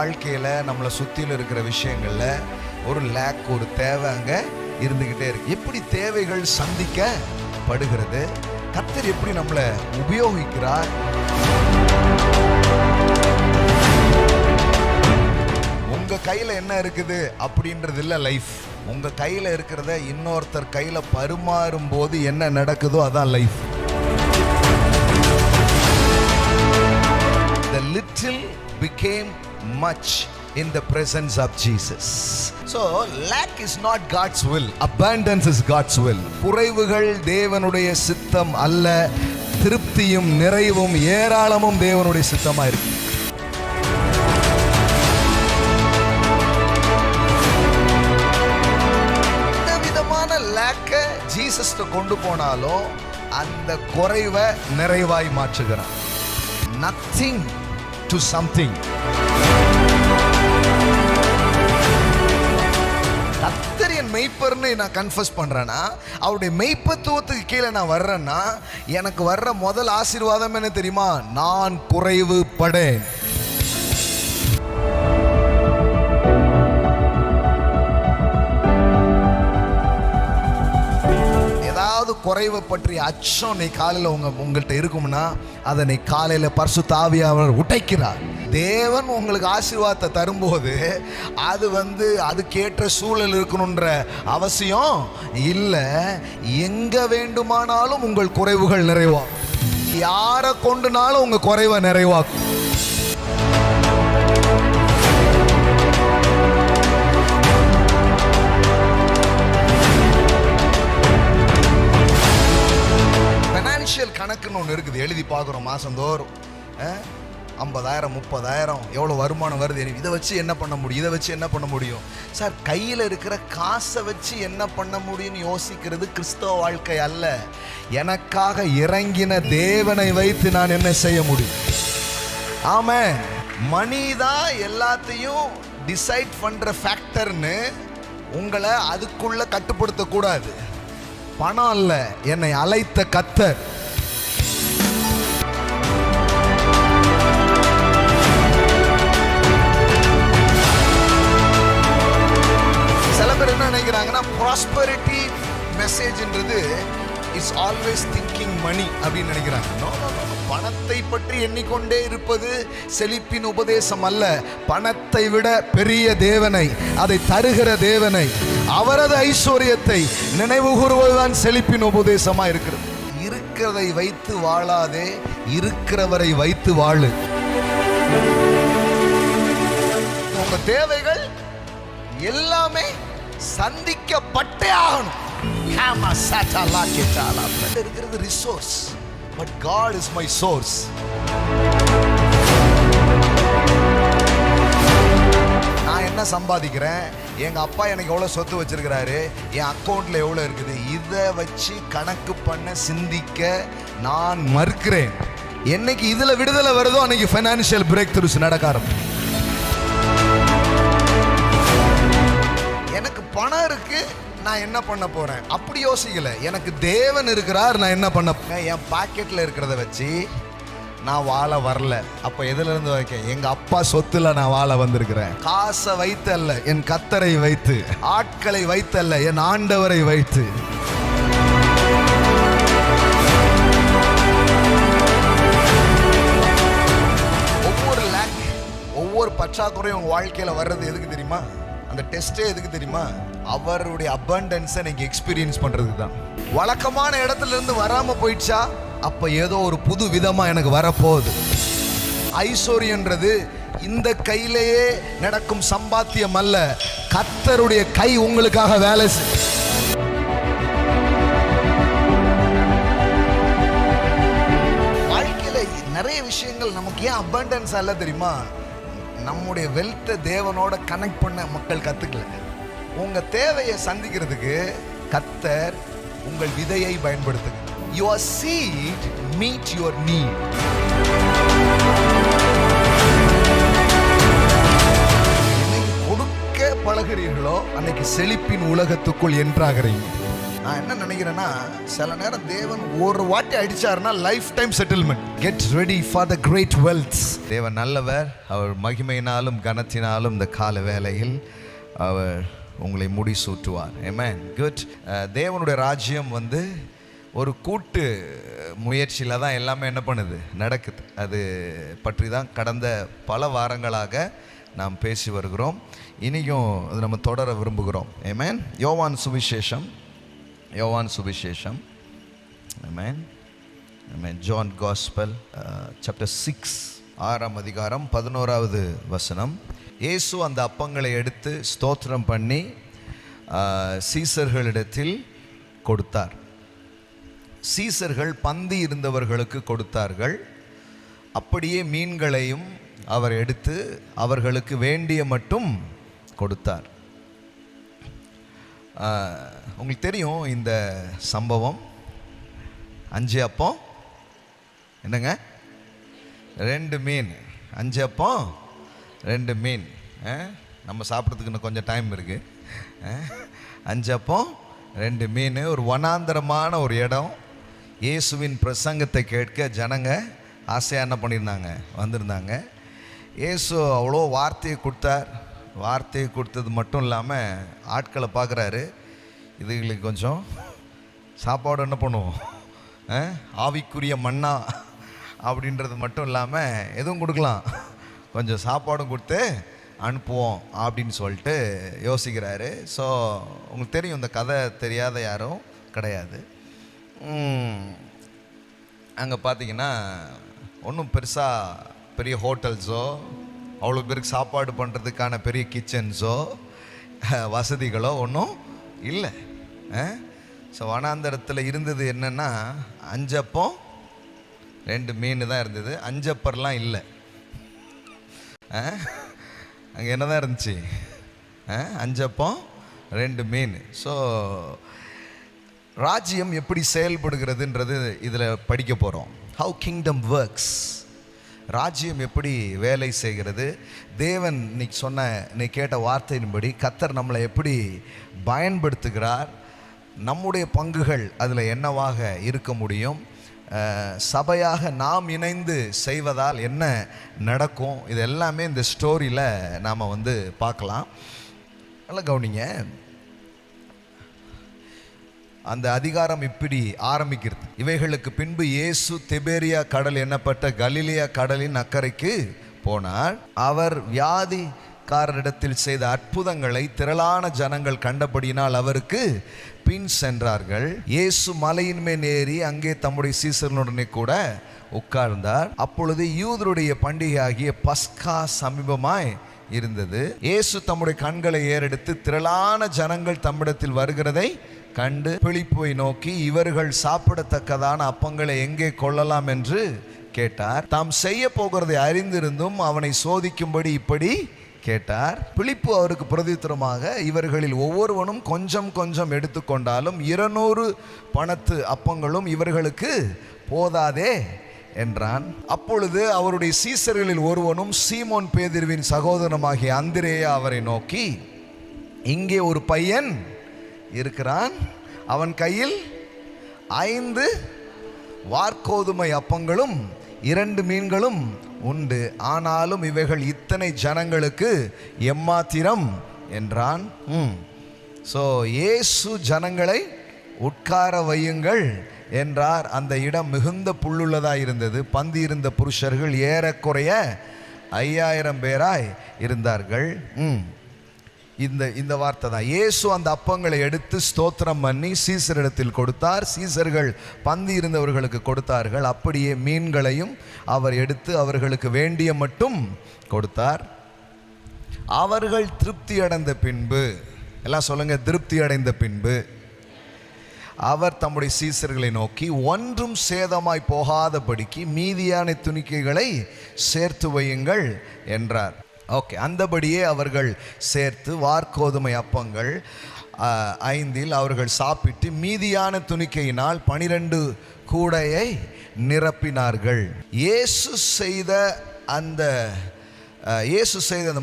வாழ்க்கையில் நம்மளை சுற்றியில் இருக்கிற விஷயங்களில் ஒரு லேக், ஒரு தேவை அங்கே இருந்துக்கிட்டே இருக்கு. எப்படி தேவைகள் சந்திக்கப்படுகிறது, கர்த்தர் எப்படி நம்மளை உபயோகிக்கிறார். உங்கள் கையில் என்ன இருக்குது அப்படின்றது இல்லை லைஃப். உங்கள் கையில் இருக்கிறத இன்னொருத்தர் கையில் பரிமாறும் போது என்ன நடக்குதோ அதான் life. The little became much in the presence of Jesus. So lack is not God's will, abundance is God's will. குறைவுகள் தேவனுடைய சித்தம் அல்ல, திருப்தியும் நிறைவும் ஏராளமும் தேவனுடைய சித்தமா இருக்கு. இந்த விதமான லேக்க ஜீசஸ் கொண்டு போனாலும் அந்த குறைவை நிறைவாய் மாற்றுகிறார். Nothing to something. கர்த்தர் என் மெய்ப்பர்னு நான் கன்ஃபஸ் பண்றேன்னா, அவருடைய மெய்ப்பத்துவத்துக்கு கீழே நான் வர்றேன்னா, எனக்கு வர்ற முதல் ஆசீர்வாதம் என்ன தெரியுமா? நான் குறைவு படேன். குறைவை பற்றி அச்சம் நீ காலையில் உங்கள்கிட்ட இருக்கும்னா அதை நீ காலையில் பரிசுத்த ஆவியானவர் உடைக்கிறார். தேவன் உங்களுக்கு ஆசீர்வாதத்தை தரும்போது அது அதுக்கேற்ற சூழல் இருக்கணுன்ற அவசியம் இல்லை. எங்க வேண்டுமானாலும் உங்கள் குறைவுகள் நிறைவாகும். யாரை கொண்டுனாலும் உங்க குறைவை நிறைவாக்கும். கணக்குன்னு ஒன்று இருக்குது, எழுதி பார்க்குறோம் மாதந்தோறும். 50,000 30,000 எவ்வளோ வருமானம் வருது, இதை வச்சு என்ன பண்ண முடியும், இதை வச்சு என்ன பண்ண முடியும். சார், கையில் இருக்கிற காசை வச்சு என்ன பண்ண முடியும்னு யோசிக்கிறது கிறிஸ்தவ வாழ்க்கை அல்ல. எனக்காக இறங்கின தேவனை வைத்து நான் என்ன செய்ய முடியும்? ஆமென். மணி தான் எல்லாத்தையும் டிசைட் பண்ணுற ஃபேக்டர்னு உங்களை அதுக்குள்ள கட்டுப்படுத்தக்கூடாது. பணம் அல்ல, என்னை அழைத்த கர்த்தர். சில பேர் என்ன நினைக்கிறாங்கன்னா, ப்ராஸ்பரிட்டி மெசேஜ்ன்றது இஸ் ஆல்வேஸ் திங்கிங் மணி அப்படின்னு நினைக்கிறாங்க. பணத்தை பற்றி எண்ணிக்கொண்டே இருப்பது செழிப்பின் உபதேசம் அல்ல. பணத்தை விட பெரிய தேவனை, அதை தருகிற தேவனை, அவரது ஐஸ்வர்யத்தை நினைவு கூறுவதுதான் செழிப்பின் உபதேசமா இருக்கிறது. இருக்கிறதை வைத்து வாழாதே, இருக்கிறவரை வைத்து வாழு. உங்க தேவைகள் எல்லாமே சந்திக்கப்பட்டே ஆகணும். இருக்கிறது resource, but God is my source. நான் என்ன சம்பாதிக்கிறேன், எங்க அப்பா எனக்கு எவ்வளவு சொத்து வச்சிருக்கிறாரு, என் அக்கௌண்ட்ல எவ்வளவு இருக்குது, இதை வச்சு கணக்கு பண்ண சிந்திக்க நான் மறுக்கிறேன். என்னைக்கு இதுல விடுதலை வருதோ அன்னைக்கு ஃபைனான்சியல் பிரேக் த்ரூஸ் நடக்க ஆரம்பிக்கும். எனக்கு பணம் இருக்கு, நான் என்ன பண்ண போறேன் அப்படி யோசிக்கல. எனக்கு தேவன் இருக்கிறார், நான் என்ன பண்ண. என் பாக்கெட்ல இருக்கிறத வச்சு நான் வாழ வரல. அப்ப எதுல இருந்து வைக்க? எங்க அப்பா சொத்துல நான் வாழ வந்திருக்கிறேன். காசை வைத்து அல்ல, என் கர்த்தரை வைத்து. ஆட்களை வைத்து அல்ல, என் ஆண்டவரை வைத்து. ஒவ்வொரு லேக், ஒவ்வொரு பற்றாக்குறையும் உங்க வாழ்க்கையில வர்றது எதுக்கு தெரியுமா? அந்த டெஸ்டே எதுக்கு தெரியுமா? அவருடைய அபண்டன்ஸை நீங்க எக்ஸ்பீரியன்ஸ் பண்றதுக்கு தான். வழக்கமான இடத்துல இருந்து வராம போயிடுச்சா, அப்ப ஏதோ ஒரு புது விதமா எனக்கு வரப்போகுது. ஐஸ்வர்யன்றது இந்த கையிலேயே நடக்கும் சம்பாத்தியம் அல்ல, கர்த்தருடைய கை உங்களுக்காக வேலை செய்யும். வாழ்க்கையில நிறைய விஷயங்கள் நமக்கு ஏன் அபண்டன்ஸ் அல்ல தெரியுமா? நம்முடைய வெல்த்தை தேவனோட கனெக்ட் பண்ண மக்கள் கத்துக்கல. உங்க தேவையை சந்திக்கிறதுக்கு கர்த்தர் உங்கள் விதையை பயன்படுத்துங்க. Your seed meet your need. என்னைக்கு கொடுக்க பழகிறீர்களோ அன்னைக்கு செழிப்பின் உலகத்துக்குள் என்றாகிறீங்க. நான் என்ன நினைக்கிறேன்னா, சில நேரம் தேவன் ஒரு வாட்டி அடிச்சாருன்னா life time settlement. Get ready for the great wealths. தேவன் நல்லவர். அவர் மகிமையினாலும் கனத்தினாலும் இந்த கால வேளையில் அவர் உங்களை முடிசூட்டுவார். ஆமென். குட். தேவனுடைய ராஜ்யம் ஒரு கூட்டு முயற்சியில் தான் எல்லாமே என்ன பண்ணுது, நடக்குது. அது பற்றி தான் கடந்த பல வாரங்களாக நாம் பேசி வருகிறோம். இனியும் அது நம்ம தொடர விரும்புகிறோம். ஆமென். யோவான் சுவிசேஷம் ஆமென். ஆமென். ஜான் காஸ்பல் சாப்டர் 6 6ஆம் அதிகாரம் 11வது வசனம். இயேசு அந்த அப்பங்களை எடுத்து ஸ்தோத்திரம் பண்ணி சீசர்களிடத்தில் கொடுத்தார். சீசர்கள் பந்தி இருந்தவர்களுக்கு கொடுத்தார்கள். அப்படியே மீன்களையும் அவர் எடுத்து அவர்களுக்கு வேண்டிய மட்டும் கொடுத்தார். உங்களுக்கு தெரியும் இந்த சம்பவம். 5 அப்பம் என்னங்க, 2 மீன். 5 அப்பம் 2 மீன். நம்ம சாப்பிட்றதுக்கு இன்னும் கொஞ்சம் டைம் இருக்குது. 5 அப்பம் 2 மீன். ஒரு வனாந்தரமான ஒரு இடம். இயேசுவின் பிரசங்கத்தை கேட்க ஜனங்க ஆசையாக என்ன பண்ணியிருந்தாங்க, வந்திருந்தாங்க. இயேசு அவ்வளோ வார்த்தையை கொடுத்தார். வார்த்தையை கொடுத்தது மட்டும் இல்லாமல் ஆட்களை பார்க்குறாரு. இதுகளுக்கு கொஞ்சம் சாப்பாடு என்ன பண்ணுவோம், ஆவிக்குரிய மண்ணா அப்படின்றது மட்டும் இல்லாமல் எதுவும் கொடுக்கலாம், கொஞ்சம் சாப்பாடும் கொடுத்து அனுப்புவோம் அப்படின்னு சொல்லிட்டு யோசிக்கிறாரு. ஸோ உங்களுக்கு தெரியும், இந்த கதை தெரியாத யாரும் கிடையாது. அங்கே பார்த்தீங்கன்னா ஒன்றும் பெருசாக பெரிய ஹோட்டல்ஸோ அவ்வளோ பேருக்கு சாப்பாடு பண்ணுறதுக்கான பெரிய கிச்சன்ஸோ வசதிகளோ ஒன்றும் இல்லை. ஸோ வனாந்தரத்தில் இருந்தது என்னென்னா 5 அப்பம் 2 மீன் தான் இருந்தது. 5 அப்பர்லாம் இல்லை. அங்கே என்ன தான் இருந்துச்சு, 5 அப்பம் 2 மீன். ஸோ ராஜ்யம் எப்படி செயல்படுகிறதுன்றது இதில் படிக்க போகிறோம். How kingdom works. ராஜ்யம் எப்படி வேலை செய்கிறது, தேவன் நீ கேட்ட வார்த்தையின்படி கர்த்தர் நம்மளை எப்படி பயன்படுத்துகிறார், நம்முடைய பங்குகள் அதில் என்னவாக இருக்க முடியும், சபையாக நாம் இணைந்து செய்வதால் என்ன நடக்கும், இது எல்லாமே இந்த ஸ்டோரியில் நாம் பார்க்கலாம். நல்லா கவனிங்க. அந்த அதிகாரம் இப்படி ஆரம்பிக்கிறது. இவைகளுக்கு பின்பு இயேசு திபேரியா கடல் எண்ணப்பட்ட கலிலேயா கடலின் அக்கறைக்கு போனார். அவர் வியாதிக்காரரிடத்தில் செய்த அற்புதங்களை திரளான ஜனங்கள் கண்டபடியினால் அவருக்கு பின் சென்றார்கள். இயேசு மலையின் மேல் ஏறி அங்கே தம்முடைய சீசர்களுடனே கூட உட்கார்ந்தார். அப்பொழுது யூதருடைய பண்டிகையாகிய பஸ்கா சமீபமாய் இருந்தது. இயேசு தம்முடைய கண்களை ஏறெடுத்து திரளான ஜனங்கள் தம்மிடத்தில் வருகிறதை கண்டு பிலிப்பை நோக்கி, இவர்கள் சாப்பிடத்தக்கதான அப்பங்களை எங்கே கொள்ளலாம் என்று கேட்டார். தாம் செய்ய போகிறதை அறிந்திருந்தும் அவனை சோதிக்கும்படி இப்படி கேட்டார். பிலிப்பு அவருக்கு பிரதியுத்தரமாக, இவர்களில் ஒவ்வொருவனும் கொஞ்சம் கொஞ்சம் எடுத்துக்கொண்டாலும் 200 பணத்து அப்பங்களும் இவர்களுக்கு போதாதே என்றான். அப்பொழுது அவருடைய சீசர்களில் ஒருவனும் சீமோன் பேதுருவின் சகோதரனாகிய அந்திரேயா அவரை நோக்கி, இங்கே ஒரு பையன் இருக்கிறான், அவன் கையில் 5 வார்கோதுமை அப்பங்களும் 2 மீன்களும் உண்டு, ஆனாலும் இவைகள் இத்தனை ஜனங்களுக்கு எம்மாத்திரம் என்றான். ஸோ இயேசு ஜனங்களை உட்கார வையுங்கள் என்றார். அந்த இடம் மிகுந்த புல்லுள்ளதாக இருந்தது. பந்தி இருந்த புருஷர்கள் ஏறக்குறைய 5000 பேராய் இருந்தார்கள். இந்த வார்த்தை தான். இயேசு அந்த அப்பங்களை எடுத்து ஸ்தோத்திரம் பண்ணி சீசரிடத்தில் கொடுத்தார். சீசர்கள் பந்தி இருந்தவர்களுக்கு கொடுத்தார்கள். அப்படியே மீன்களையும் அவர் எடுத்து அவர்களுக்கு வேண்டிய மட்டும் கொடுத்தார். அவர்கள் திருப்தி அடைந்த பின்பு, எல்லாம் சொல்லுங்க, திருப்தி அடைந்த பின்பு அவர் தம்முடைய சீசர்களை நோக்கி, ஒன்றும் சேதமாய் போகாதபடிக்கு மீதியான துணிக்கைகளை சேர்த்து வையுங்கள் என்றார். ஓகே, அந்தபடியே அவர்கள் சேர்த்து வார்கோதுமை அப்பங்கள் 5 அவர்கள் சாப்பிட்டு மீதியான துணிக்கையினால் 12 கூடையை நிரப்பினார்கள். இயேசு செய்த அந்த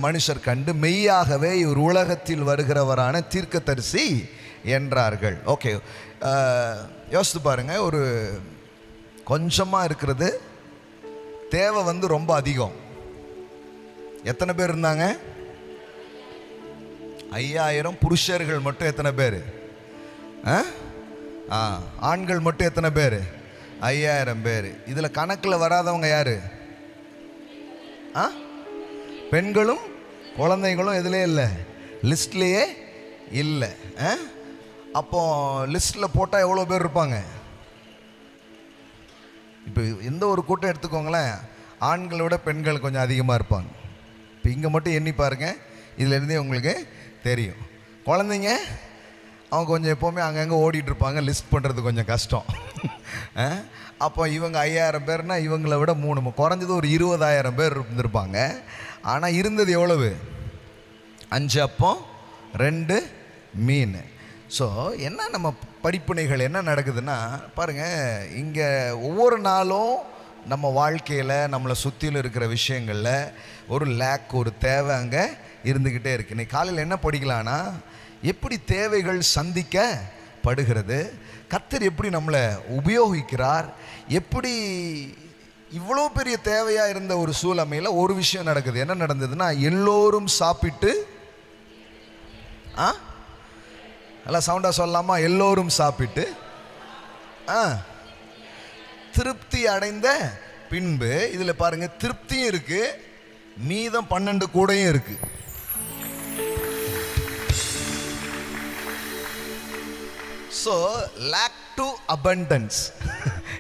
மனுஷர் கண்டு மெய்யாகவே இவர் உலகத்தில் வருகிறவரான தீர்க்கதரிசி என்றார்கள். ஓகே, யோசித்து பாருங்க, ஒரு கொஞ்சமாக இருக்கிறது தேவை ரொம்ப அதிகம். எத்தனை பேர் இருந்தாங்க? 5000 புருஷர்கள் மட்டும் எத்தனை பேர்? ஆண்கள் மட்டும் எத்தனை பேர்? 5000 பேர். இதில் கணக்கில் வராதவங்க யாரு? பெண்களும் குழந்தைங்களும் எதுலேயே இல்லை, லிஸ்ட்லேயே இல்லை. அப்போ லிஸ்ட்டில் போட்டால் எவ்வளோ பேர் இருப்பாங்க? இப்போ எந்த ஒரு கூட்டம் எடுத்துக்கோங்களேன், ஆண்களை விட பெண்கள் கொஞ்சம் அதிகமாக இருப்பாங்க. இப்போ இங்கே மட்டும் எண்ணி பாருங்க, இதுலேருந்தே உங்களுக்கு தெரியும். குழந்தைங்க அவங்க கொஞ்சம் எப்போவுமே அங்கங்கே ஓடிட்டு இருப்பாங்க, லிஸ்ட் பண்ணுறது கொஞ்சம் கஷ்டம். அப்போ இவங்க 5000 பேர்னா இவங்களை விட 3 குறைஞ்சது ஒரு 20,000 பேர் இருந்திருப்பாங்க. ஆனால் இருந்தது எவ்வளவு? 5 அப்பம் 2 மீன். ஸோ என்ன நம்ம படிப்பினைகள் என்ன நடக்குதுன்னா பாருங்கள், இங்கே ஒவ்வொரு நாளும் நம்ம வாழ்க்கையில் நம்மளை சுற்றிலும் இருக்கிற விஷயங்களில் ஒரு லேக், ஒரு தேவை அங்கே இருந்துக்கிட்டே இருக்குது. இன்னைக்கு காலையில் என்ன படிக்கலான்னா, எப்படி தேவைகள் சந்திக்கப்படுகிறது, கர்த்தர் எப்படி நம்மளை உபயோகிக்கிறார், எப்படி இவ்வளோ பெரிய தேவையாக இருந்த ஒரு சூழ்நிலையில் ஒரு விஷயம் நடக்குது. என்ன நடந்ததுன்னா, எல்லோரும் சாப்பிட்டு, நல்லா சவுண்டாக சொல்லலாமா? எல்லோரும் சாப்பிட்டு திருப்தி அடைந்த பின்பு, இதில் பாருங்க திருப்தியும் இருக்கு, மீதம் 12 கூடையும் இருக்கு. So lack to abundance.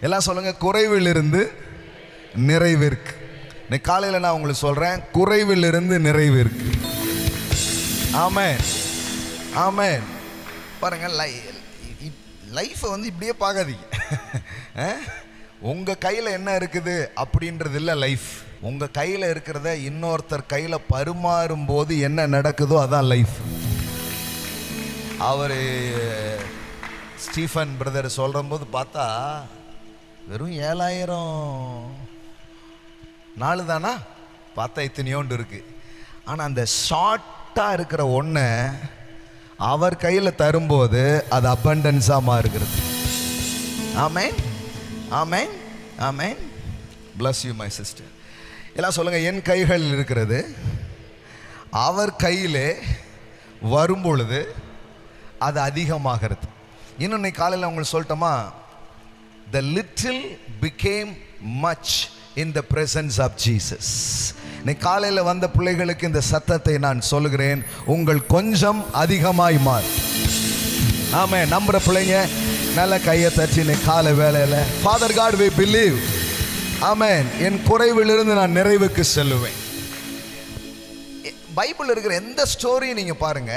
எல்லாம் சொல்லுங்க, குறைவிலிருந்து நிறைவிற்கு. இன்னைக்கு காலையில் நான் உங்களுக்கு சொல்கிறேன், குறைவிலிருந்து நிறைவிற்கு. ஆமென், ஆமென். பாருங்கள், லைஃப்பை இப்படியே பார்க்காதீங்க. உங்கள் கையில் என்ன இருக்குது அப்படின்றது இல்லை லைஃப். உங்கள் கையில் இருக்கிறத இன்னொருத்தர் கையில் பரிமாறும் போது என்ன நடக்குதோ அதான் லைஃப். அவர் ஸ்டீஃபன் பிரதர் சொல்கிற போது பார்த்தா வெறும் 7000 நாலு தானா, பார்த்தா இத்தனையோண்டு இருக்கு. ஆனால் அந்த ஷார்ட்டாக இருக்கிற ஒன்றை அவர் கையில் தரும்போது அது அபண்டன்ஸாக மாறுகிறது. ஆமென், ஆமென், ஆமென். bless you my sister. எல்லாம் சொல்லுங்கள், என் கைகளில் இருக்கிறது அவர் கையிலே வரும் பொழுது அது அதிகமாகிறது. இன்னொன்று காலையில் உங்களுக்கு சொல்லட்டோமா, the little became much in the presence of Jesus. இன்னைக்கு காலையில் வந்த பிள்ளைகளுக்கு இந்த சத்தத்தை நான் சொல்லுகிறேன், உங்கள் கொஞ்சம் அதிகமாய் மாறும். ஆமே, நம்புற பிள்ளைங்க நல்ல கையை தட்டி இன்னைக்கு காலை வேலையில், Father God we believe, ஆமென், என் குறைவிலிருந்து நான் நிறைவுக்கு செல்லுவேன். பைபிள் இருக்கிற எந்த ஸ்டோரியும் நீங்கள் பாருங்க,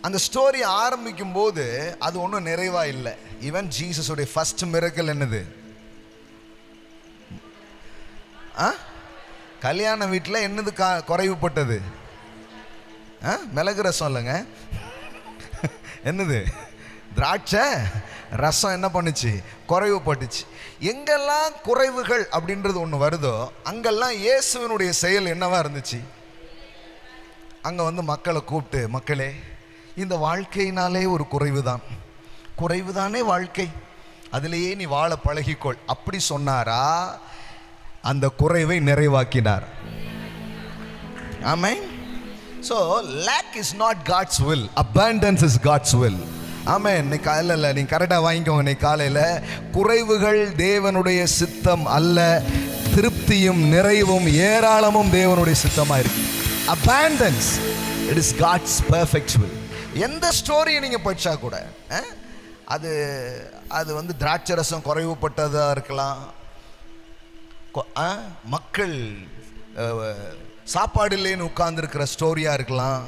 அந்த ஸ்டோரி ஆரம்பிக்கும் போது அது ஒன்றும் நிறைவா இல்லை. ஈவன் ஜீசஸுடைய ஃபர்ஸ்ட் மிரக்கல் என்னது? கல்யாண வீட்டில் என்னது குறைவுபட்டது? மிளகு ரசம் இல்லைங்க, என்னது? திராட்சை ரசம் என்ன பண்ணுச்சு? குறைவுபட்டுச்சு. எங்கெல்லாம் குறைவுகள் அப்படின்றது ஒன்று வருதோ அங்கெல்லாம் இயேசுவினுடைய செயல் என்னவா இருந்துச்சு? அங்கே மக்களை கூப்பிட்டு, மக்களே, இந்த வாழ்க்கையினாலே ஒரு குறைவுதான், குறைவுதானே வாழ்க்கை, அதிலேயே நீ வாழ பழகிக்கொள் அப்படி சொன்னாரா? அந்த குறைவை நிறைவாக்கினார். ஆமென். So lack is not God's will, abundance is God's will. ஆமென். நீ காலையில் நீ கரெக்டாக வாங்கிக்கோங்க. நீ காலையில் குறைவுகள் தேவனுடைய சித்தம் அல்ல, திருப்தியும் நிறைவும் ஏராளமும் தேவனுடைய சித்தமாக இருக்கு. Abundance, it is God's perfect will. எந்த ஸ்டோரியை நீங்கள் படித்தா கூட அது அது திராட்சை ரசம் குறைவுபட்டதாக இருக்கலாம், மக்கள் சாப்பாடு இல்லைன்னு உட்கார்ந்துருக்கிற ஸ்டோரியாக இருக்கலாம்,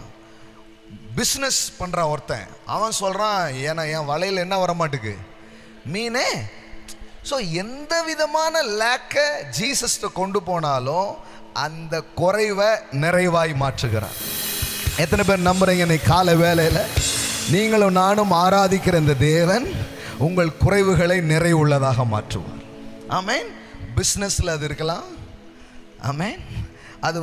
பிஸ்னஸ் பண்ணுறான் ஒருத்தன், அவன் சொல்கிறான் ஏன்னா என் வலையில் என்ன வரமாட்டுக்கு? மீனே. ஸோ எந்த விதமான லேக்கை ஜீசஸ்ட கொண்டு போனாலும் அந்த குறைவை நிறைவாய் மாற்றுகிறான். எத்தனை பேர் நம்புறீங்க? இன்னைக்கு காலை வேளையில் நீங்களும் நானும் ஆராதிக்கிற இந்த தேவன் உங்கள் குறைவுகளை நிறைவுள்ளதாக மாற்றுவார். ஆமென். பிஸ்னஸில் அது இருக்கலாம், ஆமென். அது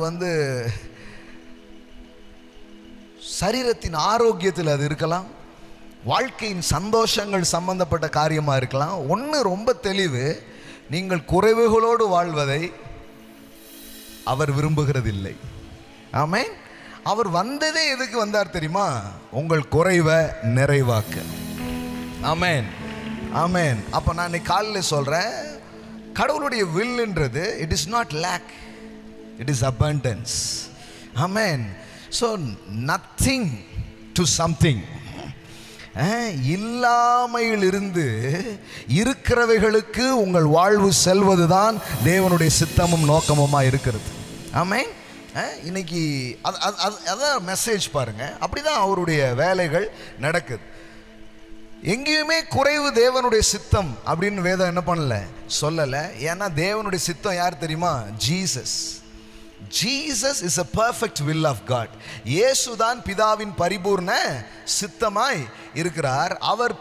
சரீரத்தின் ஆரோக்கியத்தில் அது இருக்கலாம், வாழ்க்கையின் சந்தோஷங்கள் சம்பந்தப்பட்ட காரியமா இருக்கலாம். ஒன்று ரொம்ப தெளிவு, நீங்கள் குறைவுகளோடு வாழ்வதை அவர் விரும்புகிறதில்லை. ஆமென். அவர் வந்ததே எதுக்கு வந்தார் தெரியுமா? உங்கள் குறைவை நிறைவாக்க. ஆமென், ஆமென். அப்போ நான் இன்னைக்கு காலையில் சொல்கிறேன், கடவுளுடைய வில்ன்றது it is not lack, it is abundance. ஆமென். So nothing to something. இல்லாமையிலிருந்து இருக்கிறவைகளுக்கு உங்கள் வாழ்வு செல்வதுதான் தேவனுடைய சித்தமும் நோக்கமுமாக இருக்கிறது. ஆமென். இன்னைக்கு அதான் மெசேஜ் பாருங்க. அப்படிதான் அவருடைய வேலைகள் நடக்குது. எங்கேயுமே குறைவு தேவனுடைய சித்தம் அப்படின்னு வேதம் என்ன பண்ணல, சொல்லலை. ஏன்னா தேவனுடைய சித்தம் யார் தெரியுமா? Jesus. Jesus is a perfect will of God. இயேசுதான் பிதாவின் பரிபூர்ண சித்தமாய் இருக்கிறார். அவர்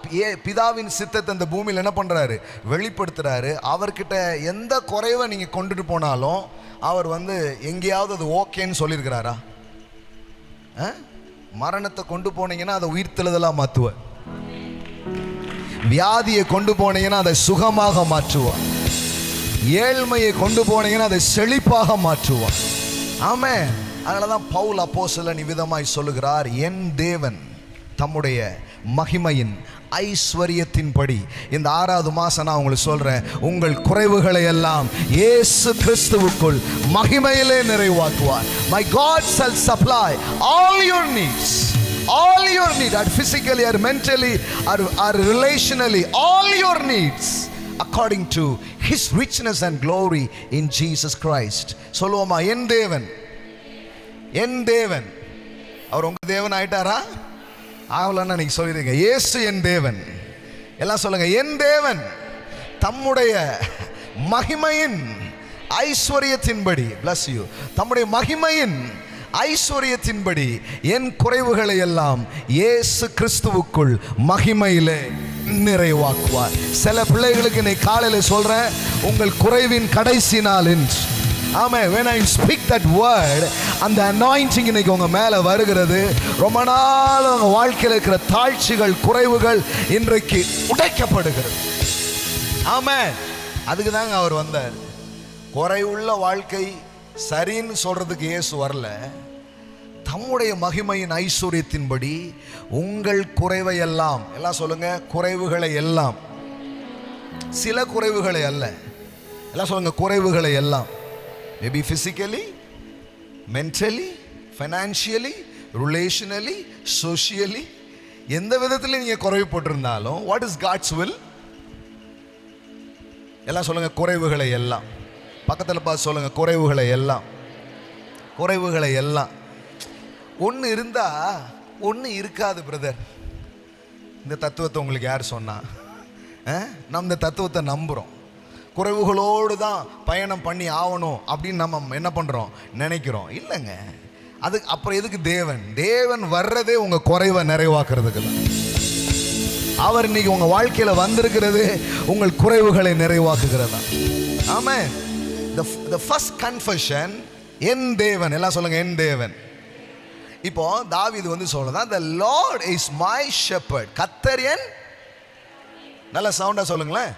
பிதாவின் சித்தத்தை இந்த பூமியில் என்ன பண்றாரு? வெளிப்படுத்துறாரு. அவர்கிட்ட எந்த குறைவை நீங்க கொண்டுட்டு போனாலும் அவர் எங்கேயாவது அது ஓகேன்னு சொல்லியிருக்கிறாரா? மரணத்தை கொண்டு போனீங்கன்னா அதை உயிர்த்தெழுதலாக மாற்றுவார். வியாதியை கொண்டு போனீங்கன்னா அதை சுகமாக மாற்றுவார். ஏழ்மையை கொண்டு போனீங்கன்னா அதை செழிப்பாக மாற்றுவார். ஆமென். அதனால தான் பவுல் அப்போஸ்தலன் இவ்விதமாய் சொல்லுகிறார், என் தேவன் தம்முடைய மகிமையின் ஐஸ்வரியத்தின்படி. இந்த 6வது மாசம் நான் உங்களுக்கு சொல்றேன், உங்கள் குறைவுகளை எல்லாம் இயேசு கிறிஸ்துவுக்குள் மகிமையிலே நிறைவாக்குவார். My God shall supply all your needs. All your needs, or physically or mentally or relationally, all your needs according to his richness and glory in Jesus Christ. சொல்லுவோமா? என் தேவன், என் தேவன். அவர் உங்க தேவன் ஆயிட்டாரா? ஆகலன்னா நீங்க சொல்லிடுங்க, இயேசு என் தேவன். எல்லாம் சொல்லுங்க, என் தேவன் தம்முடைய மகிமையின் ஐஸ்வரியத்தின்படி, bless you, தம்முடைய மகிமையின் ஐஸ்வரியத்தின்படி என் குறைவுகளை எல்லாம் இயேசு கிறிஸ்துவுக்குள் மகிமையிலே நிறைவாக்குவார். சில பிள்ளைகளுக்கு இன்னைக்கு காலையில் சொல்றேன், உங்கள் குறைவின் கடைசி நாள் என்று. ஆமென். when I speak that word, அந்த anointing இன்னைக்கு உங்க மேல வருகிறது. ரொம்ப நாள் உங்க வாழ்க்கையில் இருக்கிற தாழ்ச்சிகள், குறைவுகள் இன்றைக்கு உடைக்கப்படுகிறது. ஆமென். அதுக்கு தாங்க அவர் வந்தார். குறைவுள்ள வாழ்க்கை சரின்னு சொல்றதுக்கு இயேசு வரல. தம்முடைய மகிமையின் ஐஸ்வரியத்தின்படி உங்கள் குறைவை எல்லாம், எல்லாம் சொல்லுங்க, குறைவுகளை எல்லாம், சில குறைவுகளை அல்ல. எல்லாம் சொல்லுங்க, குறைவுகளை எல்லாம். Maybe physically, mentally, financially, relationally, socially, எந்த விதத்தில் நீங்க குறைவுபட்டிருந்தாலும், வாட் இஸ் காட்ஸ் வில்? எல்லாம் சொல்லுங்க, குறைவுகளை எல்லாம். பக்கத்தில் பார்த்து சொல்லுங்க, குறைவுகளை எல்லாம். குறைவுகளை எல்லாம். ஒன்று இருந்தா ஒன்று இருக்காது பிரதர். இந்த தத்துவத்தை உங்களுக்கு யார் சொன்னா? நம்ம இந்த தத்துவத்தை நம்புகிறோம். குறைவுகளோடு தான் பயணம் பண்ணி ஆகணும் அப்படின்னு நம்ம என்ன பண்ணுறோம், நினைக்கிறோம். இல்லைங்க, அது அப்புறம் எதுக்கு தேவன்? தேவன் வர்றதே உங்கள் குறைவை நிறைவாக்குறதுக்கு தான். அவர் இன்னைக்கு உங்கள் வாழ்க்கையில் வந்திருக்கிறது உங்கள் குறைவுகளை நிறைவாக்குகிறதா. ஆமென். The first confession, என் தேவன். எல்லாம் சொல்லுங்க, என் தேவன். இப்போ தாவீது சொல்றதான், the Lord is my shepherd. கர்த்தர் என், நல்ல சவுண்டா சொல்லுங்களேன்,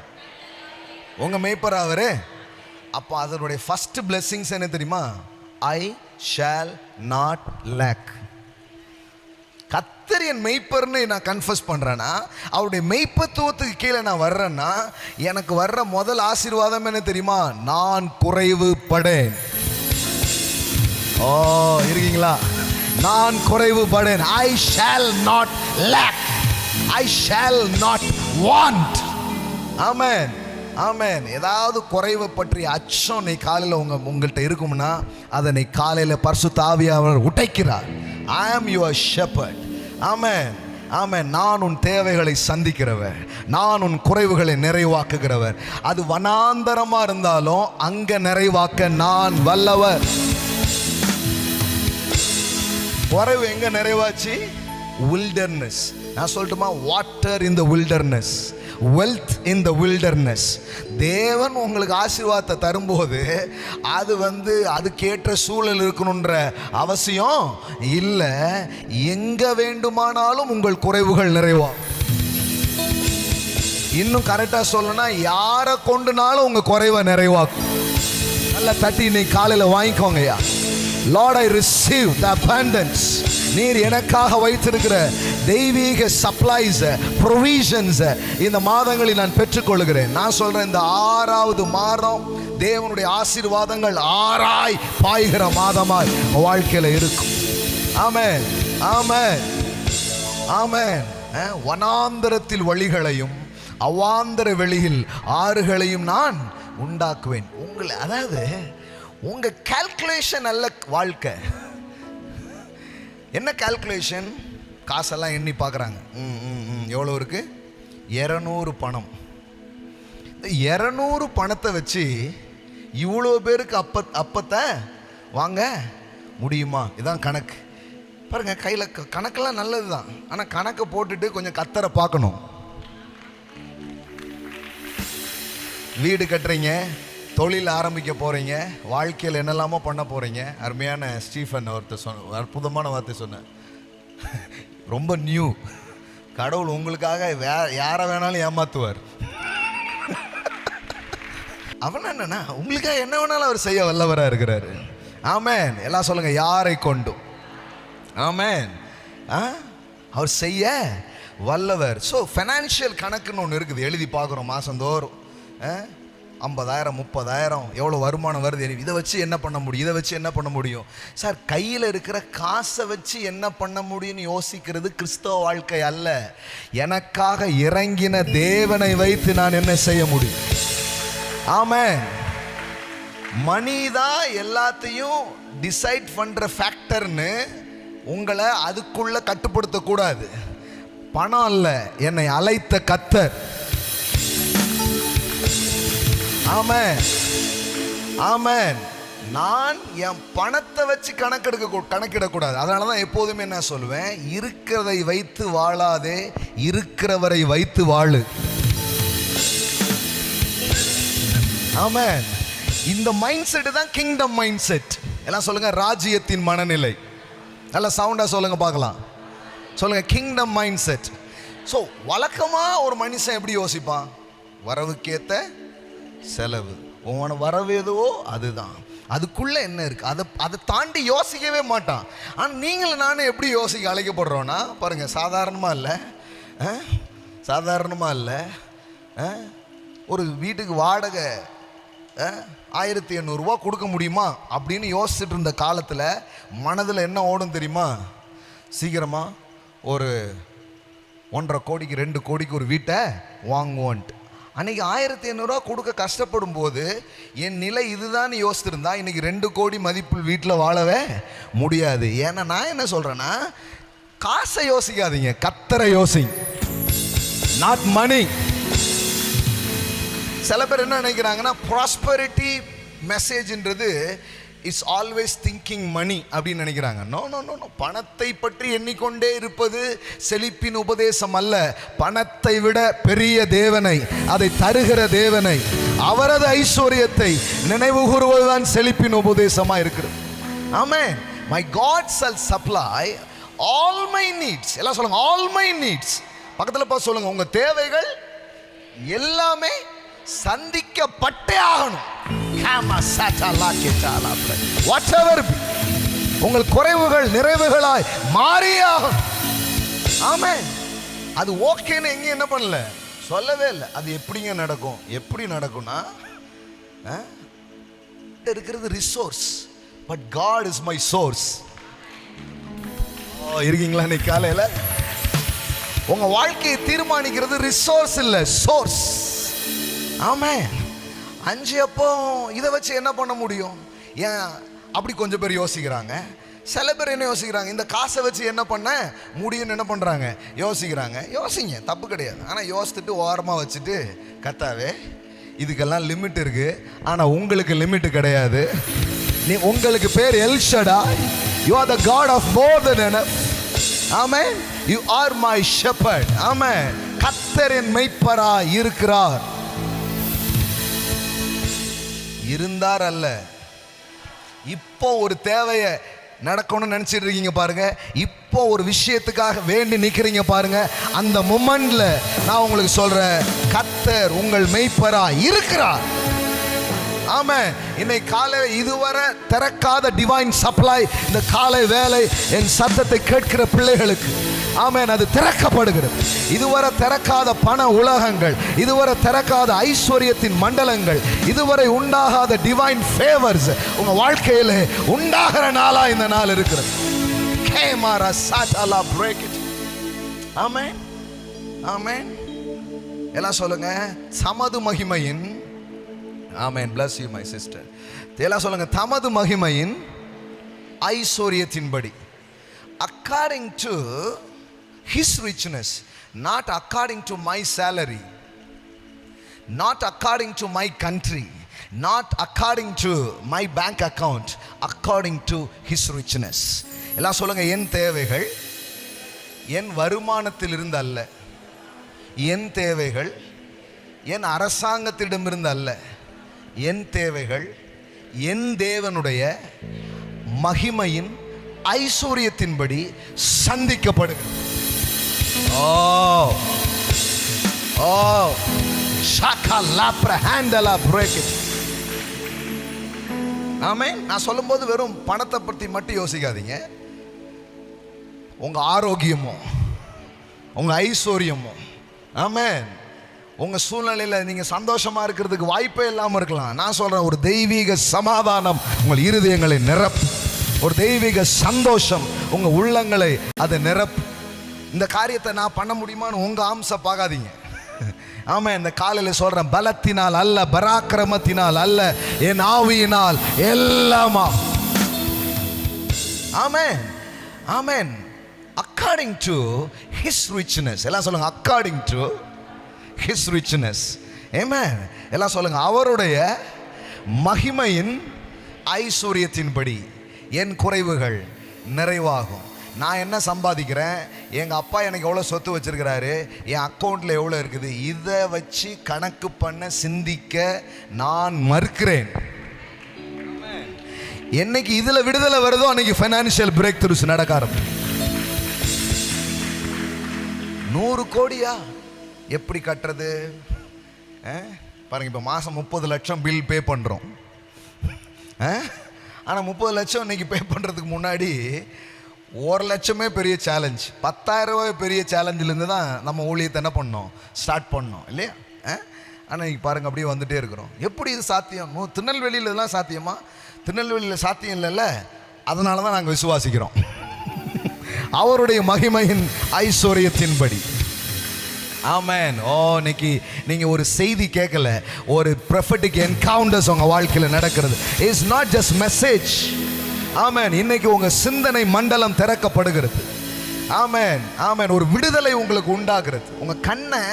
உங்க மேய்ப்பர் அவரு. அப்போ அதனுடைய ஃபர்ஸ்ட் blessings என்ன தெரியுமா? I shall not lack. கர்த்தர் என் மெய்ப்பர்னு நான் கன்ஃபஸ் பண்றேன்னா, அவருடைய மெய்ப்பத்துவத்துக்கு கீழே நான் வர்றேன்னா, எனக்கு வர்ற முதல் ஆசீர்வாதம் என்ன தெரியுமா? நான் குறைவுபடேன். ஓ, இருக்கீங்களா? நான் குறைவுபடேன். I shall not lack. I shall not want. ஆமென், ஆமென். ஏதாவது குறைவை பற்றி அச்சம் நீ காலையில் உங்கள்கிட்ட இருக்கும்னா, அதை நீ காலையில் பரிசுத்த ஆவியானவர் உடைக்கிறார். I am your shepherd. ஆமென், ஆமென். நான் உன் தேவைகளை சந்திக்கிறவர், நான் உன் குறைவுகளை நிறைவாக்குகிறவர். அது வனாந்தரமா இருந்தாலும் அங்க நிறைவாக்க நான் வல்லவர். குறைவு எங்க நிறைவாச்சு? Wilderness. நான் சொல்லட்டுமா, water in the wilderness, wealth in the wilderness. தேவன் உங்களுக்கு ஆசீர்வாதத்தை தரும்போது அது அதுக்கேற்ற சூழல் இருக்கணுன்ற அவசியம் இல்லை. எங்க வேண்டுமானாலும் உங்கள் குறைவுகள் நிறைவாகும். இன்னும் கரெக்டா சொல்லணும்னா, யாரை கொண்டுனாலும் உங்க குறைவை நிறைவாக்கும். நல்ல தட்டி இன்னைக்கு காலையில் வாங்கிக்கோங்கய்யா. Lord, I receive the abundance. நீர் எனக்காக வைத்திருக்கிற தெய்வீக சப்ளைஸ், ப்ரொவிஷன்ஸ் இந்த மாதங்களில் நான் பெற்றுக்கொள்கிறேன். நான் சொல்றேன், இந்த 6வது மாதம் தேவனுடைய ஆசீர்வாதங்கள் ஆராய் பாய்கிற மாதமாய் வாழ்க்கையில இருக்கும். ஆமென், ஆமென், ஆமென். வனாந்தரத்தில் வழிகளையும் அவாந்தர வெளியில் ஆறுகளையும் நான் உண்டாக்குவேன். உங்களை, அதாவது உங்க கால்குலேஷன் அல்ல வாழ்க்கை. என்ன கால்குலேஷன்? காசெல்லாம் எண்ணி பார்க்குறாங்க. எவ்வளோ இருக்கு? 200 பணம். 200 பணத்தை வச்சு இவ்வளோ பேருக்கு அப்பத்தை வாங்க முடியுமா? இதான் கணக்கு. பாருங்க, கையில் கணக்கெல்லாம் நல்லது தான், ஆனால் கணக்கை போட்டுட்டு கொஞ்சம் கத்தரை பார்க்கணும். வீடு கட்டுறீங்க, தொழில் ஆரம்பிக்க போகிறீங்க, வாழ்க்கையில் என்னெல்லாமோ பண்ண போகிறீங்க. அருமையான ஸ்டீஃபன் ஒருத்தர் அற்புதமான வார்த்தை சொன்ன, ரொம்ப நியூ. கடவுள் உங்களுக்காக யாரை வேணாலும் ஏமாத்துவார். அவன் என்னன்னா, உங்களுக்காக என்ன வேணாலும் அவர் செய்ய வல்லவராக இருக்கிறாரு. ஆமென். எல்லாம் சொல்லுங்க, யாரை கொண்டும். ஆமென். அவர் செய்ய வல்லவர். ஸோ ஃபைனான்ஷியல் கணக்குன்னு ஒன்று இருக்குது, எழுதி பார்க்குறோம் மாதந்தோறும். 50,000 30,000 எவ்வளோ வருமானம் வருது, இதை வச்சு என்ன பண்ண முடியும், இதை வச்சு என்ன பண்ண முடியும். சார், கையில் இருக்கிற காசை வச்சு என்ன பண்ண முடியும்னு யோசிக்கிறது கிறிஸ்தவ வாழ்க்கை அல்ல. எனக்காக இறங்கின தேவனை வைத்து நான் என்ன செய்ய முடியும்? ஆமென். மணி தான் எல்லாத்தையும் டிசைட் பண்ற ஃபேக்டர்னு உங்களை அதுக்குள்ள கட்டுப்படுத்தக்கூடாது. பணம் அல்ல, என்னை அழைத்த கர்த்தர். ஆமென், ஆமென். நான் என் பணத்தை வச்சு கணக்கிடக்கூடாது. அதனால தான் எப்போதுமே என்ன சொல்லுவேன், இருக்கிறதை வைத்து வாழாதே, இருக்கிறவரை வைத்து வாழு. ஆமென். இந்த மைண்ட் செட் தான் கிங்டம் மைண்ட் செட். எல்லாம் சொல்லுங்க, ராஜ்யத்தின் மனநிலை. நல்லா சவுண்டா சொல்லுங்க பார்க்கலாம். சொல்லுங்க, கிங்டம் மைண்ட் செட். ஸோ வழக்கமாக ஒரு மனுஷன் எப்படி யோசிப்பான்? வரவுக்கேற்ற செலவு. உன வரவு எதுவோ அதுதான், அதுக்குள்ள என்ன இருக்கு அதை தாண்டி யோசிக்கவே மாட்டான். ஆனால் நீங்களும் நானும் எப்படி யோசிக்க அழைக்கப்படுறோன்னா பாருங்க, சாதாரணமாக இல்லை, சாதாரணமாக இல்லை. ஒரு வீட்டுக்கு வாடகை 1800 ரூபா கொடுக்க முடியுமா அப்படின்னு யோசிச்சுட்டு இருந்த காலத்தில் மனதில் என்ன ஓடும் தெரியுமா? சீக்கிரமாக ஒரு 1.5 கோடிக்கு 2 கோடிக்கு ஒரு வீட்டை வாங்குவோன்ட்டு. அன்றைக்கி 1800 ரூபா கொடுக்க கஷ்டப்படும் போது என் நிலை இதுதான் யோசிச்சிருந்தா இன்றைக்கி 2 கோடி மதிப்பு வீட்டில் வாழவே முடியாது. ஏன்னா நான் என்ன சொல்கிறேன்னா, காசை யோசிக்காதீங்க, கர்த்தரை யோசிங்க, நாட் மணி. சில பேர் என்ன நினைக்கிறாங்கன்னா, ப்ராஸ்பரிட்டி மெசேஜ்ன்றது இஸ் ஆல்வேஸ் திங்கிங் மணி அப்படின்னு நினைக்கிறாங்க. No no no no. பணத்தை பற்றி எண்ணிக்கொண்டே இருப்பது செழிப்பின் உபதேசம் அல்ல. பணத்தை விட பெரிய தேவனை, அதை தருகிற தேவனை, அவரது ஐஸ்வர்யத்தை நினைவு கூறுவதுதான் செழிப்பின் உபதேசமாக இருக்கிறது. ஆமென். My God shall supply all my needs. எல்லாம் சொல்லுங்க, ஆல் மை நீட்ஸ். பக்கத்தில் பார்த்து சொல்லுங்க, உங்க தேவைகள் எல்லாமே சந்திக்கப்பட்டே ஆகணும். உங்கள் குறைவுகள் நிறைவுகளாய் மாறியாகும். ஆமென். அது ஓகேன்னு எங்க என்ன பண்ணல, சொல்லவே இல்லை. அது எப்படிங்க நடக்கும்? எப்படி நடக்கும்னா, இருக்கிறது resource, but God is my source. இருக்கீங்களா இன்னைக்கு காலையில? உங்க வாழ்க்கையை தீர்மானிக்கிறது ரிசோர்ஸ் இல்ல, சோர்ஸ். ஆமென். 5 அப்போ இதை வச்சு என்ன பண்ண முடியும்? ஏன் அப்படி கொஞ்சம் பேர் யோசிக்கிறாங்க. சில பேர் என்ன யோசிக்கிறாங்க, இந்த காசை வச்சு என்ன பண்ண முடியும்னு என்ன பண்ணுறாங்க, யோசிக்கிறாங்க. யோசிங்க, தப்பு கிடையாது. ஆனால் யோசித்துட்டு ஓரமாக வச்சுட்டு, கர்த்தாவே இதுக்கெல்லாம் லிமிட் இருக்குது, ஆனால் உங்களுக்கு லிமிட் கிடையாது. உங்களுக்கு பேர் El Shaddai. You are the God of more than enough. Amen. You are my shepherd. Amen. கர்த்தர் என் மேய்ப்பராய் இருக்கிறார். இருந்தார் அல்ல, இப்போ ஒரு தேவையை நடக்கணும்னு நினைச்சிட்டு இருக்கீங்க பாருங்க, இப்போ ஒரு விஷயத்துக்காக வேண்டி நிக்கிறீங்க பாருங்க, அந்த மொமெண்ட்ல நான் உங்களுக்கு சொல்றேன், கர்த்தர் உங்கள் மேய்ப்பராய் இருக்கிறார். ஆமென். இன்னைக்கு காலை இதுவரை திறக்காத டிவைன் சப்ளை இந்த காலை வேலை என் சத்தத்தை கேட்கிற பிள்ளைகளுக்கு ஆமென், அது திறக்கப்படுகிறது. இதுவரை திறக்காத பண உலகங்கள், இதுவரை திறக்காத ஐஸ்வர்யத்தின் மண்டலங்கள், இதுவரை உண்டாகாத டிவைன் ஃபேவர்ஸ் உங்க வாழ்க்கையில உண்டாகிற நாளா இந்த நாள் இருக்கிறது. கேமாரா சாட்டலா பிரேக் இட். Amen, amen. எல்லாம் சொல்லுங்க, தமது மகிமையின், ஆமென், bless you my sister. எல்லாம் சொல்லுங்க, தமது மகிமையின் ஐஸ்வர்யத்தின்படி, according to his richness, not according to my salary, not according to my country, not according to my bank account, according to his richness. எல்லாம் சொல்லுங்க, என் தேவைகள் என் வருமானத்தில் இருந்து அல்ல, என் தேவைகள் என் அரசாங்கத்திடமிருந்து அல்ல, என் தேவைகள் என் தேவனுடைய மகிமையின் ஐஸ்வர்யத்தின்படி சந்திக்கப்படுகிறது. ஓ ஓ ஷாகலாப்ர ஹேண்டலா பிரேக் இட். ஆமென். நான் சொல்லும்போது வெறும் பணத்தை பற்றி மட்டும் யோசிக்காதீங்க. உங்க ஆரோக்கியமோ உங்க ஐஸ்வர்யமோ, ஆமென், உங்க சூழ்நிலையில் நீங்க சந்தோஷமா இருக்கிறதுக்கு வாய்ப்பே இல்லாமல் இருக்கலாம். நான் சொல்றேன், ஒரு தெய்வீக சமாதானம் உங்கள் இருதயங்களை நிரப்பு, ஒரு தெய்வீக சந்தோஷம் உங்க உள்ளங்களை அதை நிரப்பு. இந்த காரியத்தை நான் பண்ண முடியுமான்னு உங்க ஆம்ச பார்க்காதீங்க. ஆமா, இந்த காலையில் சொல்றேன், பலத்தினால் அல்ல, பராக்கிரமத்தினால் அல்ல, என் ஆவியினால் எல்லாமா. ஆமென், ஆமென். according to his richness. எல்லாம் சொல்லுங்க, according to his richness. amen. எல்லாம் சொல்லுங்க, அவருடைய மகிமையின் ஐஸ்வர்யத்தின்படி என் குறைவுகள் நிறைவாகும். நான் என்ன சம்பாதிக்கிறேன், எங்கள் அப்பா எனக்கு எவ்வளோ சொத்து வச்சிருக்கிறாரு, என் அக்கௌண்ட்டில் எவ்வளோ இருக்குது, இதை வச்சு கணக்கு பண்ண சிந்திக்க நான் மறுக்கிறேன். என்னைக்கு இதில் விடுதலை வருதோ அன்னைக்கு ஃபைனான்சியல் பிரேக் த்ரூஸ் நடக்க ஆரம்பிக்கும். 100 கோடியா எப்படி கட்டுறது பாருங்க. இப்போ மாதம் 30 லட்சம் பில் பே பண்ணுறோம். ஆனால் 30 லட்சம் இன்னைக்கு பே பண்ணுறதுக்கு முன்னாடி 1 லட்சமே பெரிய சேலஞ்ச், 10,000 ரூபாய் பெரிய சேலஞ்சிலேருந்து தான் நம்ம ஊழியத்தை என்ன பண்ணோம், ஸ்டார்ட் பண்ணோம் இல்லையா? ஆனால் இன்னைக்கு பாருங்கள், அப்படியே வந்துகிட்டே இருக்கிறோம். எப்படி இது சாத்தியம்? திருநெல்வேலியில் இதெல்லாம் சாத்தியமா? திருநெல்வேலியில் சாத்தியம் இல்லைல்ல, அதனால தான் நாங்கள் விசுவாசிக்கிறோம். அவருடைய மகிமையின் ஐஸ்வர்யத்தின்படி. ஆமென். ஓ, இன்னைக்கு நீங்க ஒரு செய்தி கேட்கல, ஒரு prophetic encounters உங்க வாழ்க்கையில நடக்கிறது. It's not just message. ஆமென். இன்னைக்கு உங்க சிந்தனை மண்டலம் திறக்கப்படுகிறது. ஆமென், ஆமென். ஒரு விடுதலை உங்களுக்கு உண்டாகிறது. உங்க கண்ணை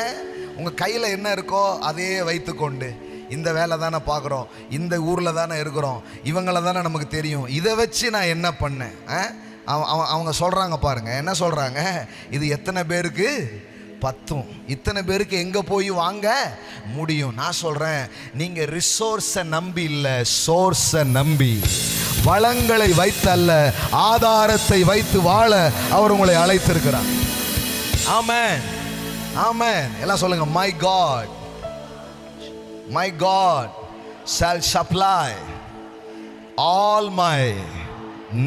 உங்க கையில என்ன இருக்கோ அதையே வைத்துக்கொண்டு, இந்த வேலை தானே பார்க்குறோம், இந்த ஊரில் தானே இருக்கிறோம், இவங்கள தானே நமக்கு தெரியும், இதை வச்சு நான் என்ன பண்ணேன். அவங்க சொல்கிறாங்க பாருங்க, என்ன சொல்கிறாங்க, இது எத்தனை பேருக்கு பத்தும், இத்தனை பேருக்கு எங்கே போய் வாங்க முடியும். நான் சொல்கிறேன், நீங்கள் ரிசோர்ஸை நம்பி இல்லை, சோர்ஸை நம்பி, வளங்களை வைத்து அல்ல, ஆதாரத்தை வைத்து வாழ அவர் உங்களை அழைத்திருக்கிறார். ஆமென், ஆமென். எல்லாம் சொல்லுங்க, my God, my God shall supply all my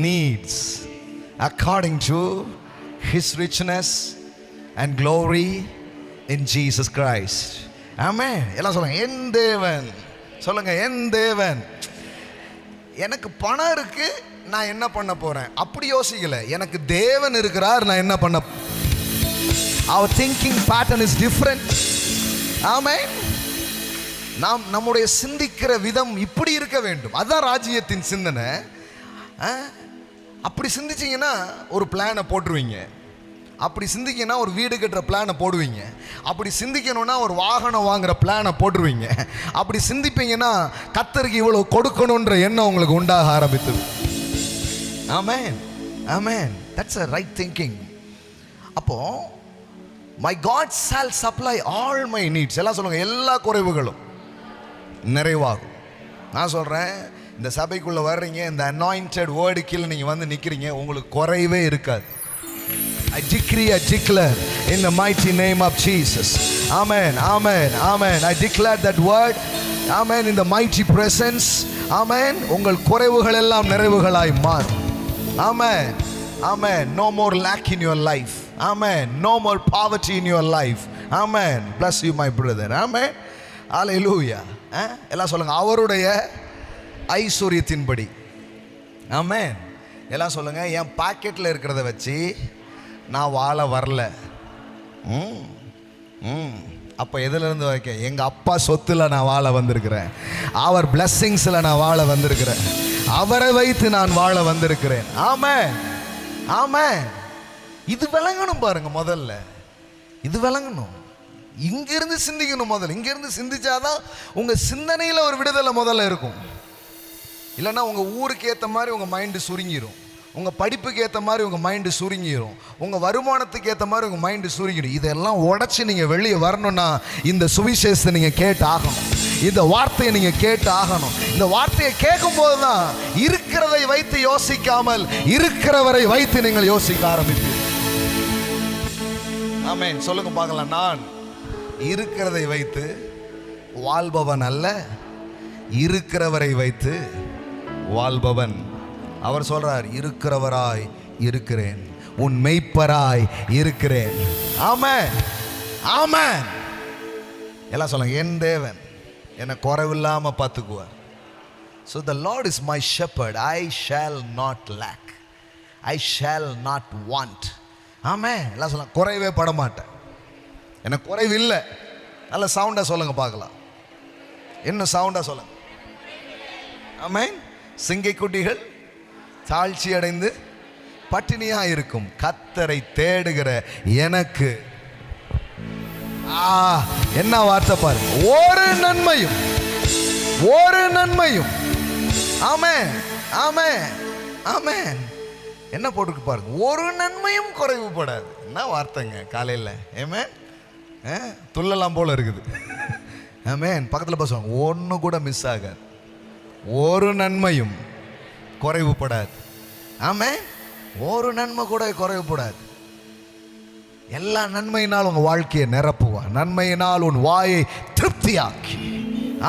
needs according to his richness and glory in Jesus Christ. Amen. எல்லாம் சொல்லுங்க, என் தேவன். சொல்லுங்க, என் தேவன். எனக்கு பணம் இருக்கு, நான் என்ன பண்ண போறேன் அப்படி யோசிக்கல. எனக்கு தேவன் இருக்கிறார், நான் என்ன பண்ண. our thinking pattern is different. Amen. நாம் நம்முடைய சிந்திக்கிற விதம் இப்படி இருக்க வேண்டும். அதுதான் ராஜ்யத்தின் சிந்தனை. அப்படி சிந்திச்சிங்கன்னா ஒரு பிளானை போட்டுருவீங்க, அப்படி சிந்திக்கணும்னா ஒரு வீடு கட்டுற பிளானை போடுவீங்க, அப்படி சிந்திக்கணும்னா ஒரு வாகனம் வாங்குற பிளானை போட்டுருவீங்க, அப்படி சிந்திப்பீங்கன்னா கர்த்தருக்கு இவ்வளவு கொடுக்கணுன்ற எண்ணம் உங்களுக்கு உண்டாக ஆரம்பித்தது. ஆமென், ஆமென். That's a right thinking. அப்போ my God shall supply all my needs. எல்லாம் சொல்லுங்க, எல்லா குறைவுகளும் நிறைவாகும். நான் சொல்றேன், இந்த சபைக்குள்ள வர்றீங்க, இந்த அனாயிண்டட் வேர்டு கீழே நீங்க வந்து நிக்கிறீங்க, உங்களுக்கு குறைவே இருக்காது. I decree, I declare in the mighty name of Jesus. Amen, amen, amen. I declare that word, amen, in the mighty presence. Amen. உங்கள் குறைவுகள் எல்லாம் நிறைவுகளாய் மாறும். Amen, amen. No more lack in your life. Amen. No more poverty in your life. Amen. Bless you my brother. Amen. Hallelujah. எல்லாம் சொல்லுங்க, அவருடைய ஐஸ்வரியத்தின்படி. ஆமென். எல்லாம் சொல்லுங்க, என் பாக்கெட்டில் இருக்கிறத வச்சு நான் வாழ வரல. அப்போ எதுலேருந்து வைக்க? எங்கள் அப்பா சொத்துல நான் வாழ வந்திருக்கிறேன். அவர் பிளஸ்ஸிங்ஸில் நான் வாழ வந்திருக்கிறேன். அவரை வைத்து நான் வாழ வந்திருக்கிறேன். ஆமென், ஆமென். இது விளங்கணும் பாருங்க. முதல்ல இது விளங்கணும். இங்கிருந்து சிந்திக்கணும். முதல்ல இங்கிருந்து சிந்திச்சாதான் உங்கள் சிந்தனையில் ஒரு விடுதலை முதல்ல இருக்கும். இல்லைன்னா உங்கள் ஊருக்கு ஏற்ற மாதிரி உங்கள் மைண்டு சுருங்கிடும். உங்கள் படிப்புக்கு ஏற்ற மாதிரி உங்கள் மைண்டு சுருங்கிடும். உங்கள் வருமானத்துக்கு ஏற்ற மாதிரி உங்கள் மைண்டு சுருங்கிடும். இதெல்லாம் உடச்சி நீங்கள் வெளியே வரணும்னா இந்த சுவிசேஷத்தை நீங்கள் கேட்டு ஆகணும். இந்த வார்த்தையை நீங்கள் கேட்டு ஆகணும். இந்த வார்த்தையை கேட்கும்போது தான் இருக்கிறதை வைத்து யோசிக்காமல் இருக்கிறவரை வைத்து நீங்கள் யோசிக்க ஆரம்பிப்பீர்கள். ஆமென். சொல்லுங்க பார்க்கலாம். நான் இருக்கிறதை வைத்து வாழ்பவன் அல்ல, இருக்கிறவரை வைத்து வாழ்பவன். அவர் சொல்றார், இருக்கிறவராய் இருக்கிறேன், உன் மெய்ப்பராய் இருக்கிறேன். ஆமென், ஆமென். எல்லாம் சொல்லுங்க, என் தேவன் என்னை குறைவில்லாம பார்த்துக்குவார். So the Lord is my shepherd, I shall not lack, I shall not want. ஆமென். எல்லாம் சொல்லுங்க, குறைவே பட மாட்டேன், எனக்கு குறைவு இல்லை. நல்ல சவுண்டா சொல்லுங்க பார்க்கலாம். என்ன சவுண்டா சொல்லுங்க. ஆமென். சிங்கை குட்டிகள் தாழ்ச்சி அடைந்து பட்டினியா இருக்கும், கர்த்தரை தேடுகிற எனக்கு என்ன வார்த்தை பாருங்க, ஒரு நன்மையும், ஒரு நன்மையும். ஆமென், ஆமென், ஆமென். என்ன போட்டுக்கு பாருங்க, ஒரு நன்மையும் குறைவுபடாது. என்ன வார்த்தைங்க காலையில். ஆமென். துள்ளலாம் போல இருக்குது. ஆமென். பக்கத்தில் பேசுவாங்க, ஒன்று கூட மிஸ் ஆகாது, ஒரு நன்மையும் குறைவுபடாது. ஆமென். ஒரு நன்மை கூட குறைவுபடாது. எல்லா நன்மையினால் உங்க வாழ்க்கையை நிரப்புவார். நன்மையினால் உன் வாயை திருப்தியாக்கி.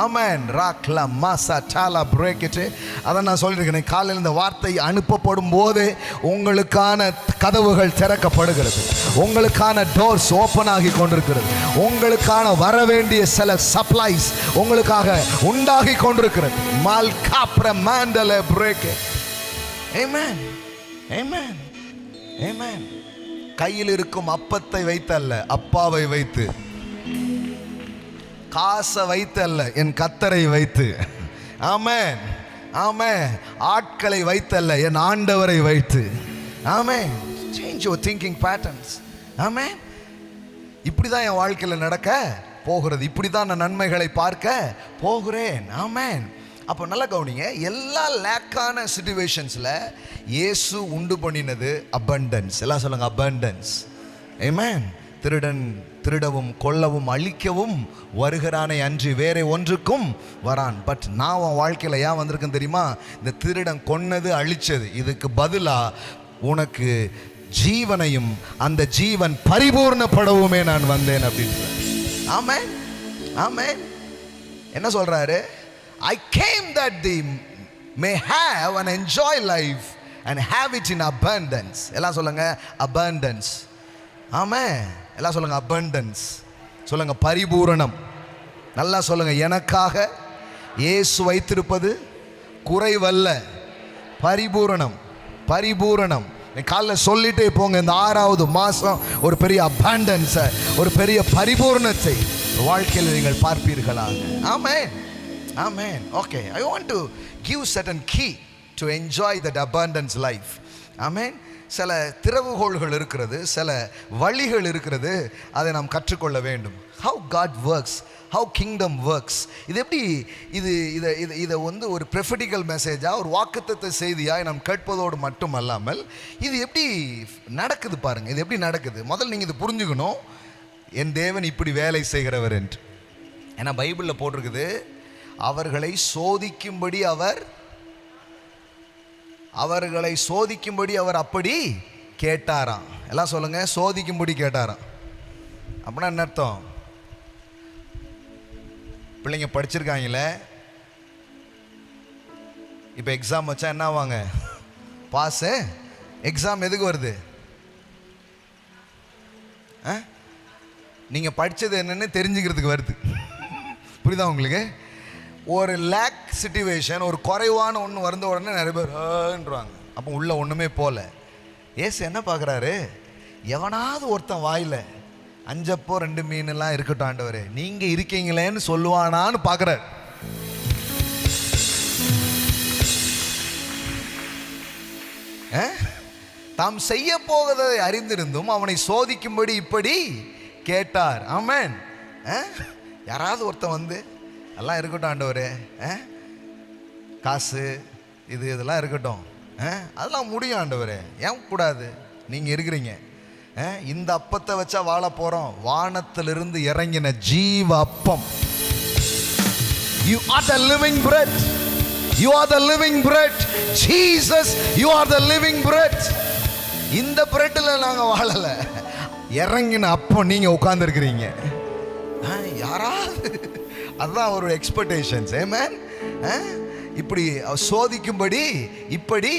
ஆமென். ராக்லா மாசா சாலா பிரேக்கிட்டு அதை நான் சொல்லியிருக்கிறேன். காலையில் இந்த வார்த்தை அனுப்பப்படும் போது உங்களுக்கான கதவுகள் திறக்கப்படுகிறது, உங்களுக்கான டோர்ஸ் ஓப்பன் ஆகி கொண்டிருக்கிறது, உங்களுக்கான வர வேண்டிய சில சப்ளைஸ் உங்களுக்காக உண்டாகி கொண்டிருக்கிறது. மால் காப்ர மாண்டல பிரேக். ஆமென், ஆமென், ஆமென். கையில் இருக்கும் அப்பத்தை வைத்து அல்ல, அப்பாவை வைத்து, காசை வைத்து அல்ல, என் கர்த்தரை வைத்து. ஆமென், ஆமென். ஆட்களை வைத்தல்ல, என் ஆண்டவரை வைத்து. ஆமென். Change your thinking patterns. ஆமென். இப்படிதான் என் வாழ்க்கையில் நடக்க போகிறது, இப்படிதான் நான் நன்மைகளை பார்க்க போகிறேன். ஆமென். அப்போ நல்லா கவனிங்க, எல்லா லேக்கான சிச்சுவேஷன்ஸில் இயேசு உண்டு பண்ணினது அபண்டன்ஸ். எல்லாம் சொல்லுங்க, அபண்டன்ஸ். ஆமென். திருடன் திருடவும் கொல்லவும் அழிக்கவும் வருகிறானே அன்றி வேற ஒன்றுக்கும் வரான். பட் நான் உன் வாழ்க்கையில் ஏன் வந்திருக்கேன் தெரியுமா? இந்த திருடன் கொன்னது அழிச்சது, இதுக்கு பதிலாக உனக்கு ஜீவனையும் அந்த ஜீவன் பரிபூர்ணப்படவுமே நான் வந்தேன் அப்படின்ற. ஆமென், ஆமென். என்ன சொல்றாரு? I came that they may have and enjoy life and have it in abundance. எல்லாம் சொல்லுங்க, abundance. ஆமென். எல்லாம் சொல்லுங்க, abundance. சொல்லுங்க, பரிபூரணம். நல்லா சொல்லுங்க, எனக்காக இயேசு வைத்திருப்பது குறைவல்ல, பரிபூரணம், பரிபூரணம். காலைல சொல்லிட்டே போங்க, இந்த 6வது மாதம் ஒரு பெரிய abundance, ஒரு பெரிய பரிபூரணத்தை வாழ்க்கையில் நீங்கள் பார்ப்பீர்களாக. ஆமென், ஆமென். Okay, I want to give certain key to enjoy that abundance life. ஆமென். சில திறவுகோள்கள் இருக்கிறது, சில வழிகள் இருக்கிறது. அதை நாம் கற்றுக்கொள்ள வேண்டும். How God works, how kingdom works. இது எப்படி இதை ஒரு ப்ரெஃபடிக்கல் மெசேஜாக, ஒரு வாக்குத்தத்த செய்தியாக நாம் கேட்பதோடு மட்டும் அல்லாமல் இது எப்படி நடக்குது பாருங்கள். இது எப்படி நடக்குது முதல்ல நீங்கள் இது புரிஞ்சுக்கணும். என் தேவன் இப்படி வேலை செய்கிறவர் என்று. ஏன்னா பைபிளில் போட்டிருக்குது, அவர்களை சோதிக்கும்படி அவர் அப்படி கேட்டாராம். எல்லாம் சொல்லுங்க, சோதிக்கும்படி கேட்டாராம். அப்படின்னா என்ன அர்த்தம்? பிள்ளைங்க படிச்சிருக்காங்களே, இப்போ எக்ஸாம் வச்சா என்ன ஆவாங்க? பாஸு. எக்ஸாம் எதுக்கு வருது? நீங்கள் படித்தது என்னன்னு தெரிஞ்சுக்கிறதுக்கு வருது. புரியுதா உங்களுக்கு? ஒரு லேக் சிச்சுவேஷன், ஒரு குறைவான ஒன்று வந்த உடனே நிறைய பேர்ன்றாங்க. அப்போ உள்ள ஒன்றுமே போல. ஏசு என்ன பார்க்குறாரு? எவனாவது ஒருத்தன் வாயில் 5 அப்போ 2 மீன்லாம் இருக்கட்டும் ஆண்டவரே, நீங்கள் இருக்கீங்களேன்னு சொல்லுவானான்னு பார்க்குறாரு. தாம் செய்ய போவதை அறிந்திருந்தும் அவனை சோதிக்கும்படி இப்படி கேட்டார். ஆமென். யாராவது ஒருத்தன் வந்து எல்லாம் இருக்கட்டும் ஆண்டவரே, காசு இதெல்லாம் இருக்கட்டும், அதெல்லாம் முடியும் ஆண்டவரே, ஏன் கூடாது? நீங்கள் இருக்கிறீங்க. இந்த அப்பத்தை வச்சா வாழ போகிறோம். வானத்திலிருந்து இறங்கின ஜீவ அப்பம். You are the living bread. You are the living bread. Jesus, you are the living bread. இந்த பிரெட்டில் நாங்கள் வாழலை, இறங்கின அப்பம் நீங்கள் உட்கார்ந்துருக்கிறீங்க. யாராவது அதுதான் ஒரு எக்ஸ்பெக்டேஷன்ஸ். ஆமென். இப்படி சோதிக்கும்படி இப்படி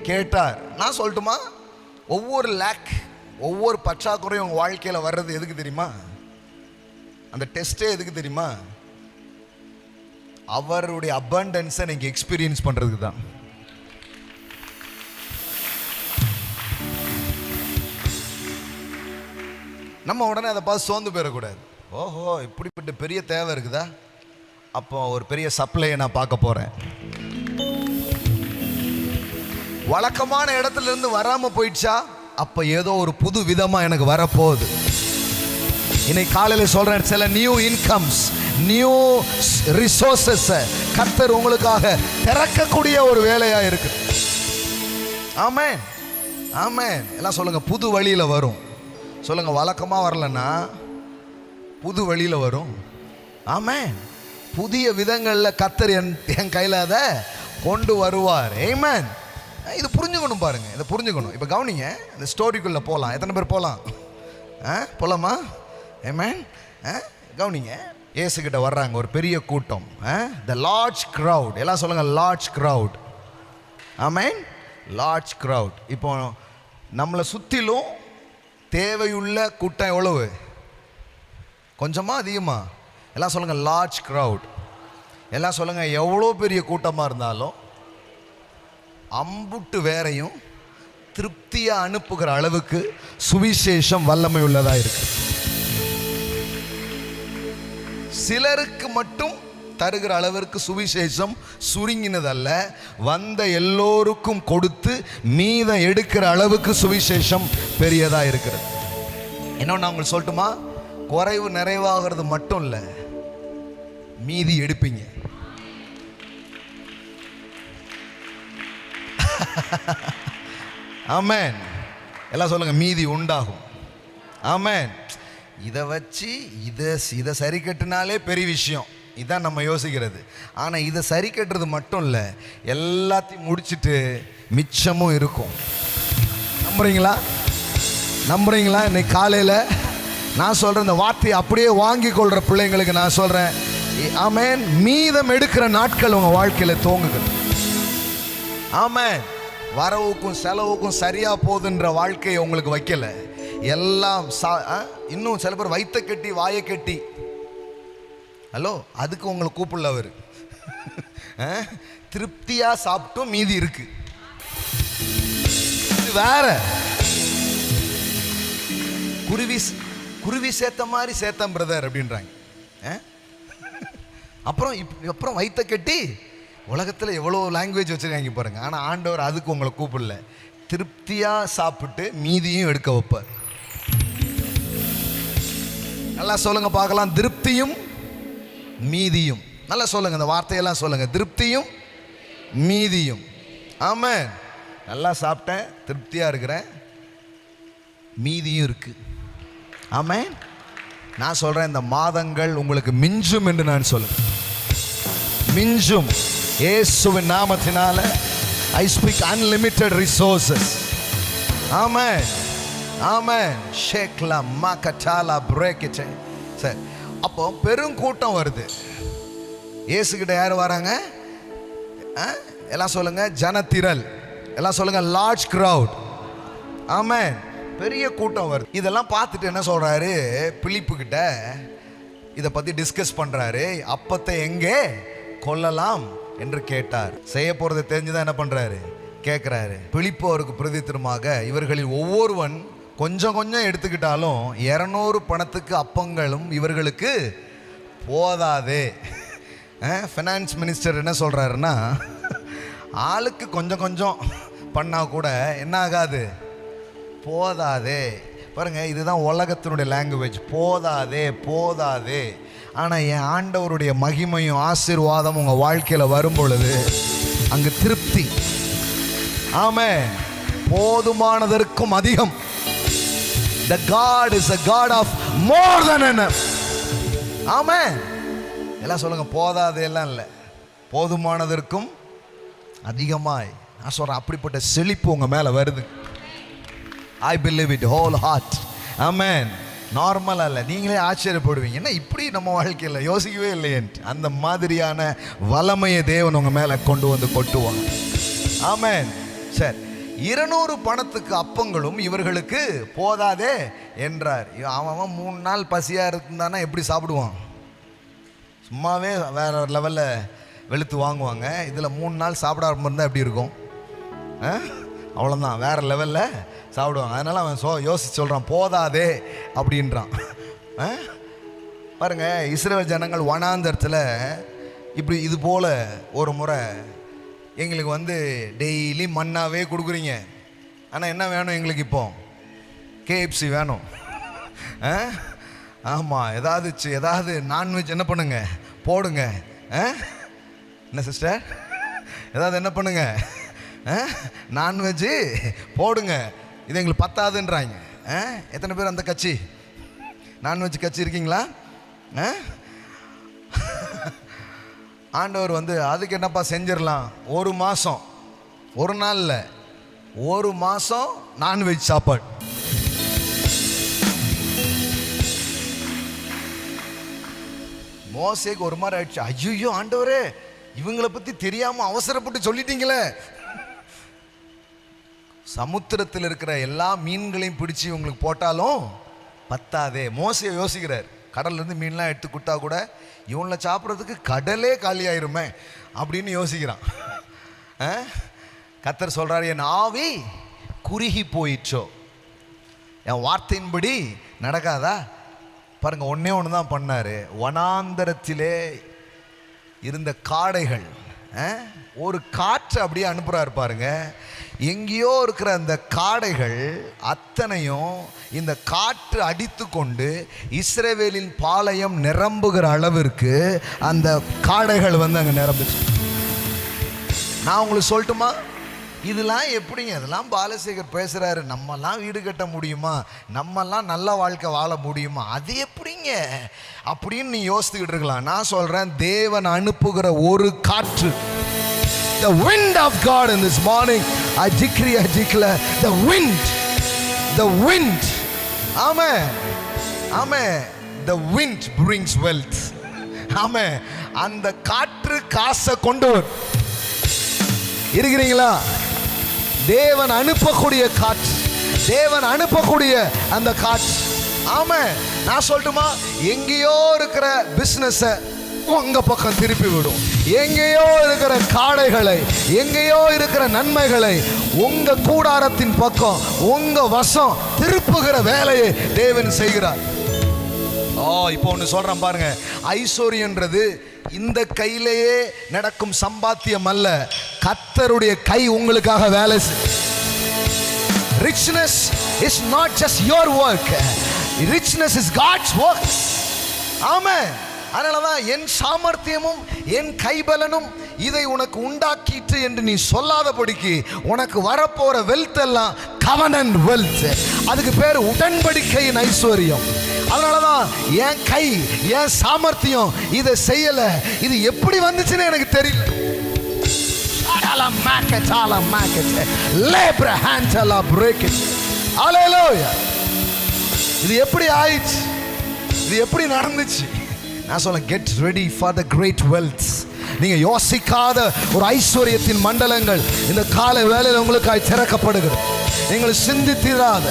கேட்டார். நான் சொல்லட்டுமா, ஒவ்வொரு லேக், ஒவ்வொரு பற்றாக்குறையும் உங்கள் வாழ்க்கையில் வர்றது எதுக்கு தெரியுமா? அந்த டெஸ்ட்டே எதுக்கு தெரியுமா? அவருடைய அபண்டன்ஸை நீங்கள் எக்ஸ்பீரியன்ஸ் பண்ணுறதுக்கு தான். நம்ம உடனே அதை பார்த்து சோர்ந்து போயிடக்கூடாது. ஓஹோ, இப்படிப்பட்ட பெரிய தேவை இருக்குதா, அப்போ ஒரு பெரிய சப்ளையை நான் பார்க்க போகிறேன். வழக்கமான இடத்துல இருந்து வராமல் போயிடுச்சா, அப்போ ஏதோ ஒரு புது விதமாக எனக்கு வரப்போகுது. இன்னைக்கு காலையில் சொல்கிறேன், சில நியூ இன்கம்ஸ், நியூ ரிசோர்ஸஸ் கர்த்தர் உங்களுக்காக திறக்கக்கூடிய ஒரு வேலையாக இருக்கு. ஆமென், ஆமென். எல்லாம் சொல்லுங்கள், புது வழியில் வரும். சொல்லுங்கள், வழக்கமாக வரலன்னா புது வழியில் வரும். ஆமென். புதிய விதங்களில் கர்த்தர் என் கையில் அதை கொண்டு வருவார். ஆமென். இது புரிஞ்சுக்கணும் பாருங்கள், இதை புரிஞ்சுக்கணும். இப்போ கவனிங்க, இந்த ஸ்டோரிக்குள்ளே போகலாம். எத்தனை பேர் போகலாம்? போகலாமா? ஆமென். கவனிங்க, இயேசுகிட்ட வர்றாங்க ஒரு பெரிய கூட்டம். The large crowd. எல்லாம் சொல்லுங்கள், லார்ஜ் க்ரௌட். ஆமென், லார்ஜ் க்ரௌட். இப்போ நம்மளை சுற்றிலும் தேவையுள்ள கூட்டம் எவ்வளவு? கொஞ்சமா அதிகமா? எல்லாம் சொல்லுங்கள், லார்ஜ் க்ரௌட். எல்லாம் சொல்லுங்கள், எவ்வளோ பெரிய கூட்டமாக இருந்தாலும் அம்புட்டு வேறையும் திருப்தியாக அனுப்புகிற அளவுக்கு சுவிசேஷம் வல்லமை உள்ளதாக இருக்கு. சிலருக்கு மட்டும் தருகிற அளவிற்கு சுவிசேஷம் சுருங்கினதல்ல, வந்த எல்லோருக்கும் கொடுத்து மீதம் எடுக்கிற அளவுக்கு சுவிசேஷம் பெரியதாக இருக்கிறது. இன்னொன்று நான் உங்களுக்கு சொல்லட்டுமா, குறைவு நிறைவாகிறது மட்டும் இல்லை, மீதி எடுப்பீங்க. ஆமென். எல்லாம் சொல்லுங்க, மீதி உண்டாகும். ஆமென். இதை வச்சு இதை சரி கட்டினாலே பெரிய விஷயம், இதான் நம்ம யோசிக்கிறது. ஆனால் இதை சரி கட்டுறது மட்டும் இல்லை, எல்லாத்தையும் முடிச்சுட்டு மிச்சமும் இருக்கும். நம்புறீங்களா? நம்புறீங்களா? இன்னைக்கு காலையில் நான் சொல்கிறேன், இந்த வார்த்தையை அப்படியே வாங்கி கொள்கிற பிள்ளைங்களுக்கு நான் சொல்கிறேன், ஆமென், மீதம் எடுக்கிற நாட்கள் உங்கள் வாழ்க்கையில் தோங்குகிறது. ஆமென். வரவுக்கும் செலவுக்கும் சரியாக போகுதுன்ற வாழ்க்கையை உங்களுக்கு வைக்கலை. எல்லாம் இன்னும் சில பேர் வைத்த கட்டி வாயை கட்டி, ஹலோ, அதுக்கு உங்களை கூப்பிடல அவர். திருப்தியாக சாப்பிட்டும் மீதி இருக்கு, வேற. குருவி சேர்த்த மாதிரி சேர்த்தம் பிரதர் அப்படின்றாங்க. அப்புறம் வைத்த கட்டி உலகத்தில் எவ்வளோ லாங்குவேஜ் வச்சுருக்காங்க பாருங்க. ஆனால் ஆண்டவர் அதுக்கு உங்களை கூப்பிடல. திருப்தியா சாப்பிட்டு மீதியும் எடுக்க வைப்பார். நல்லா சொல்லுங்க பார்க்கலாம், திருப்தியும் மீதியும். நல்லா சொல்லுங்க, இந்த வார்த்தையெல்லாம் சொல்லுங்க, திருப்தியும் மீதியும். ஆமென். நல்லா சாப்பிட்டேன், திருப்தியா இருக்கிறேன், மீதியும் இருக்கு. ஆமென். நான் சொல்றேன், இந்த மாதங்கள் உங்களுக்கு மிஞ்சும் என்று நான் சொல்றேன். மிஞ்சும். இயேசுவின் நாமத்தினால I speak unlimited resources. Amen. Amen. ஷேக்லா மக்கட்டாலா பிரேக்கிட்டே. சரி, அப்போ பெருங்கூட்டம் வருது. இயேசுகிட்ட யார் வராங்க? எல்லாம் சொல்லுங்க, ஜனத்திரள். எல்லாம் சொல்லுங்க, லார்ஜ் கிரவுட். ஆமென். பெரிய கூட்டம் வருது. இதெல்லாம் பார்த்துட்டு என்ன சொல்றாரு? பிலிப்பு கிட்ட இதை பத்தி டிஸ்கஸ் பண்றாரு. அப்பத்தை எங்கே கொல்லலாம் என்று கேட்டார். செய்ய போறதை தெரிஞ்சுதான் என்ன பண்றாரு? கேட்கிறாரு. பிலிப்பு அவருக்கு பிரதித்திரமாக, இவர்களில் ஒவ்வொருவன் கொஞ்சம் கொஞ்சம் எடுத்துக்கிட்டாலும் 200 பணத்துக்கு அப்பங்களும் இவர்களுக்கு போதாதே. ஃபைனான்ஸ் மினிஸ்டர் என்ன சொல்றாருன்னா, ஆளுக்கு கொஞ்சம் கொஞ்சம் பண்ணா கூட என்ன ஆகாது? போதாதே. பாருங்க, இதுதான் உலகத்தினுடைய லாங்குவேஜ். போதாதே போதாதே. ஆனால் என் ஆண்டவருடைய மகிமையும் ஆசீர்வாதம் உங்கள் வாழ்க்கையில் வரும் பொழுது அங்கு திருப்தி. ஆமென். போதுமானதற்கும் அதிகம். The God is a God of more than enough. ஆமென். எல்லாம் சொல்லுங்க, போதாதே எல்லாம் இல்லை, போதுமானதற்கும் அதிகமாய். நான் சொல்கிறேன், அப்படிப்பட்ட செழிப்பு உங்கள் மேலே வருது. I believe it whole heart. ஆமென். நார்மலாக இல்லை, நீங்களே ஆச்சரியப்படுவீங்க, என்ன இப்படி நம்ம வாழ்க்கையில் யோசிக்கவே இல்லையேன்ட்டு. அந்த மாதிரியான வல்லமையை தேவன் உங்கள் மேலே கொண்டு வந்து கொட்டுவாங்க. ஆமென். சரி, 200 பணத்துக்கு அப்பங்களும் இவர்களுக்கு போதாதே என்றார். அவன் 3 நாள் பசியாக இருந்தானா எப்படி சாப்பிடுவான்? சும்மாவே வேற ஒரு லெவலில் வெளுத்து வாங்குவாங்க. இதில் 3 நாள் சாப்பிடாம இருந்தால் எப்படி இருக்கும்? அவ்வளோதான், வேற லெவலில் சாப்பிடுவாங்க. அதனால அவன் யோசிச்சு சொல்கிறான், போதாதே அப்படின்றான். பாருங்க, இஸ்ரவேல் ஜனங்கள் வனாந்தரத்தில் இப்படி இது போல் ஒரு முறை எங்களுக்கு டெய்லி மண்ணாவே கொடுக்குறீங்க, ஆனால் என்ன வேணும் எங்களுக்கு? இப்போ KFC வேணும். ஆமாம், ஏதாவது நான்வெஜ் என்ன பண்ணுங்க, போடுங்க. என்ன சிஸ்டர், ஏதாவது என்ன பண்ணுங்க, நான்வெஜ்ஜு போடுங்க. இது எங்களுக்கு பத்தாதுன்றாங்க. எத்தனை பேர் அந்த கட்சி, நான்வெஜ் கட்சி இருக்கீங்களா? ஆண்டவர் அதுக்கு என்னப்பா செஞ்சிடலாம், 1 மாதம், 1 நாள் இல்லை, 1 மாதம் நான்வெஜ் சாப்பாடு. மோசேக்கு ஒரு மாதிரி ஆயிடுச்சு. ஐயோ ஆண்டவரே, இவங்களை பற்றி தெரியாமல் அவசரப்பட்டு சொல்லிட்டீங்களே. சமுத்திரத்தில் இருக்கிற எல்லா மீன்களையும் பிடிச்சி உங்களுக்கு போட்டாலும் பத்தாதே. மோசே யோசிக்கிறார், கடல்லேருந்து மீன்லாம் எடுத்து கொடுத்தா கூட இவனை சாப்பிட்றதுக்கு கடலே காலியாயிருமே அப்படின்னு யோசிக்கிறான். கர்த்தர் சொல்கிறார், என் ஆவி குறுகி போயிற்றோ, என் வார்த்தையின்படி நடக்காதா? பாருங்க, ஒன்னே ஒன்று தான் பண்ணார். வனாந்தரத்திலே இருந்த காடைகள் ஒரு காற்று அப்படியே அனுப்புகிறாரு பாருங்க. எங்கேயோ இருக்கிற அந்த காடைகள் அத்தனையும் இந்த காற்று அடித்து கொண்டு இஸ்ரவேலின் பாளையம் நிரம்புகிற அளவிற்கு அந்த காடைகள் அங்கே நிரம்புச்சு. நான் உங்களுக்கு சொல்லட்டுமா, இதெல்லாம் எப்படிங்க? இதெல்லாம் பாலசேகர் பேசுகிறாரு, நம்மெல்லாம் வீடு கட்ட முடியுமா, நம்மெல்லாம் நல்ல வாழ்க்கை வாழ முடியுமா, அது எப்படிங்க அப்படின்னு நீ யோசித்துக்கிட்டு இருக்கலாம். நான் சொல்கிறேன், தேவன் அனுப்புகிற ஒரு காற்று, the wind of God in this morning, I declare the wind, amen, the wind brings wealth, amen. அந்த காற்று காசை கொண்டு வரும். இருக்கிறீங்களா? தேவன் அனுப்பக்கூடிய காற்று, தேவன் அனுப்பக்கூடிய அந்த காற்று. ஆமென். நான் சொல்லட்டுமா, எங்கேயோ இருக்கிற பிசினஸை உங்க பக்கம் திருப்பி விடும். எங்கேயோ இருக்கிற காடைகளை, எங்கேயோ இருக்கிற நன்மைகளை உங்க கூடாரத்தின் பக்கம், உங்க வசம் திருப்புகிற வேலையை தேவன் செய்கிறார். இப்போ ஒன்று சொல்றேன் பாருங்க, ஐஸ்வர்யன்றது இந்த கையிலேயே நடக்கும் சம்பாத்தியம் அல்ல, கர்த்தருடைய கை உங்களுக்காக வேலை richness is not just your work, richness is God's works. ஆமென். அதனாலதான் என் சாமர்த்தியமும் என் கைபலனும் இதை உனக்கு உண்டாக்கிட்டு என்று நீ சொல்லாதபடிக்கு உனக்கு வரப்போற வெல்த் எல்லாம் கவனன்ட் வெல்த். அதுக்கு பேர் உடன்படிக்கையின் ஐஸ்வர்யம். அதனாலதான் என் கை என் சாமர்த்தியம் இதை செய்யல, இது எப்படி வந்துச்சுன்னு எனக்கு தெரியல. இது எப்படி ஆயிடுச்சு, இது எப்படி நடந்துச்சு? நான் சொல்ல, get ready for the great wealth. நீங்க யோசிக்காத ஒரு ஐஸ்வர்யத்தின் மண்டலங்கள் இந்த காலை வேளையில் உங்களுக்காய் திறக்கப்படுகிறது. நீங்கள் சிந்தித்திராத,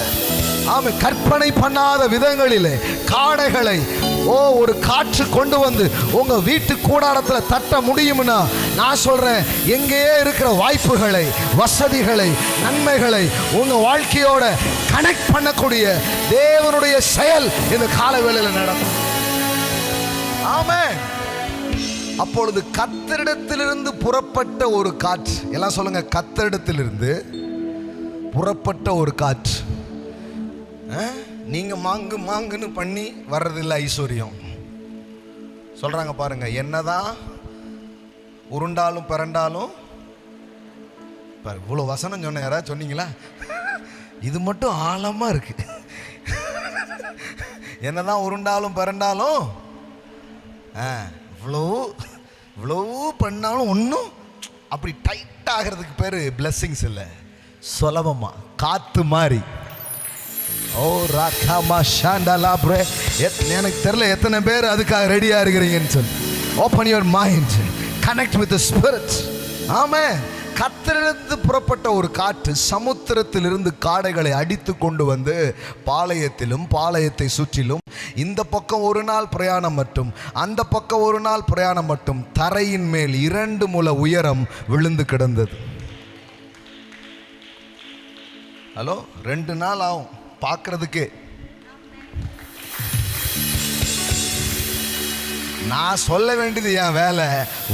ஆமை கற்பனை பண்ணாத விதங்களிலே காடைகளை ஒரு காற்று கொண்டு வந்து உங்க வீட்டு கூடாரத்தில் தட்ட முடியும்னா, நான் சொல்றேன், எங்கேயே இருக்கிற வாய்ப்புகளை, வசதிகளை, நன்மைகளை உங்க வாழ்க்கையோட கனெக்ட் பண்ணக்கூடிய தேவனுடைய செயல் இந்த காலை வேளையில் நடக்கும். ஆமென். அப்பொழுது கர்த்தரிடத்திலிருந்து புறப்பட்ட ஒரு காற்று, எல்லாம் சொல்லுங்க, கர்த்தரிடத்திலிருந்து புறப்பட்ட ஒரு காற்று. நீங்க மாங்கு மாங்குன்னு பண்ணி வர்றதில்லை ஐஸ்வர்யம். சொல்றாங்க பாருங்க, என்னதான் உருண்டாலும் பிறண்டாலும், இவ்வளவு வசனம் சொன்ன யாராவது சொன்னீங்களா? இது மட்டும் ஆழமா இருக்கு. என்னதான் உருண்டாலும் பிறண்டாலும், இவ்வளவு பண்ணாலும் ஒன்றும் அப்படி டைட் ஆகிறதுக்கு பேரு பிளெஸிங்ஸ் இல்லை, சுலபமா காத்து மாதிரி. ஓ ராகாமா ஷாண்டலா ப்ரே. எனக்கு தெரியல எத்தனை பேர் அதுக்காக ரெடியா இருக்கிறீங்கன்னு சொல்லி. Open your mind, connect with the spirit. ஆமென். கர்த்தரிடமிருந்து புறப்பட்ட ஒரு காற்று சமுத்திரத்திலிருந்து காடைகளை அடித்து கொண்டு வந்து பாளையத்திலும் பாளையத்தை சுற்றிலும் இந்த பக்கம் ஒரு நாள் பிரயாணம் மட்டும் அந்த பக்கம் ஒரு நாள் பிரயாணம் மட்டும் தரையின் மேல் 2 முழ உயரம் விழுந்து கிடந்தது. ஹலோ, 2 நாள் ஆகும் பார்க்கறதுக்கு. நான் சொல்ல வேண்டியது என் வேலை,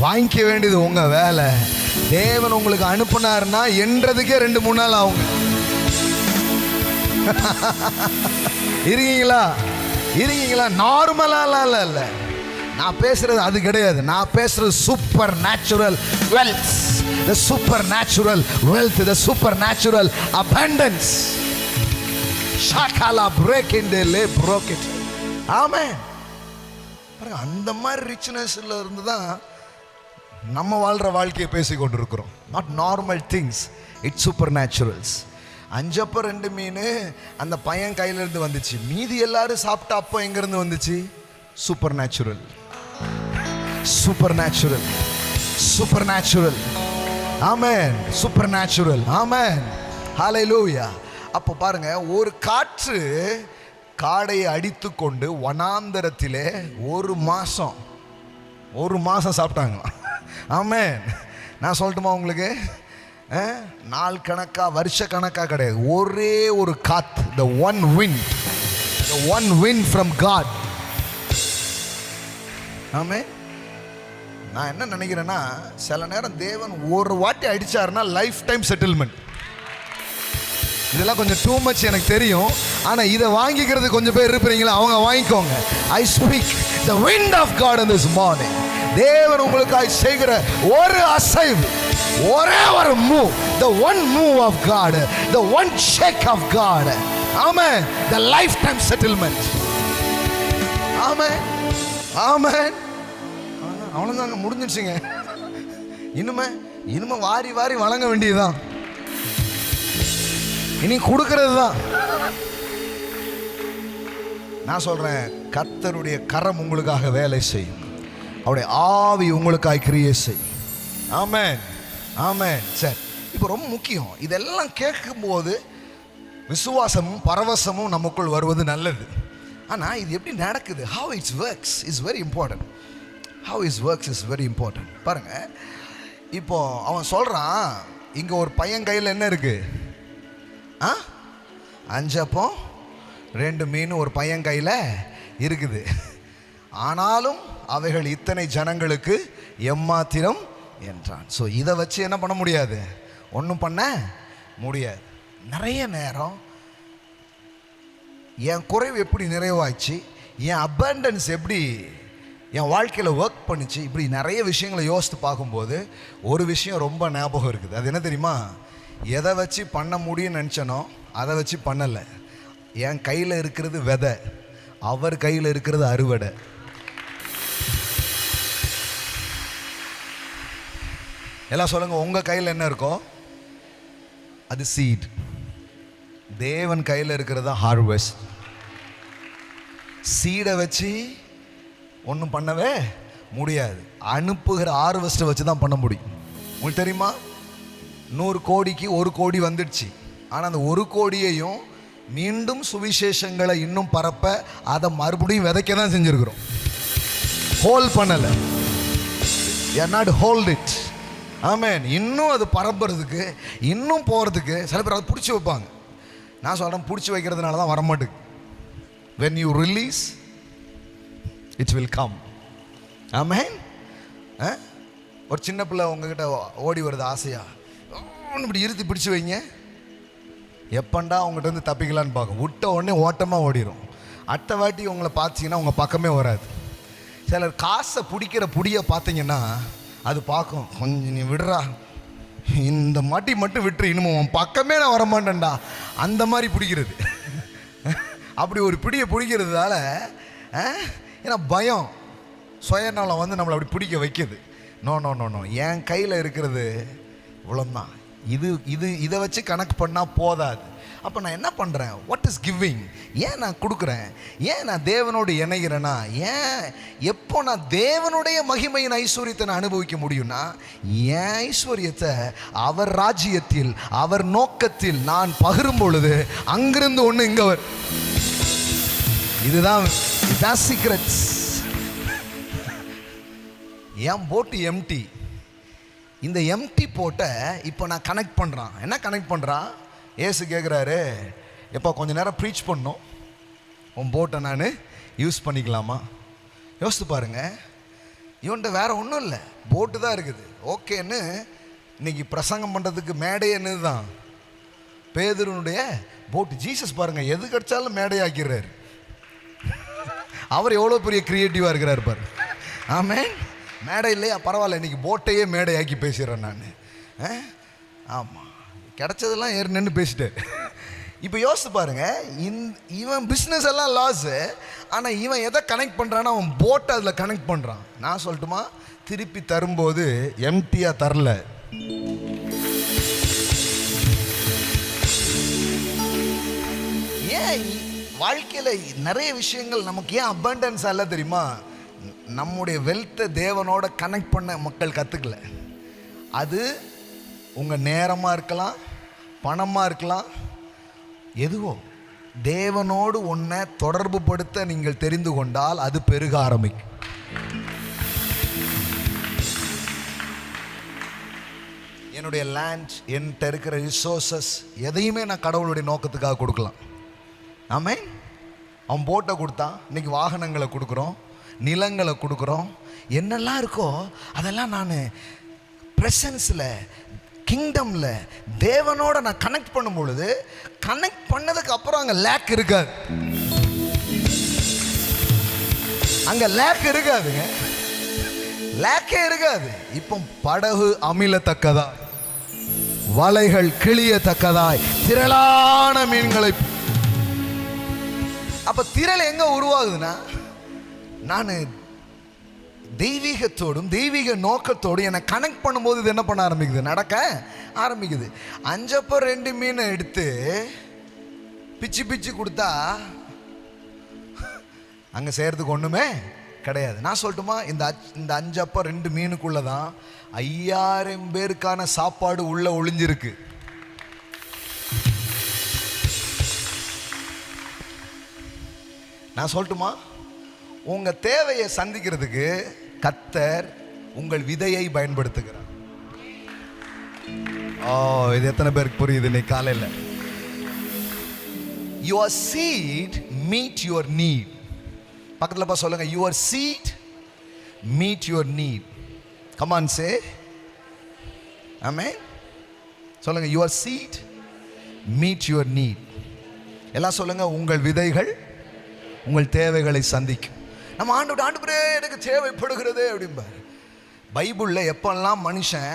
வாங்கிக்க வேண்டியது உங்க வேலை. தேவன் உங்களுக்கு அனுப்புனாருன்னா என்றதுக்கே 2-3 நாள் ஆகுங்க. இருக்கீங்களா? நார்மலால இல்ல நான் பேசுறது, அது கிடையாது. நான் பேசுறது supernatural wealth, the supernatural wealth, the supernatural abundance. ஷாகாலா break in the lay broke it. ஆமென். அந்த மாதிரி ரிச்னஸ்ல இருந்து தான் நம்ம வாழ்ற வாழ்க்கையை பேசி கொண்டிருக்கிறோம். Not normal things, it's super naturals. 5 அப்பம் 2 மீன் அந்த பையன் கையில இருந்து வந்துச்சு. மீதி எல்லாரும் சாப்பிட்ட அப்போ எங்க இருந்து வந்துச்சு? Supernatural, supernatural, supernatural. ஆமென். Supernatural. ஆமென். ஹல்லேலூயா. அப்போ பாருங்க, ஒரு காற்று காடையை அடித்து கொண்டு வனாந்தரத்திலே 1 மாசம் சாப்பிட்டாங்க. ஆமென். நான் சொல்லட்டுமா உங்களுக்கு? நாள் கணக்கா வருஷ கணக்கா கிடையாது, ஒரே ஒரு காத்து. the one wind from God. ஆமென். நான் என்ன நினைக்கிறேன்னா, சில நேரம் தேவன் ஒரு வாட்டி அடிச்சாருன்னா லைஃப் டைம் செட்டில்மெண்ட். இதெல்லாம் கொஞ்சம் டூ மச் எனக்கு தெரியும், ஆனால் இதை வாங்கிக்கிறது கொஞ்சம் பேர் இருப்பீங்களா, அவங்க வாங்கிக்கோங்க. I speak the wind of God in this morning. தேவன் உங்களுக்காக செய்கிற ஒரு அசைவு, ஒரே ஒரு move, the one move of God, the one shake of God. Amen. The lifetime settlement. Amen. Amen. அவ்வளோதாங்க, முடிஞ்சிடுச்சுங்க. இனிமே வாரி வாரி வழங்க வேண்டியதுதான். இனி கொடுக்கிறது தான். நான் சொல்றேன், கர்த்தருடைய கரம் உங்களுக்காக வேலை செய்யும், அவருடைய ஆவி உங்களுக்காக கிரியை செய்யும். ஆமென். ஆமென். சரி, இப்போ ரொம்ப முக்கியம், இதெல்லாம் கேட்கும்போது விசுவாசமும் பரவசமும் நமக்குள் வருவது நல்லது. ஆனால் இது எப்படி நடக்குது, how it works is very important. how it works is very important. பாருங்க, இப்போ அவன் சொல்றான், இங்க ஒரு பையன் கையில் என்ன இருக்கு? 5 அப்பம் 2 மீன் ஒரு பையன் கையில் இருக்குது. ஆனாலும் அவைகள் இத்தனை ஜனங்களுக்கு எம்மாத்திரம் என்றான். ஸோ இதை வச்சு என்ன பண்ண முடியாது, ஒன்றும் பண்ண முடியாது. நிறைய நேரம் என் குறைவு எப்படி நிறைவாச்சு, என் அபண்டன்ஸ் எப்படி என் வாழ்க்கையில் ஒர்க் பண்ணிச்சு, இப்படி நிறைய விஷயங்களை யோசித்து பார்க்கும்போது ஒரு விஷயம் ரொம்ப ஞாபகம் இருக்குது. அது என்ன தெரியுமா? எதை வச்சு பண்ண முடியும்னு நினச்சனோ அதை வச்சு பண்ணலை. என் கையில் இருக்கிறது விதை, அவர் கையில் இருக்கிறது அறுவடை. எல்லாம் சொல்லுங்க, உங்கள் கையில் என்ன இருக்கோ அது சீட், தேவன் கையில் இருக்கிறது தான் ஹார்வெஸ்ட். சீடை வச்சு ஒன்றும் பண்ணவே முடியாது, அனுப்புகிற ஹார்வெஸ்ட்டை வச்சு தான் பண்ண முடியும். உங்களுக்கு தெரியுமா, 100 கோடிக்கு 1 கோடி வந்துடுச்சு. ஆனால் அந்த 1 கோடியையும் மீண்டும் சுவிசேஷங்களை இன்னும் பரப்ப அதை மறுபடியும் விதைக்க தான் செஞ்சுருக்கிறோம். ஹோல்ட் பண்ணலை, நாட் ஹோல்ட் இட். ஆமென். இன்னும் அது பரப்புறதுக்கு, இன்னும் போகிறதுக்கு சில பேர் அதை பிடிச்சி வைப்பாங்க. நான் சொல்கிறேன், பிடிச்சி வைக்கிறதுனால தான் வரமாட்டுக்கு. when you release it will come. ஆமென். ஒரு சின்ன பிள்ளை உங்ககிட்ட ஓடி வருது ஆசையா, இப்படி இருத்தி பிடிச்சி வைங்க, எப்பண்டா உங்கள்கிட்ட வந்து தப்பிக்கலான்னு பார்க்கும். விட்ட உடனே ஓட்டமாக ஓடிடும். அடுத்த வாட்டி உங்களை பார்த்தீங்கன்னா உங்கள் பக்கமே வராது. சிலர் காசை பிடிக்கிற புடியை பார்த்தீங்கன்னா அது பார்க்கும், கொஞ்சம் நீ விடுறா, இந்த மாட்டி மட்டும் விட்டுரு, இன்னமும் உன் பக்கமே நான் வரமாட்டேன்டா, அந்த மாதிரி பிடிக்கிறது. அப்படி ஒரு பிடியை பிடிக்கிறதுனால ஏன்னா பயம், சுயநலம் வந்து நம்மளை அப்படி பிடிக்க வைக்கிது. நோ நோ நோ நோ, என் கையில் இருக்கிறது இவ்வளோதான், இதை வச்சு கணக்கு பண்ணால் போதாது. அப்போ நான் என்ன பண்ணுறேன்? What is giving? ஏன் நான் கொடுக்குறேன்? ஏன் நான் தேவனோடு இணைகிறேன்னா, ஏன் எப்போ நான் தேவனுடைய மகிமையின் ஐஸ்வர்யத்தை நான் அனுபவிக்க முடியும்னா, என் ஐஸ்வர்யத்தை அவர் ராஜ்யத்தில், அவர் நோக்கத்தில் நான் பகிரும் பொழுது அங்கிருந்து ஒன்று இங்கே இதுதான் சீக்ரெட்ஸ். என் போட்டு எம்டி, இந்த எம்டி போட்டை இப்போ நான் கனெக்ட் பண்ணுறான். என்ன கனெக்ட் பண்ணுறான்? ஏசு கேட்குறாரு, எப்போ கொஞ்ச நேரம் ப்ரீச் பண்ணோம், உன் போட்டை நான் யூஸ் பண்ணிக்கலாமா? யோசித்து பாருங்க, இவன்கிட்ட வேற ஒன்றும் இல்லை, போட்டு தான் இருக்குது. ஓகேன்னு இன்னைக்கு பிரசங்கம் பண்ணுறதுக்கு மேடை என்னது தான் பேதுருனுடைய போட்டு. ஜீசஸ் பாருங்க, எது கிடைச்சாலும் மேடையாக்கிறார். அவர் எவ்வளோ பெரிய கிரியேட்டிவாக இருக்கிறார் பாரு. ஆமென். மேடை இல்லையா, பரவாயில்ல, இன்றைக்கி போட்டையே மேடையாக்கி பேசிடுறேன் நான். ஆமாம், கிடச்சதெல்லாம் ஏறி நின்று பேசிட்டார். இப்போ யோசித்து பாருங்க, இவன் பிஸ்னஸ் எல்லாம் லாஸு, ஆனால் இவன் எதை கனெக்ட் பண்ணுறான்னா அவன் போட்டை அதில் கனெக்ட் பண்ணுறான். நான் சொல்லட்டுமா, திருப்பி தரும்போது எம்டியாக தரல. ஏன் வாழ்க்கையில் நிறைய விஷயங்கள் நமக்கு ஏன் அபண்டன்ஸ் அல்ல தெரியுமா? நம்முடைய வெல்த்தை தேவனோட கனெக்ட் பண்ண மக்கள் கற்றுக்கல. அது உங்கள் நேரமாக இருக்கலாம், பணமாக இருக்கலாம், எதுவோ தேவனோடு ஒன்றை தொடர்பு படுத்த நீங்கள் தெரிந்து கொண்டால் அது பெருக ஆரம்பிக்கும். என்னுடைய லேண்ட், என்கிட்ட இருக்கிற ரிசோர்ஸஸ் எதையுமே நான் கடவுளுடைய நோக்கத்துக்காக கொடுக்கலாம். ஆமென். அவன் போட்டை கொடுத்தான், இன்னைக்கு வாகனங்களை கொடுக்குறோம், நிலங்களை கொடுக்குறோம், என்னெல்லாம் இருக்கோ அதெல்லாம் நான் ப்ரெசன்ஸில், கிங்டமில் தேவனோட நான் கனெக்ட் பண்ணும் பொழுது, கனெக்ட் பண்ணதுக்கு அப்புறம் அங்கே லேக் இருக்காது. அங்கே லேக் இருக்காதுங்க, லேக்கே இருக்காது. இப்போ படகு அமிலத்தக்கதாய், வலைகள் கிளியத்தக்கதாய், திரளான மீன்களை. அப்போ திரள் எங்கே உருவாகுதுன்னா, நான் தெய்வீகத்தோடும் தெய்வீக நோக்கத்தோடும் என்னை கனெக்ட் பண்ணும்போது இது என்ன பண்ண ஆரம்பிக்குது? நடக்க ஆரம்பிக்குது. 5 அப்பம் 2 மீனை எடுத்து பிச்சு பிச்சு கொடுத்தா அங்கே செய்கிறதுக்கு ஒன்றுமே கிடையாது. நான் சொல்லட்டுமா, இந்த 5 அப்பம் 2 மீனுக்குள்ளே தான் 5000 பேருக்கான சாப்பாடு உள்ளே ஒளிஞ்சிருக்கு. நான் சொல்லட்டுமா, உங்கள் தேவையை சந்திக்கிறதுக்கு கர்த்தர் உங்கள் விதையை பயன்படுத்துகிறார். இது எத்தனை பேருக்கு புரியுது இன்னைக்கு காலையில்? Your seed meet your need. பக்கத்தில் பா சொல்லுங்க, your seed meet your need. Come on, say amen. சொல்லுங்க, your seed meet your need. எல்லாம் சொல்லுங்க, உங்கள் விதைகள் உங்கள் தேவைகளை சந்திக்கும். நம்ம ஆண்டவரே எனக்கு தேவைப்படுகிறது அப்படிம்பார். பைபிளில் எப்பெல்லாம் மனுஷன்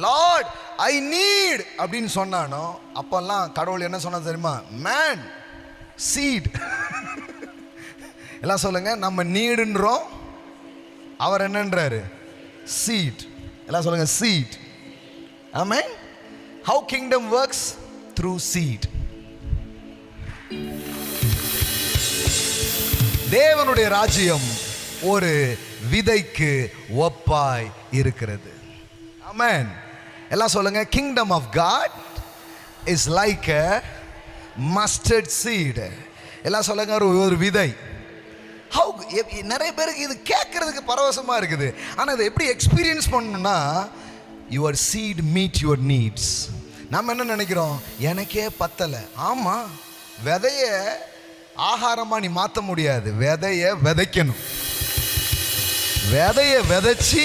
லார்ட் ஐ நீட் அப்படின்னு சொன்னானோ அப்பெல்லாம் கடவுள் என்ன சொன்னா தெரியுமா? Man seed. எல்லாம் சொல்லுங்க, நம்ம நீடுன்றோம், அவர் என்னன்றாரு? சீட். எல்லாம் சொல்லுங்க, seed. Amen. How kingdom works? Through seed. தேவனுடைய ராஜ்யம் ஒரு விதைக்கு ஒப்பாய் இருக்கிறது. ஆமென். எல்லாம் சொல்லுங்க, kingdom of God is like a mustard seed. எல்லாம் சொல்லுங்க, ஒரு விதை. How நிறைய பேருக்கு இது கேட்கறதுக்கு பரவசமா இருக்குது. ஆனா இதை எப்படி எக்ஸ்பீரியன்ஸ் பண்ணணும்னா, your seed meet your needs. நம்ம என்ன நினைக்கிறோம்? எனக்கே பத்தலை. ஆமா, விதைய ஆகாரமா நீ மாற்ற முடியாது. விதைய விதைக்கணும். விதைய விதைச்சி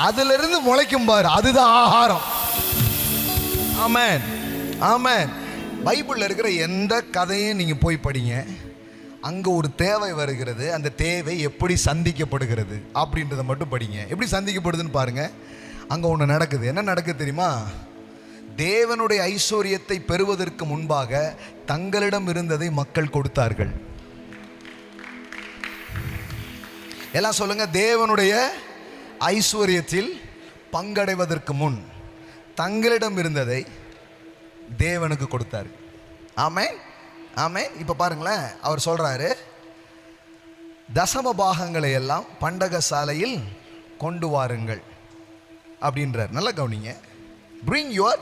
அதுல இருந்து முளைக்கும் பாரு, அதுதான் ஆகாரம். ஆமென், ஆமென். பைபிள்ல இருக்கிற எந்த கதையும் நீங்க போய் படிங்க, அங்க ஒரு தேவை வருகிறது. அந்த தேவை எப்படி சந்திக்கப்படுகிறது அப்படின்றத மட்டும் படிங்க. எப்படி சந்திக்கப்படுதுன்னு பாருங்க. அங்க ஒன்று நடக்குது. என்ன நடக்குது தெரியுமா? தேவனுடைய ஐஸ்வர்யத்தை பெறுவதற்கு முன்பாக தங்களிடம் இருந்ததை மக்கள் கொடுத்தார்கள். எல்லாம் சொல்லுங்க, தேவனுடைய ஐஸ்வர்யத்தில் பங்கடைவதற்கு முன் தங்களிடம் இருந்ததை தேவனுக்கு கொடுத்தார்கள். ஆமென், ஆமென். இப்போ பாருங்களேன், அவர் சொல்றாரு, தசம பாகங்களை எல்லாம் பண்டக சாலையில் கொண்டு வாருங்கள் அப்படின்றார். நல்லா கவனிங்க. bring your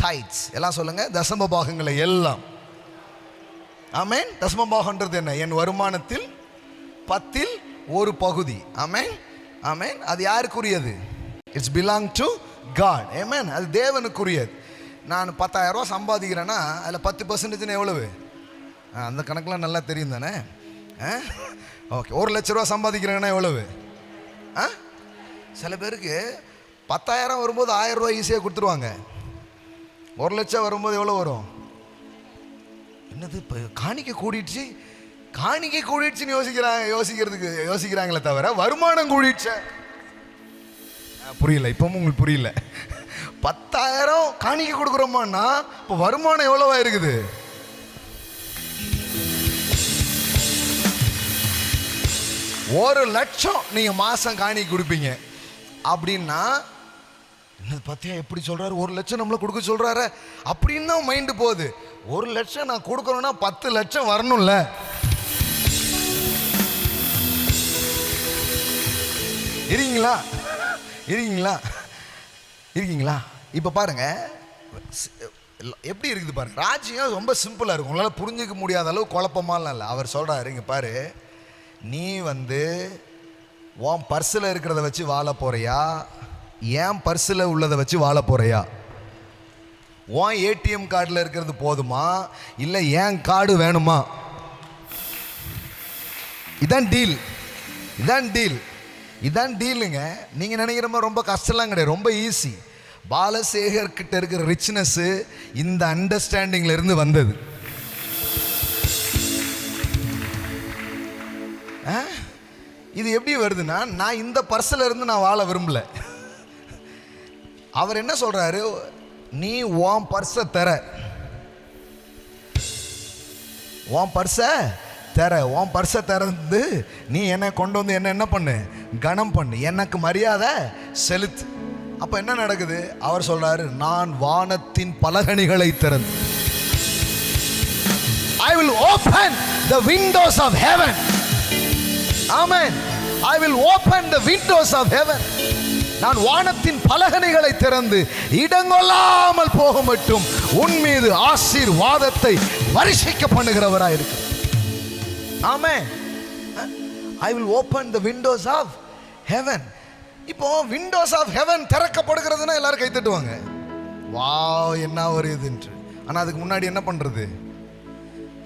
tithes. எல்லாம் சொல்லுங்க, தசம பாகங்களை எல்லாம். ஆமென். தசம பாகம்ன்றது என்ன? என் வருமானத்தில் 10ல் ஒரு பகுதி. ஆமென், ஆமென். அது யாருக்குரியது? It's belong to God. ஆமென். அது தேவனுக்குரியது. நான் 10,000 ரூபா சம்பாதிக்கிறேன்னா அதில் 10% எவ்வளவு? அந்த கணக்கெலாம் நல்லா தெரியும் தானே? ஓகே. 1,00,000 ரூபா சம்பாதிக்கிறேன்னா எவ்வளவு? சில பேருக்கு 10,000 வரும்போது 1,000 ரூபா ஈஸியாக கொடுத்துருவாங்க. 1,00,000 வரும்போது எவ்வளோ வரும்? என்னது இப்போ காணிக்கை கூடிடுச்சு, காணிக்கை கூடிடுச்சுன்னு யோசிக்கிறாங்களே தவிர வருமானம் கூடிடுச்ச புரியல. இப்பவும் உங்களுக்கு புரியல. 10,000 காணிக்கை கொடுக்குறோமான்னா இப்போ வருமானம் எவ்வளவா இருக்குது? ஒரு லட்சம் நீங்க மாசம் காணிக்கை கொடுப்பீங்க அப்படின்னா, என்ன பத்தியா எப்படி சொல்றாரு? 1 லட்சம் நம்மள கொடுக்க சொல்றாரு அப்படின்னு தான் மைண்டு போகுது. 1 லட்சம் நான் கொடுக்கணும்னா 10 லட்சம் வரணும்ல. இருக்கீங்களா? இருக்கீங்களா? இருக்கீங்களா? இப்ப பாருங்க எப்படி இருக்குது பாருங்க. ராஜ்யம் ரொம்ப சிம்பிளா இருக்கும். உங்களால புரிஞ்சுக்க முடியாத அளவு குழப்பமாலாம் இல்லை. அவர் சொல்றாரு, இங்க பாரு, நீ உன் பர்ஸில் இருக்கிறத வச்சு வாழ போறியா, என் பர்ஸில் உள்ளதை வச்சு வாழ போறியா? உன் ஏடிஎம் கார்டில் இருக்கிறது போதுமா, இல்லை என் கார்டு வேணுமா? இதான் டீல், இதான் டீல், இதான் டீலுங்க. நீங்கள் நினைக்கிற மாதிரி ரொம்ப கஷ்டம்லாம் கிடையாது, ரொம்ப ஈஸி. பாலசேகர் கிட்ட இருக்கிற ரிச்னஸ் இந்த அண்டர்ஸ்டாண்டிங்ல இருந்து வந்தது. இது எப்படி வருதுன்னா, நான் இந்த பர்ஸில் இருந்து நான் வாழ விரும்பல. அவர் என்ன சொல்றாரு? நீ உன் பர்ஸை தர, உன் பர்ஸை தர, உன் பர்ஸை திறந்து நீ என்னை கொண்டு வந்து என்ன பண்ணு, கனம் பண்ணு, எனக்கு மரியாதை செலுத்து. அப்ப என்ன நடக்குது? அவர் சொல்றாரு, நான் வானத்தின் பலகணிகளை திறந்து, I will open the windows of heaven. Amen. I will open the windows of heaven. நான் வானத்தின் பலகணிகளை திறந்து இடங்கொள்ளாமல் போக மட்டும் உன் மீது ஆசீர்வாதத்தை வருஷிக்க பண்ணுகிறவராய் இருக்கு. ஆமென். I will open the windows of heaven. இப்போ விண்டோஸ் ஆஃப் ஹெவன் திறக்கப்படுகிறதுனா எல்லாரும் கை தட்டுவாங்க, வாவ் என்ன ஒரு இதுன்று. ஆனா அதுக்கு முன்னாடி என்ன பண்றது?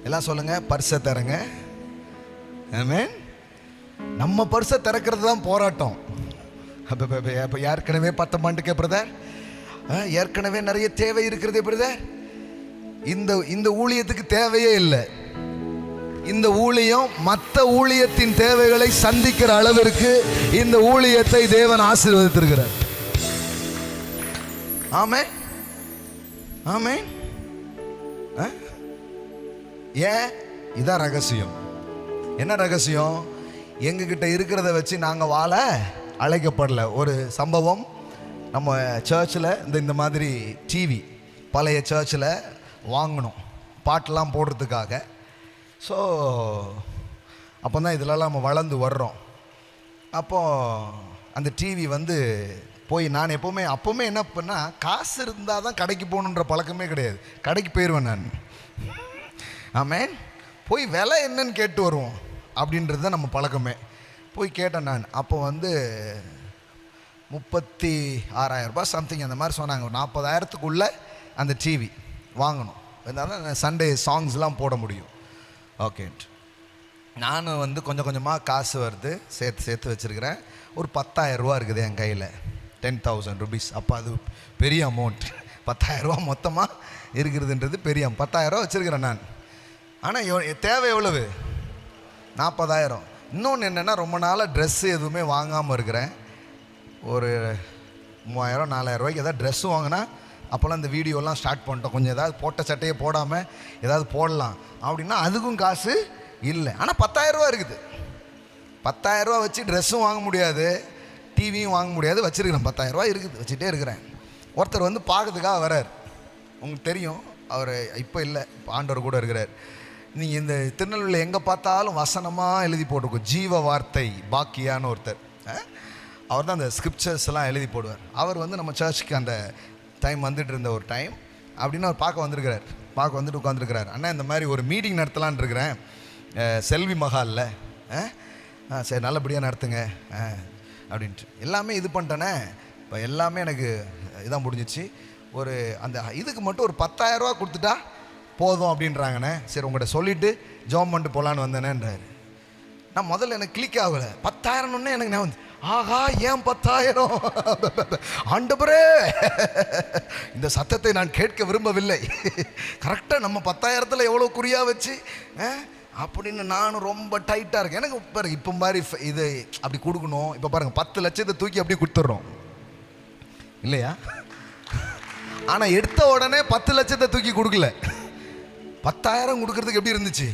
எல்லாம் சொல்லுங்க, பர்ஸை தரங்க. ஆமென். நம்ம பர்ஸை திறக்கிறது தான் போராட்டம். அப்போ ஏற்கனவே 10 மாண்டுக்கே பிரதர், ஏற்கனவே நிறைய தேவை இருக்கிறதே பிரதர், இந்த ஊழியத்துக்கு தேவையே இல்லை. இந்த ஊழியம் மற்ற ஊழியத்தின் தேவைகளை சந்திக்கிற அளவிற்கு இந்த ஊழியத்தை தேவன் ஆசீர்வதித்திருக்கிறார். ஆமென், ஆமென். ஏன்? இதான் ரகசியம். என்ன ரகசியம்? எங்ககிட்ட இருக்கிறத வச்சு நாங்கள் வாழ அழைக்கப்படல. ஒரு சம்பவம், நம்ம சர்ச்சில் இந்த மாதிரி டிவி பழைய சர்ச்சில் வாங்கணும் பாட்டெலாம் போடுறதுக்காக. ஸோ அப்போ தான் இதிலலாம் நம்ம வளர்ந்து வர்றோம். அப்போது அந்த டிவி போய் நான் அப்போவுமே என்ன பண்ணால், காசு இருந்தால் தான் கடைக்கு போகணுன்ற பழக்கமே கிடையாது. கடைக்கு போயிடுவேன் நான். ஆமென். போய் விலை என்னன்னு கேட்டு வருவோம் அப்படின்றது தான் நம்ம பழக்கமே. போய் கேட்டேன் நான். அப்போ 36,000 ரூபாய் சம்திங் அந்த மாதிரி சொன்னாங்க. 40,000த்துக்குள்ளே அந்த டிவி வாங்கணும். அதனால சண்டே சாங்ஸ்லாம் போட முடியும். ஓகே, நான் கொஞ்சம் கொஞ்சமாக காசு வருது, சேர்த்து வச்சுருக்கிறேன். ஒரு 10,000 ரூபா இருக்குது என் கையில், 10,000 rupees. அப்போ அது பெரிய அமௌண்ட். 10,000 ரூபா மொத்தமாக இருக்கிறதுன்றது பெரிய 10,000 ரூபா வச்சுருக்கிறேன் நான். ஆனால் தேவை எவ்வளவு? 40,000. இன்னொன்று என்னென்னா, ரொம்ப நாளாக ட்ரெஸ்ஸு எதுவுமே வாங்காமல் இருக்கிறேன். ஒரு 3,000 4,000 ரூபாய்க்கு எதாவது ட்ரெஸ்ஸு வாங்கினா, அப்போல்லாம் இந்த வீடியோலாம் ஸ்டார்ட் பண்ணிட்டோம். கொஞ்சம் ஏதாவது போட்ட சட்டையை போடாமல் ஏதாவது போடலாம் அப்படின்னா அதுக்கும் காசு இல்லை. ஆனால் 10,000 ரூபா இருக்குது. 10,000 ரூபா வச்சு ட்ரெஸ்ஸும் வாங்க முடியாது, டிவியும் வாங்க முடியாது. வச்சுருக்கிறேன், 10,000 ரூபா இருக்குது, வச்சுட்டே இருக்கிறேன். ஒருத்தர் பார்க்கறதுக்காக வரார். உங்களுக்கு தெரியும், அவர் இப்போ இல்லை, இப்போ ஆண்டவர் கூட இருக்கிறார். நீங்கள் இந்த திருநெல்வேலியில் எங்கே பார்த்தாலும் வசனமாக எழுதி போட்டிருக்கோம். ஜீவ வார்த்தை பாக்கியான்னு ஒருத்தர், அவர் தான் அந்த ஸ்கிரிப்சர்ஸ்லாம் எழுதி போடுவார். அவர் நம்ம சர்ச்சுக்கு அந்த டைம் வந்துட்டு இருந்த ஒரு டைம் அப்படின்னு அவர் பார்க்க வந்திருக்கிறார். பார்க்க வந்துட்டு உட்காந்துருக்கிறார். அண்ணா இந்த மாதிரி ஒரு மீட்டிங் நடத்தலான் இருக்கிறேன் செல்வி மஹாலில், சரி நல்லபடியாக நடத்துங்க அப்படின்ட்டு எல்லாமே இது பண்ணிட்டேனே. இப்போ எல்லாமே எனக்கு இதான் முடிஞ்சிச்சு. ஒரு அந்த இதுக்கு மட்டும் ஒரு 10,000 ரூபா கொடுத்துட்டா போதும் அப்படின்றாங்கண்ணே. சரி உங்கள்கிட்ட சொல்லிவிட்டு ஜாம் பண்ணிட்டு போகலான்னு வந்தேனேன்றாரு. நான் முதல்ல எனக்கு கிளிக் ஆகலை. 10,000 எனக்கு நான் ஆகா ஏன் 10,000? ஆண்டவரே, இந்த சத்தத்தை நான் கேட்க விரும்பவில்லை. கரெக்டாக நம்ம 10,000த்தில் எவ்வளோ குறியா வச்சு அப்படின்னு நானும் ரொம்ப டைட்டாக இருக்கேன். எனக்கு பாருங்க, இப்போ மாதிரி இது அப்படி கொடுக்கணும். இப்போ பாருங்கள், 10 லட்சத்தை தூக்கி அப்படியே கொடுத்துட்றோம் இல்லையா? ஆனால் எடுத்த உடனே 10 லட்சத்தை தூக்கி கொடுக்கல. 10,000 கொடுக்கறதுக்கு எப்படி இருந்துச்சு?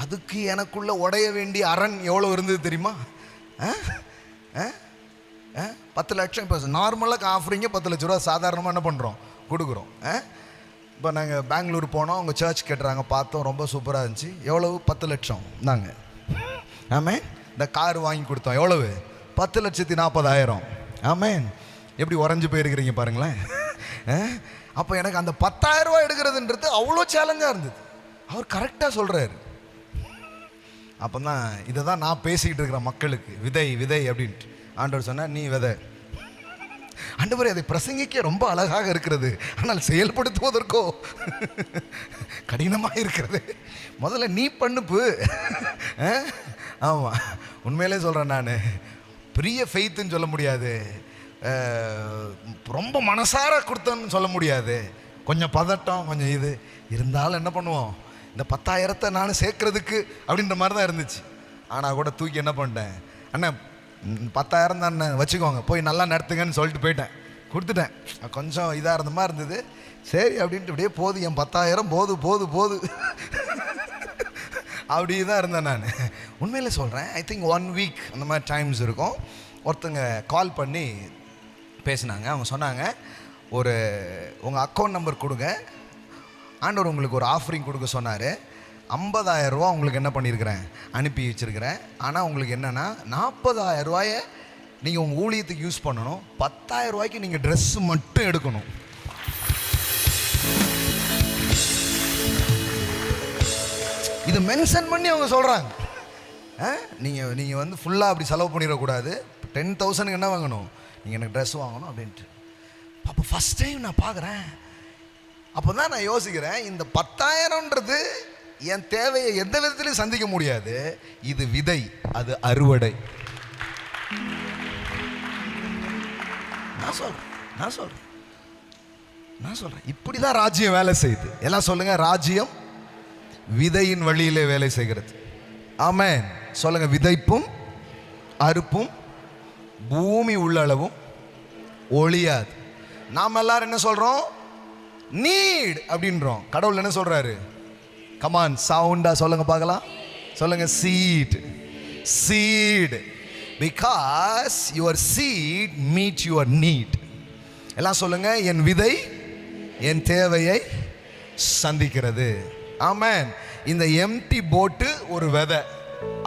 அதுக்கு எனக்குள்ள உடைய வேண்டிய அரண் எவ்வளோ இருந்தது தெரியுமா? 10 லட்சம். இப்போ நார்மலாக ஆஃபரிங்க 10 லட்ச ரூபா சாதாரணமாக என்ன பண்ணுறோம், கொடுக்குறோம். இப்போ நாங்கள் பெங்களூர் போனோம், அவங்க சர்ச் கேட்டுறாங்க, பார்த்தோம், ரொம்ப சூப்பராக இருந்துச்சு. எவ்வளவு? 10 லட்சம் நாங்கள். ஆமேன். இந்த கார் வாங்கி கொடுத்தோம், எவ்வளவு? 10,40,000. ஆமேன். எப்படி உறைஞ்சி போயிருக்கிறீங்க பாருங்களேன். அப்போ எனக்கு அந்த 10,000 ரூபா எடுக்கிறதுன்றது அவ்வளோ சேலஞ்சாக இருந்தது. அவர் கரெக்டாக சொல்கிறாரு. அப்போ தான் இதை தான் நான் பேசிக்கிட்டு இருக்கிறேன் மக்களுக்கு, விதை விதை அப்படின்ட்டு. ஆண்டவர் சொன்னார், நீ விதை. ஆண்டவரே, அதை பிரசங்கிக்க ரொம்ப அழகாக இருக்கிறது, ஆனால் செயல்படுத்துவதற்கோ கடினமாக இருக்கிறது. முதல்ல நீ பண்ணுப்பு. ஆமாம், உண்மையிலே சொல்கிறேன். நான் பெரிய ஃபெய்த்துன்னு சொல்ல முடியாது, ரொம்ப மனசார கொடுத்தோன்னு சொல்ல முடியாது. கொஞ்சம் பதட்டம், கொஞ்சம் இது இருந்தாலும் என்ன பண்ணுவோம், இந்த 10,000த்தை நான் சேர்க்கறதுக்கு அப்படின்ற மாதிரி தான் இருந்துச்சு. ஆனால் கூட தூக்கி என்ன பண்ணிட்டேன், அண்ணா 10,000 தான் வச்சுக்கோங்க, போய் நல்லா நடத்துங்கன்னு சொல்லிட்டு போயிட்டேன், கொடுத்துட்டேன். கொஞ்சம் இதாக இருந்த மாதிரி இருந்தது. சரி அப்படின்ட்டு அப்படியே போது, என் 10,000 போது போது போது அப்படி தான் இருந்தேன் நான். உண்மையில் சொல்கிறேன், ஐ திங்க் 1 வீக் அந்த மாதிரி டைம்ஸ் இருக்கும். ஒருத்தங்க கால் பண்ணி பேசினாங்க. அவங்க சொன்னாங்க, ஒரு உங்கள் அக்கௌண்ட் நம்பர் கொடுங்க, ஆண்டவர் உங்களுக்கு ஒரு ஆஃபரிங் கொடுக்க சொன்னார். 50,000 ரூபா உங்களுக்கு என்ன பண்ணியிருக்கிறேன், அனுப்பி வச்சுருக்கிறேன். ஆனால் உங்களுக்கு என்னென்னா 40,000 ரூபாயை நீங்கள் உங்கள் ஊழியத்துக்கு யூஸ் பண்ணணும், 10,000 ரூபாய்க்கு நீங்கள் ட்ரெஸ்ஸு மட்டும் எடுக்கணும். இது மென்ஷன் பண்ணி அவங்க சொல்கிறாங்க. நீங்கள் ஃபுல்லாக அப்படி செலவு பண்ணிடக்கூடாது, 10,000 என்ன வாங்கணும், நீங்கள் எனக்கு ட்ரெஸ் வாங்கணும் அப்படின்ட்டு. அப்போ ஃபஸ்ட் டைம் நான் பார்க்குறேன். அப்போ தான் நான் யோசிக்கிறேன், இந்த 10,000ன்றது என் தேவையை எந்த விதத்திலையும் சந்திக்க முடியாது. இது விதை, அது அறுவடை. நான் சொல்கிறேன் நான் சொல்றேன், இப்படிதான் ராஜ்யம் வேலை செய்யுது. எல்லாம் சொல்லுங்க, ராஜ்யம் விதையின் வழியிலே வேலை செய்கிறது. ஆமென். சொல்லுங்க, விதைப்பும் அறுப்பும் பூமி உள்ளளவும் ஒளியாது. நாம் எல்லாரும் என்ன சொல்றோம்? நீட் அப்படின்றோம். கடவுள் என்ன சொல்றாரு? கமான், சவுண்டா சொல்லுங்க பார்க்கலாம். சொல்லுங்க, seed. Seed. Because your seed meet your need. எல்லாம் சொல்லுங்க, என் விதை என் தேவையை சந்திக்கிறது. ஆமென். இந்த எம்டி போட்டு ஒரு விதை,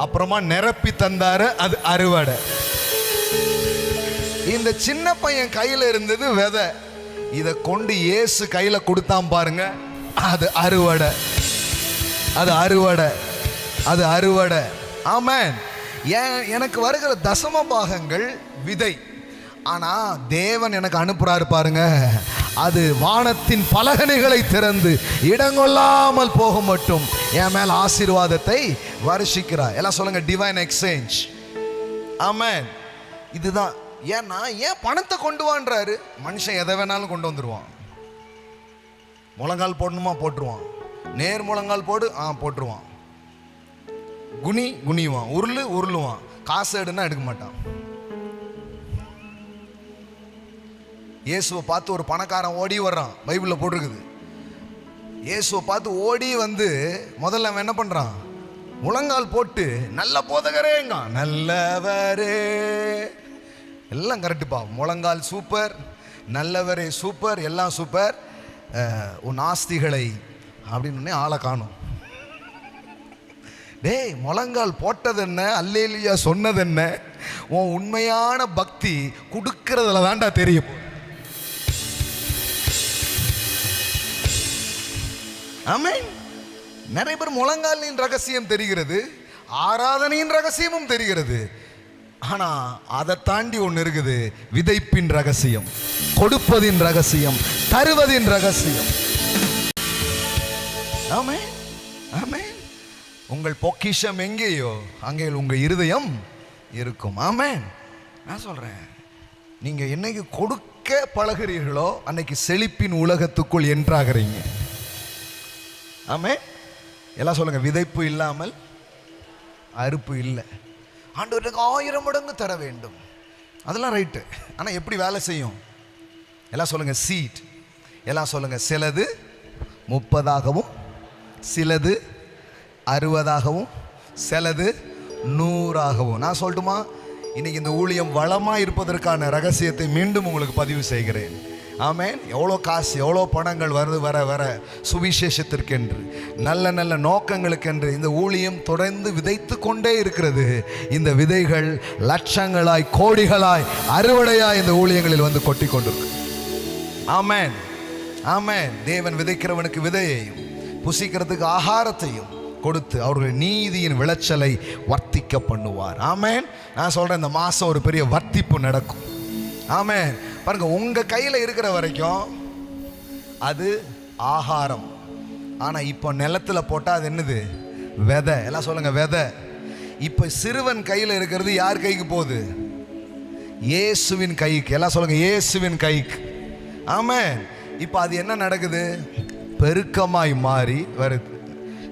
அப்புறமா நிரப்பி தந்தாரு, அது அறுவடை. இந்த சின்ன பையன் கையில இருந்தது விதை, இதை கொண்டு இயேசு கையில கொடுத்தான் பாருங்க, அது அறுவடை. அது அறுவடை. அது அறுவடை. ஆமென். எனக்கு வருகிற தசம பாகங்கள் விதை, ஆனா தேவன் எனக்கு அனுப்புறாரு பாருங்க, அது வானத்தின் பலகணிகளை திறந்து இடங்கொள்ளாமல் போக மட்டும் என் மேல் ஆசீர்வாதத்தை வருஷிக்கிறார். எல்லாம் சொல்லுங்க, டிவைன் எக்ஸ்சேஞ்ச். ஆமென். இதுதான். ஏன்னா, ஏன் பணத்தை கொண்டு வான்றாரு? மனுஷன் எதை வேணாலும் கொண்டு வந்துடுவான். முழங்கால் போடணுமா போட்டுருவான், நேர் முழங்கால் போடு போட்டுருவான், குனிவான், உருளுவான். காசு எடுன்னா எடுக்க மாட்டான். இயேசுவை பார்த்து ஒரு பணக்காரன் ஓடி வர்றான், பைபிளில் போட்டிருக்குது. இயேசுவை பார்த்து ஓடி வந்து முதல்ல அவன் என்ன பண்றான்? முழங்கால் போட்டு, நல்ல போதகரேங்க, நல்லவரே, எல்லாம் கரெக்டுப்பா, முழங்கால் சூப்பர், நல்லவரே சூப்பர், எல்லாம் சூப்பர், உன் ஆஸ்திகளை அப்படின்னு ஆளை காணும். டேய், முழங்கால் போட்டது என்ன, அல்லேலூயா சொன்னது என்ன? உன் உண்மையான பக்தி கொடுக்கறதுல தான்டா தெரியும். ஆமென். நிறைய பேர் முழங்காலின் ரகசியம் தெரிகிறது, ஆராதனையின் ரகசியமும் தெரிகிறது. ஆனா அதை தாண்டி ஒன்று இருக்குது, விதைப்பின் ரகசியம், கொடுப்பதின் ரகசியம், தருவதின் ரகசியம். ஆமென். ஆமென். உங்கள் பொக்கிஷம் எங்கேயோ அங்கே உங்கள் இருதயம் இருக்கும். ஆமென். நான் சொல்றேன், நீங்க என்னைக்கு கொடுக்க பழகிறீர்களோ அன்னைக்கு செழிப்பின் உலகத்துக்குள் என்றாகிறீங்க. ஆமென். எல்லாம் சொல்லுங்க, விதைப்பு இல்லாமல் அறுப்பு இல்லை. ஆண்டவருக்கு 1000 மடங்கு தர வேண்டும், அதெல்லாம் ரைட்டு. ஆனால் எப்படி வேலை செய்யும்? எல்லாம் சொல்லுங்க, சீட். எல்லாம் சொல்லுங்க, சிலது 30ஆகவும், சிலது 60ஆகவும், சிலது 100ஆகவும். நான் சொல்லட்டுமா? இன்னைக்கு இந்த ஊழியம் வளமாக இருப்பதற்கான ரகசியத்தை மீண்டும் உங்களுக்கு பதிவு செய்கிறேன். ஆமென். எவ்வளோ காசு, எவ்வளோ பணங்கள் வருது வர வர சுவிசேஷத்திற்கென்று, நல்ல நல்ல நோக்கங்களுக்கென்று இந்த ஊழியம் தொடர்ந்து விதைத்து கொண்டே இருக்கிறது. இந்த விதைகள் லட்சங்களாய், கோடிகளாய், அறுவடையாய் இந்த ஊழியங்களில் வந்து கொட்டி கொண்டிருக்கு. ஆமென். ஆமென். தேவன் விதைக்கிறவனுக்கு விதையையும் புசிக்கிறதுக்கு ஆகாரத்தையும் கொடுத்து அவர்கள் நீதியின் விளைச்சலை வர்த்திக்க பண்ணுவார். ஆமென். நான் சொல்றேன், இந்த மாசம் ஒரு பெரிய வர்த்திப்பு நடக்கும். ஆமென். பாருங்க, உங்க கையில இருக்கிற வரைக்கும் அது ஆகாரம். ஆனா இப்போ நிலத்துல போட்டா அது என்னது? விதை. எல்லாம் சொல்லுங்க, விதை. இப்ப சிறுவன் கையில இருக்கிறது யார் கைக்கு போகுது? இயேசுவின் கைக்கு. எல்லாம் சொல்லுங்க, இயேசுவின் கைக்கு. ஆமென். இப்ப அது என்ன நடக்குது? பெருக்கமாய் மாறி வருது.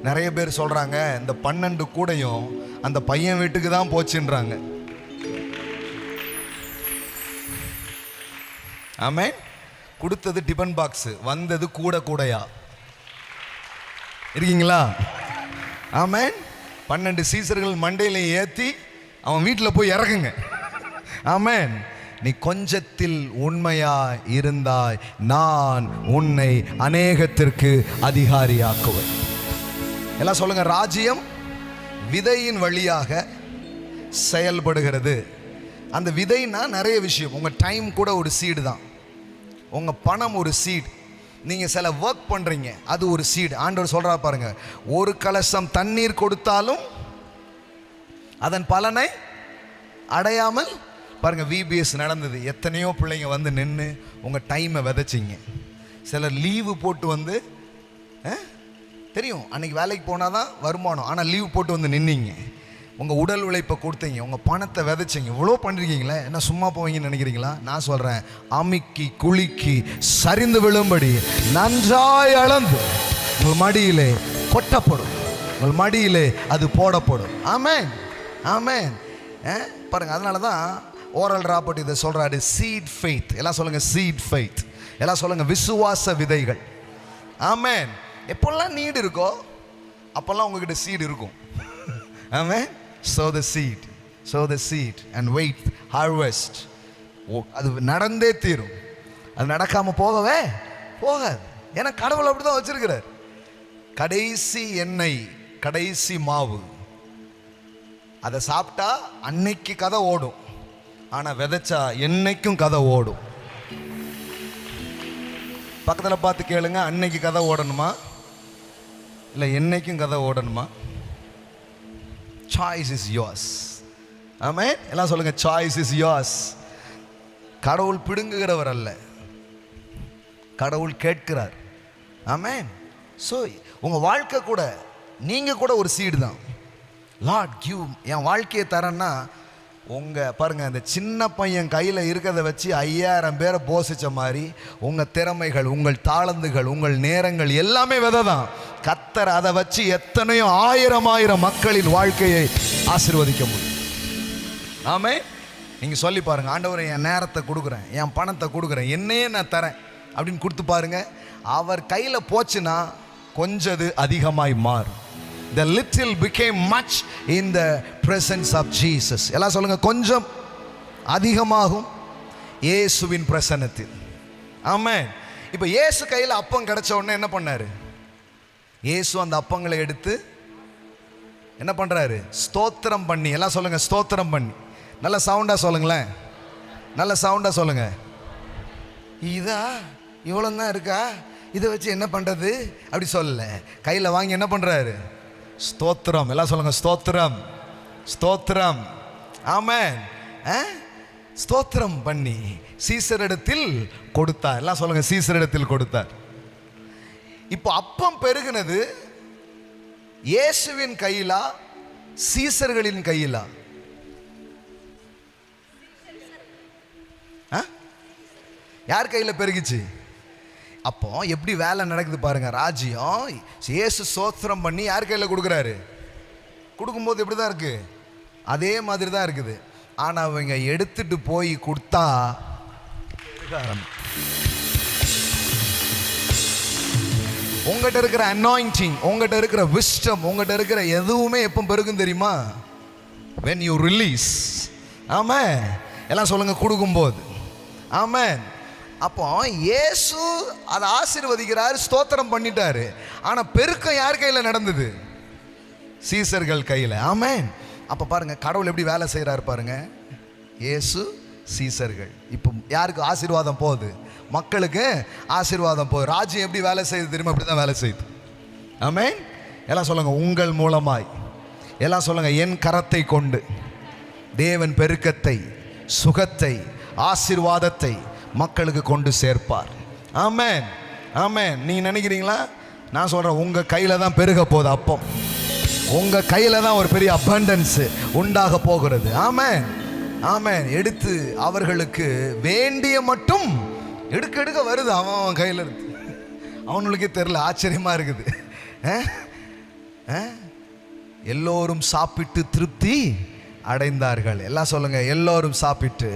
நிறைய பேர் சொல்றாங்க, இந்த 12 கூடையும் அந்த பையன் வீட்டுக்கு தான் போச்சுன்றாங்க. ஆமென். கொடுத்தது டிபன் பாக்ஸ், வந்தது கூடையா இருக்கீங்களா? ஆமென். 12 சீசர்கள் மண்டையில ஏத்தி அவன் வீட்டில் போய் இறக்குங்க. ஆமென். நீ கொஞ்சத்தில் உண்மையா இருந்தாய், நான் உன்னை அநேகத்திற்கு அதிகாரியாக்குவேன். எல்லாம் சொல்லுங்க, ராஜ்யம் விதையின் வழியாக செயல்படுகிறது. அந்த விதைனா நிறைய விஷயம். உங்க டைம் கூட ஒரு சீடு தான், உங்க பணம் ஒரு சீடு, நீங்க சில ஒர்க் பண்றீங்க, அது ஒரு சீடு. ஆண்டவர் சொல்றா பாருங்க, ஒரு கலசம் தண்ணீர் கொடுத்தாலும் அதன் பலனை அடையாமல் பாருங்க. விபிஎஸ் நடந்தது, எத்தனையோ பிள்ளைங்க வந்து நின்று உங்க டைமை விதைச்சிங்க. சிலர் லீவு போட்டு வந்து, தெரியும் அன்னைக்கு வேலைக்கு போனாதான் வருமானம், ஆனால் லீவ் போட்டு வந்து நின்னீங்க. உங்கள் உடல் உழைப்பை கொடுத்தீங்க, உங்கள் பணத்தை விதைச்சிங்க, இவ்வளோ பண்ணிருக்கீங்களே, என்ன சும்மா போவீங்கன்னு நினைக்கிறீங்களா? நான் சொல்கிறேன், அமுக்கி குலுக்கி சரிந்து விழும்படி நன்றாய் அளந்து உங்கள் மடியிலே கொட்டப்படும், உங்கள் மடியிலே அது போடப்படும். ஆமென், ஆமென். பாருங்கள், அதனால தான் ஓரல் ராபர்ட் இதை சொல்கிறாரு, சீட் ஃபெய்த். எல்லாம் சொல்லுங்கள் சீட் ஃபெய்த். எல்லாம் சொல்லுங்கள் விசுவாச விதைகள். ஆமென். எப்போல்லாம் நீடு இருக்கோ அப்போல்லாம் உங்ககிட்ட சீடு இருக்கும். ஆமென். sow the seed and wait harvest. அது நடந்தே தீரும். அது நடக்காம போகவே போகாது. ஏன்னா கடவுள் அப்படிதான் வச்சிருக்கிறார். கடைசி எண்ணெய், கடைசி மாவு, அதை சாப்பிட்டா அன்னைக்கு கதை ஓடும், ஆனா விதைச்சா என்னைக்கும் கதை ஓடும். பக்கத்தில் பார்த்து கேளுங்க, அன்னைக்கு கதை ஓடணுமா இல்லை என்னைக்கும் கதை ஓடணுமா? Choice is yours. ஆமென். எல்லாம் சொல்லுங்க, சாய்ஸ் இஸ் யோர்ஸ். கடவுள் பிடுங்குகிறவர் அல்ல, கடவுள் கேட்கிறார். ஆமென். ஸோ உங்கள் வாழ்க்கை கூட நீங்கள் கூட ஒரு சீடு தான். லார்ட் கிவ், என் வாழ்க்கையை தரேன்னா, உங்கள் பாருங்கள், அந்த சின்ன பையன் கையில் இருக்கிறத வச்சு 5000 பேரை போசித்த மாதிரி உங்கள் திறமைகள், உங்கள் தாளந்துகள், உங்கள் நேரங்கள் எல்லாமே விதை தான். கர்த்தர் அதை வச்சு எத்தனையோ ஆயிரம் மக்களின் வாழ்க்கையை ஆசீர்வதிக்க முடியும். ஆமென். நீங்கள் சொல்லி பாருங்கள், ஆண்டவரை என் நேரத்தை கொடுக்குறேன், என் பணத்தை கொடுக்குறேன், என்னையே நான் தரேன் அப்படின்னு கொடுத்து பாருங்கள். அவர் கையில் போச்சுன்னா கொஞ்சது அதிகமாய் மாறும். The little became much in the presence of Jesus. எல்லாம் சொல்லுங்க, கொஞ்சம் அதிகமாகும் இயேசுவின் பிரசன்னத்தில். ஆமென். இப்போ இயேசு கையில் அப்பம் கிடைச்ச உடனே என்ன பண்ணாரு? இயேசு அந்த அப்பங்களை எடுத்து என்ன பண்றாரு? ஸ்தோத்திரம் பண்ணி. எல்லாம் சொல்லுங்க, ஸ்தோத்திரம் பண்ணி. நல்ல சவுண்டா சொல்லுங்களேன், நல்ல சவுண்டா சொல்லுங்க. இதா இவ்வளோ தான் இருக்கா, இதை வச்சு என்ன பண்றது அப்படி சொல்லல. கையில் வாங்கி என்ன பண்றாரு? ஸ்தோத்திரம். எல்லாம் சொல்லுங்க, ஸ்தோத்திரம், ஸ்தோத்திரம். ஆமென். ஸ்தோத்திரம் பண்ணி சீசரிடத்தில் கொடுத்தார். எல்லாம் சொல்லுங்க, சீசரிடத்தில் கொடுத்தார். இப்போ அப்பம் பெருகினது இயேசுவின் கையிலா சீசர்களின் கையிலா? யார் கையில் பெருகிச்சு? அப்போ எப்படி வேலை நடக்குது பாருங்க. ராஜ்யம் இயேசு ஸ்தோத்திரம் பண்ணி யார் கையில் கொடுக்குறாரு? கொடுக்கும்போது எப்படி தான் இருக்கு? அதே மாதிரி தான் இருக்குது. ஆனால் அவங்க எடுத்துட்டு போய் கொடுத்தா உங்ககிட்ட இருக்கிற அனாயிண்டிங், உங்ககிட்ட இருக்கிற விஸ்டம், உங்ககிட்ட இருக்கிற எதுவுமே எப்போ பெருகும் தெரியுமா? when you release. ஆமென். எல்லாம் சொல்லுங்க, கொடுக்கும்போது. ஆமென். அப்போ இயேசு அதை ஆசீர்வதிக்கிறார், ஸ்தோத்திரம் பண்ணிட்டாரு. ஆனால் பெருக்கம் யார் கையில் நடந்தது? சீசர்கள் கையில். ஆமென். அப்போ பாருங்க, கடவுள் எப்படி வேலை செய்கிறாரு பாருங்க. இயேசு, சீசர்கள். இப்போ யாருக்கு ஆசீர்வாதம் போகுது? மக்களுக்கு ஆசீர்வாதம் போகுது. ராஜ்யம் எப்படி வேலை செய்யுது தெரியுமா? அப்படி தான் வேலை செய்யுது. ஆமென். எல்லாம் சொல்லுங்க, உங்கள் மூலமாய். எல்லாம் சொல்லுங்க, என் கரத்தை கொண்டு தேவன் பெருக்கத்தை, சுகத்தை, ஆசீர்வாதத்தை மக்களுக்கு கொண்டு சேர்ப்பார். ஆமென், ஆமென். நீங்கள் நினைக்கிறீங்களா? நான் சொல்கிறேன், உங்கள் கையில் தான் பெருக போகுது அப்பம். உங்கள் கையில் தான் ஒரு பெரிய அபண்டன்ஸ் உண்டாக போகிறது. ஆமென், ஆமென். எடுத்து அவர்களுக்கு வேண்டிய மட்டும் எடுக்க எடுக்க வருது அவன் கையில் இருந்து. அவனுக்கே தெரியல, ஆச்சரியமாக இருக்குது. எல்லோரும் சாப்பிட்டு திருப்தி அடைந்தார்கள். எல்லாம் சொல்லுங்க, எல்லோரும் சாப்பிட்டு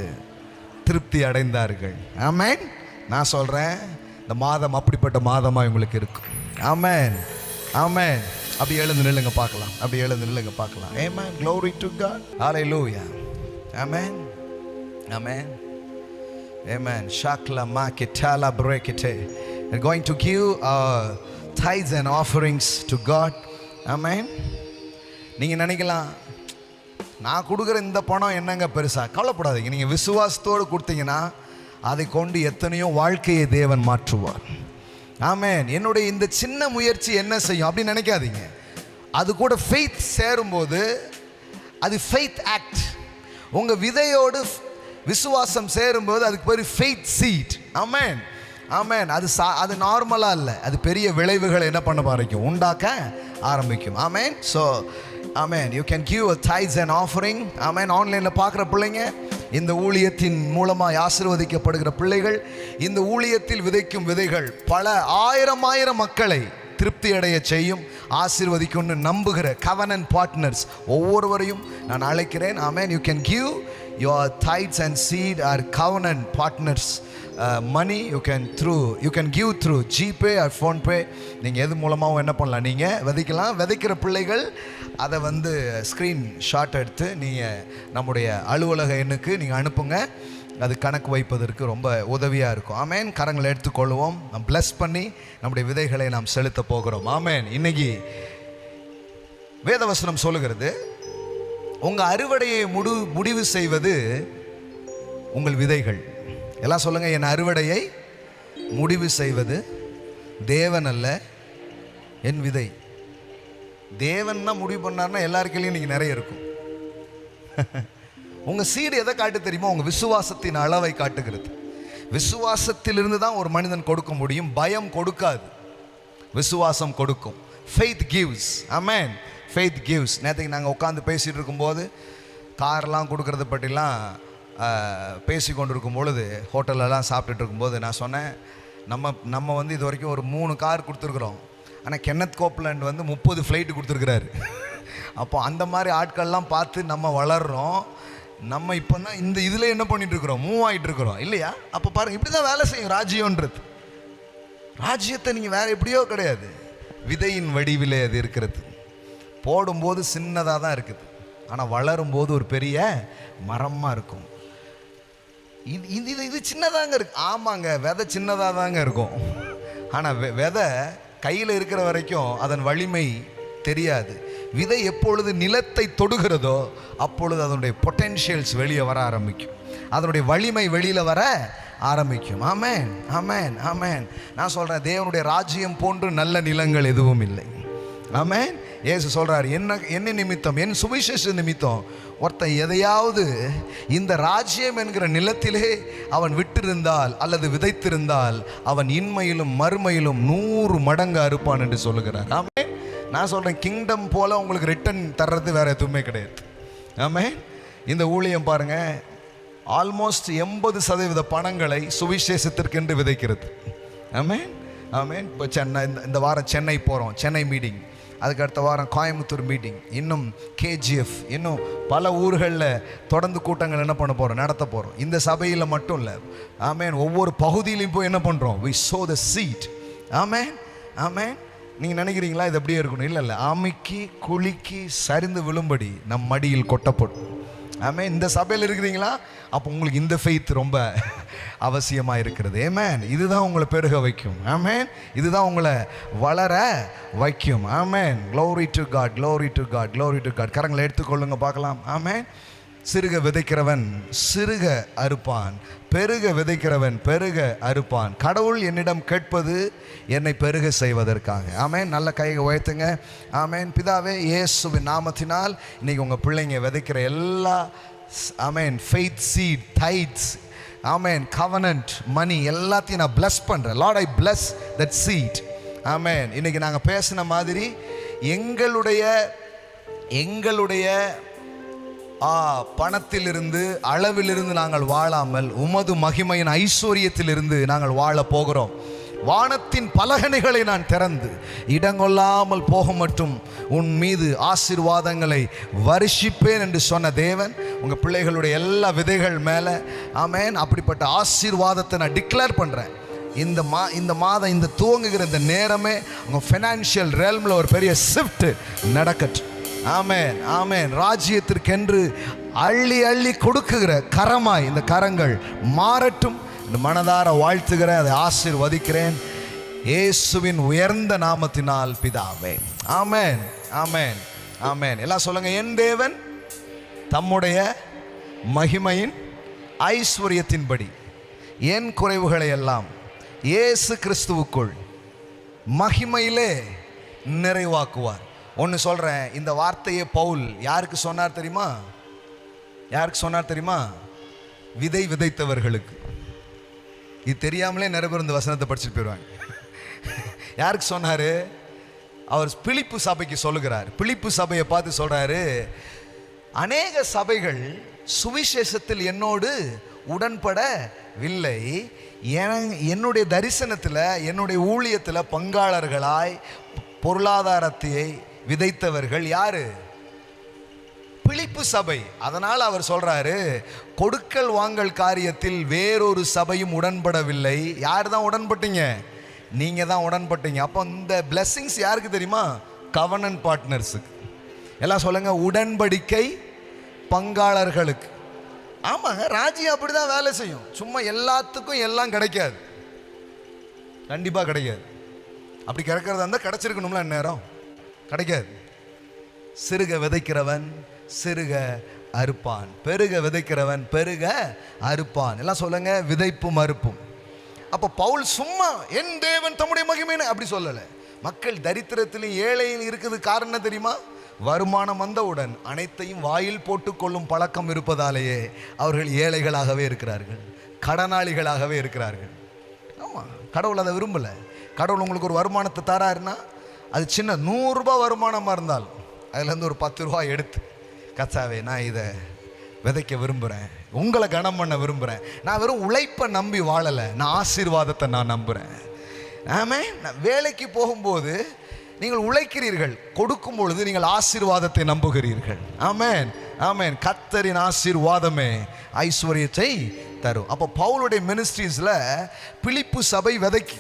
திருப்தி அடைந்தார்கள். ஆமென். நான் சொல்கிறேன், இந்த மாதம் அப்படிப்பட்ட மாதமாக உங்களுக்கு இருக்கும். ஆமென், ஆமென். அப்படி எழுந்து நில்லுங்க பார்க்கலாம், அப்படி எழுந்து நில்லுங்க பார்க்கலாம். ஆமென். glory to God. hallelujah. ஆமென், ஆமென், ஆமென். shakla makitala brekete. we're going to give tithes and offerings to God. ஆமென். நீங்கள் நினைக்கலாம், நான் கொடுக்குற இந்த பணம் என்னங்க பெருசா? கவலைப்படாதீங்க. நீங்கள் விசுவாசத்தோடு கொடுத்தீங்கன்னா அதை கொண்டு எத்தனையோ வாழ்க்கையை தேவன் மாற்றுவார். ஆமென். என்னுடைய இந்த சின்ன முயற்சி என்ன செய்யும் அப்படின்னு நினைக்காதீங்க. அது கூட ஃபெய்த் சேரும்போது அது ஃபெய்த் ஆக்ட். உங்கள் விதையோடு விசுவாசம் சேரும்போது அதுக்கு பேர் ஃபெய்த் சீட். ஆமென், ஆமென். அது நார்மலாக இல்லை, அது பெரிய விளைவுகளை என்ன பண்ண ஆரம்பிக்கும்? உண்டாக்க ஆரம்பிக்கும். Amen. So amen. You can give a tithes and offering. Amen. ஆன்லைன்ல பார்க்குற பிள்ளைங்க, இந்த ஊழியத்தின் மூலமாக ஆசீர்வதிக்கப்படுகிற பிள்ளைகள், இந்த ஊழியத்தில் விதைக்கும் விதைகள் பல ஆயிரம் மக்களை திருப்தி அடைய செய்யும், ஆசீர்வதிக்கும்னு நம்புகிற கவனன்ட் பார்ட்னர்ஸ் ஒவ்வொருவரையும் நான் அழைக்கிறேன். ஆமென். You can give your tithes and seed are covenant partners. Money you can give through GPay or PhonePe. நீங்கள் எது மூலமாகவும் என்ன பண்ணலாம், நீங்கள் விதைக்கலாம். விதைக்கிற பிள்ளைகள் அதை வந்து ஸ்க்ரீன் ஷாட் எடுத்து நீங்கள் நம்முடைய அலுவலக எண்ணுக்கு நீங்கள் அனுப்புங்க. அது கணக்கு வைப்பதற்கு ரொம்ப உதவியாக இருக்கும். ஆமேன். கரங்களை எடுத்துக்கொள்வோம். நாம் பிளஸ் பண்ணி நம்முடைய விதைகளை நாம் செலுத்த போகிறோம். ஆமேன். இன்னைக்கு வேதவசனம் சொல்லுகிறது, உங்கள் அறுவடையை முடிவு செய்வது உங்கள் விதைகள். எல்லாம் சொல்லுங்க, என் அறுவடையை முடிவு செய்வது தேவன் அல்ல, என் விதை. தேவன் தான் முடிவு பண்ணார்னா எல்லாருக்கையும் இன்னைக்கு நிறைய இருக்கும். உங்கள் சீடு எதை காட்டு தெரியுமா? உங்கள் விசுவாசத்தின் அளவை காட்டுகிறது. விசுவாசத்திலிருந்து தான் ஒரு மனிதன் கொடுக்க முடியும். பயம் கொடுக்காது, விசுவாசம் கொடுக்கும். faith gives. amen. faith gives. நேற்றுக்கு நாங்கள் உட்காந்து பேசிகிட்டு இருக்கும்போது கார்லாம் கொடுக்கறத பற்றிலாம் பேசி கொண்டு இருக்கும் பொழுது, ஹோட்டலெல்லாம் சாப்பிட்டுட்டு இருக்கும்போது நான் சொன்னேன், நம்ம வந்து இது வரைக்கும் ஒரு 3 கார் கொடுத்துருக்குறோம். ஆனால் கென்னத் கோப்லாண்ட் வந்து 30 ஃப்ளைட்டு கொடுத்துருக்குறாரு. அப்போ அந்த மாதிரி ஆட்கள்லாம் பார்த்து நம்ம வளர்கிறோம். நம்ம இப்போ தான் இந்த இதில் என்ன பண்ணிட்டு இருக்கிறோம், மூவ் ஆகிட்டு இருக்கிறோம் இல்லையா? அப்போ பாருங்கள், இப்படி தான் வேலை செய்யும் ராஜ்யன்றது. ராஜ்யத்தை நீங்கள் வேறு எப்படியோ கிடையாது, விதையின் வடிவிலே அது இருக்கிறது. போடும்போது சின்னதாக தான் இருக்குது, ஆனால் வளரும்போது ஒரு பெரிய மரமாக இருக்கும். இது சின்னதாங்க இருக்கு. ஆமாங்க, விதை சின்னதாக தாங்க இருக்கும். ஆனால் விதை கையில் இருக்கிற வரைக்கும் அதன் வலிமை தெரியாது. விதை எப்பொழுது நிலத்தை தொடுகிறதோ அப்பொழுது அதனுடைய பொட்டென்ஷியல்ஸ் வெளியே வர ஆரம்பிக்கும், அதனுடைய வலிமை வெளியில் வர ஆரம்பிக்கும். ஆமென், ஆமென், ஆமென். நான் சொல்கிறேன், தேவனுடைய ராஜ்யம் போன்று நல்ல நிலங்கள் எதுவும் இல்லை. ஆமென். இயேசு சொல்கிறார், என்ன நிமித்தம், என் சுவிசேஷ நிமித்தம் ஒருத்தன் எதையாவது இந்த ராஜ்யம் என்கிற நிலத்திலே அவன் விட்டிருந்தால் அல்லது விதைத்திருந்தால் அவன் இன்மையிலும் மறுமையிலும் 100 மடங்கு அறுப்பான் என்று சொல்லுகிறார். ஆமென். நான் சொல்கிறேன், கிங்டம் போல் உங்களுக்கு ரிட்டர்ன் தர்றது வேறு எதுவுமே கிடையாது. ஆமென். இந்த ஊழியம் பாருங்கள், ஆல்மோஸ்ட் 80% பணங்களை சுவிசேஷத்திற்கென்று விதைக்கிறது. ஆமென், ஆமென். இப்போ இந்த வாரம் சென்னை போகிறோம், சென்னை மீட்டிங். அதுக்கு அடுத்த வாரம் கோயம்புத்தூர் மீட்டிங், இன்னும் கேஜிஎஃப், இன்னும் பல ஊர்களில் தொடர்ந்து கூட்டங்கள் என்ன பண்ண போகிறோம், நடத்த போகிறோம். இந்த சபையில் மட்டும் இல்லை, ஆமென், ஒவ்வொரு பகுதியிலையும் போய் என்ன பண்ணுறோம், we sow the seed. ஆமென், ஆமென். நீங்கள் நினைக்கிறீங்களா இது அப்படியே இருக்கணும்? இல்லை, அமுக்கி குலுக்கி சரிந்து விழும்படி நம் மடியில் கொட்டப்படும். ஆமென். இந்த சபையில் இருக்கிறீங்களா? அப்போ உங்களுக்கு இந்த ஃபெய்த் ரொம்ப அவசியமாக இருக்கிறது. ஆமென். இதுதான் உங்களை பெருக வைக்கும். ஆமென். இதுதான் உங்களை வளர வைக்கும். ஆமென். glory to God, glory to God, glory to God. கரங்களை எடுத்துக்கொள்ளுங்க பார்க்கலாம். ஆமென். சிறுக விதைக்கிறவன் சிறுக அறுப்பான், பெருக விதைக்கிறவன் பெருக அறுப்பான். கடவுள் என்னிடம் கேட்பது என்னை பெருக செய்வதற்காக. ஆமென். நல்ல கையை உயர்த்துங்க. ஆமென். பிதாவே, இயேசுவின் நாமத்தினால் இன்னைக்கு உங்கள் பிள்ளைங்க விதைக்கிற எல்லா, amen, faith seed, tithes, amen, covenant money எல்லாத்தையும் நான் பிளஸ் பண்ணுறேன். Lord, I bless that seed. Amen. இன்னைக்கு நாங்கள் பேசின மாதிரி எங்களுடைய பணத்திலிருந்து அளவிலிருந்து நாங்கள் வாழாமல் உமது மகிமையின் ஐஸ்வர்யத்திலிருந்து நாங்கள் வாழ போகிறோம். வானத்தின் பலகணிகளை நான் திறந்து இடங்கொள்ளாமல் போக மட்டும் உன் மீது ஆசீர்வாதங்களை வருஷிப்பேன் என்று சொன்ன தேவன் உங்கள் பிள்ளைகளுடைய எல்லா விதைகள் மேலே, ஆமென், அப்படிப்பட்ட ஆசீர்வாதத்தை நான் டிக்ளேர் பண்ணுறேன். இந்த மாதம் இந்த துவங்குகிற இந்த நேரமே உங்கள் ஃபைனான்ஷியல் ரெல்மில் ஒரு பெரிய ஷிஃப்ட் நடக்கட்டும். ஆமென், ஆமென். ராஜ்யத்திற்கென்று அள்ளி அள்ளி கொடுக்குகிற கரமாய் இந்த கரங்கள் மாறட்டும். இந்த மனதார வாழ்த்துகிறேன், அதை ஆசீர்வதிக்கிறேன் இயேசுவின் உயர்ந்த நாமத்தினால் பிதாவே. ஆமென், ஆமென், ஆமென். எல்லாம் சொல்லுங்க, என் தேவன் தம்முடைய மகிமையின் ஐஸ்வர்யத்தின்படி என் குறைவுகளை எல்லாம் இயேசு கிறிஸ்துவுக்குள் மகிமையிலே நிறைவாக்குவார். ஒன்று சொல்கிறேன், இந்த வார்த்தையை பவுல் யாருக்கு சொன்னார் தெரியுமா? யாருக்கு சொன்னார் தெரியுமா? விதை விதைத்தவர்களுக்கு. இது தெரியாமலே நிறைய பேர் இந்த வசனத்தை படிச்சுட்டு போயிடுவாங்க. யாருக்கு சொன்னார்? அவர் பிலிப்பு சபைக்கு சொல்லுகிறார். பிலிப்பு சபையை பார்த்து சொல்றாரு, அநேக சபைகள் சுவிசேஷத்தில் என்னோடு உடன்படவில்லை. என்னுடைய தரிசனத்தில், என்னுடைய ஊழியத்தில் பங்காளர்களாய் பொருளாதாரத்தை விதைத்தவர்கள் யாரு? பிலிப்பு சபை. அதனால் அவர் சொல்றாரு, கொடுக்கல் வாங்கல் காரியத்தில் வேறொரு சபையும் உடன்படவில்லை. யார் தான் உடன்பட்டீங்க? நீங்க தான் உடன்பட்டீங்க. அப்போ இந்த பிளெஸிங்ஸ் யாருக்கு தெரியுமா? கவர்னன்ட் பார்ட்னர்ஸுக்கு. எல்லாம் சொல்லுங்க, உடன்படிக்கை பங்காளர்களுக்கு. ஆமாங்க, ராஜ்யம் அப்படிதான் வேலை செய்யும். சும்மா எல்லாத்துக்கும் எல்லாம் கிடைக்காது, கண்டிப்பா கிடைக்காது. அப்படி கிடைக்கிறதா இருந்தால் கிடைச்சிருக்கணும்ல, நேரம் கிடைக்காது. சிறுக விதைக்கிறவன் சிறுக அறுப்பான், பெருக விதைக்கிறவன் பெருக அறுப்பான். எல்லாம் சொல்லுங்க, விதைப்பும் அறுப்பும். அப்போ பவுல் சும்மா என் தேவன் தம்முடைய மகிமைன்னு அப்படி சொல்லலை. மக்கள் தரித்திரத்திலும் ஏழையில் இருக்குது. காரணம் தெரியுமா? வருமானம் வந்தவுடன் அனைத்தையும் வாயில் போட்டுக்கொள்ளும் பழக்கம் இருப்பதாலேயே அவர்கள் ஏழைகளாகவே இருக்கிறார்கள், கடனாளிகளாகவே இருக்கிறார்கள். ஆமாம், கடவுள் அதை விரும்பலை. கடவுள் உங்களுக்கு ஒரு வருமானத்தை தராருன்னா அது சின்ன 100 ரூபாய் வருமானமாக இருந்தால் அதுலேருந்து ஒரு 10 ரூபாய் எடுத்து, கச்சாவே நான் இதை விதைக்க விரும்புகிறேன், உங்களை கனம் பண்ண விரும்புகிறேன். நான் வெறும் உழைப்பை நம்பி வாழலை, நான் ஆசீர்வாதத்தை நான் நம்புகிறேன். ஆமென். நான் வேலைக்கு போகும்போது நீங்கள் உழைக்கிறீர்கள், கொடுக்கும் பொழுது நீங்கள் ஆசீர்வாதத்தை நம்புகிறீர்கள். ஆமென், ஆமென். கர்த்தரின் ஆசீர்வாதமே ஐஸ்வர்யத்தை தரும். அப்போ பவுலுடைய மினிஸ்ட்ரீஸ்ல பிலிப்பு சபை விதைக்கு.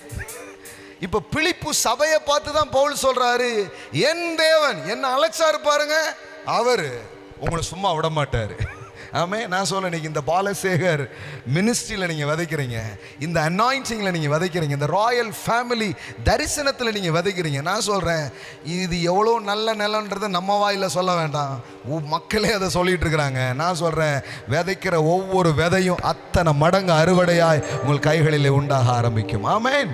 இப்போ பிலிப்பு சபையை பார்த்து தான் பவுல் சொல்றாரு, என் தேவன் என்ன அழைச்சாரு பாருங்க, அவர் உங்களை சும்மா விட மாட்டாரு. ஆமே, நான் சொல்ல, இன்னைக்கு இந்த பாலசேகர் மினிஸ்ட்ரியில் நீங்கள் விதைக்கிறீங்க, இந்த அனாயிண்டிங்கில் நீங்கள் விதைக்கிறீங்க, இந்த ராயல் ஃபேமிலி தரிசனத்தில் நீங்கள் விதைக்கிறீங்க. நான் சொல்கிறேன், இது எவ்வளோ நல்ல நிலன்றதை நம்ம வாயில் சொல்ல வேண்டாம், மக்களே அதை சொல்லிட்டு இருக்கிறாங்க. நான் சொல்கிறேன், விதைக்கிற ஒவ்வொரு விதையும் அத்தனை மடங்கு அறுவடையாய் உங்கள் கைகளிலே உண்டாக ஆரம்பிக்கும். ஆமேன்.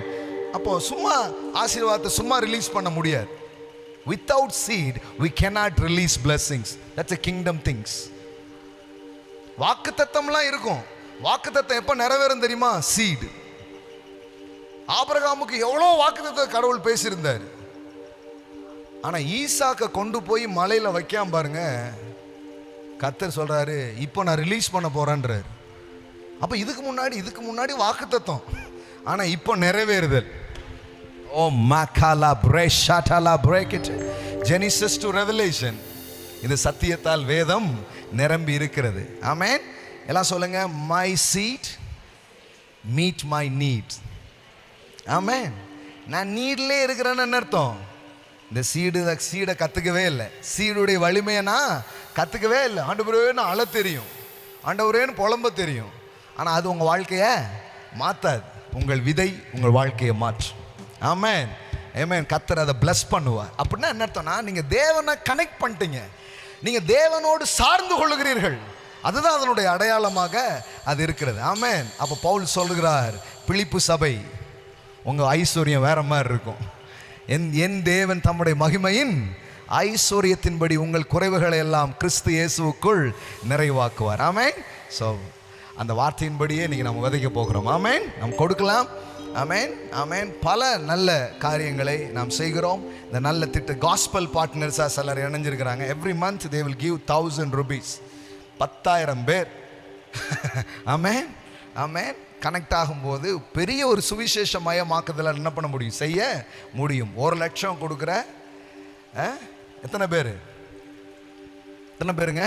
அப்போ சும்மா ஆசீர்வாதத்தை சும்மா ரிலீஸ் பண்ண முடியாது. Without seed we cannot release blessings. That's a kingdom things. வாக்குத்தத்தம்லாம் இருக்கும். வாக்குத்தத்தம் எப்போ நிறைவேறும் தெரியுமா? சீடு. ஆபிரகாமுக்கு எவ்வளோ வாக்குத்தத்தை கடவுள் பேசியிருந்தார். ஆனால் ஈசாக்கை கொண்டு போய் மலையில் வைக்காம பாருங்க, கர்த்தர் சொல்றாரு, இப்போ நான் ரிலீஸ் பண்ண போறேன்றார். அப்போ இதுக்கு முன்னாடி வாக்குத்தத்தம், ஆனால் இப்போ நிறைவேறுதல். ஓ மகாலா பிரேஷாடலா பிரேக்கெட், ஜெனிசிஸ் டு ரெவலேஷன், இது சத்தியத்தால் வேதம் நிரம்பி இருக்கிறது. ஆமென். எல்லாம் சொல்லுங்க, my seed meet my need. Amen. நான் நீட்லே இருக்கிறேன்னு அர்த்தம். இந்த சீடை கற்றுக்கவே இல்லை, சீடுடைய வலிமையை நான் கற்றுக்கவே இல்லை. ஆண்டவரேன்னு அழ தெரியும், ஆண்டவரேன்னு புலம்ப தெரியும், ஆனால் அது உங்கள் வாழ்க்கையை மாற்றாது. உங்கள் விதை உங்கள் வாழ்க்கையை மாற்றும். ஆமென், ஆமென். கர்த்தர் அதை பிளஸ் பண்ணுவார். அப்படின்னா என்ன அர்த்தம்னா, நீங்கள் தேவனை கனெக்ட் பண்ணிட்டீங்க, நீங்கள் தேவனோடு சார்ந்து கொள்ளுகிறீர்கள், அதுதான் அதனுடைய அடையாளமாக அது இருக்கிறது. ஆமென். அப்போ பவுல் சொல்லுகிறார், பிலிப்பு சபை உங்கள் ஐஸ்வர்யம் வேற மாதிரி இருக்கும். என் தேவன் தம்முடைய மகிமையின் ஐஸ்வர்யத்தின்படி உங்கள் குறைவுகளை எல்லாம் கிறிஸ்து இயேசுவுக்குள் நிறைவாக்குவார். ஆமென். ஸோ அந்த வார்த்தையின்படியே இன்னைக்கு நம்ம விதைக்க போகிறோம். ஆமென். நாம் கொடுக்கலாம். ஆமென், ஆமென். பல நல்ல காரியங்களை நாம் செய்கிறோம். இந்த நல்ல திட்ட காஸ்பல் பார்ட்னர்ஸாக சிலர் இணைஞ்சிருக்கிறாங்க. Every month they will give 1000 rupees. 10,000 பேர் ஆமென், ஆமென் கனெக்ட் ஆகும்போது பெரிய ஒரு சுவிசேஷ மயமாக்குதல் என்ன பண்ண முடியும், செய்ய முடியும். 1 லட்சம் கொடுக்குற எத்தனை பேருங்க?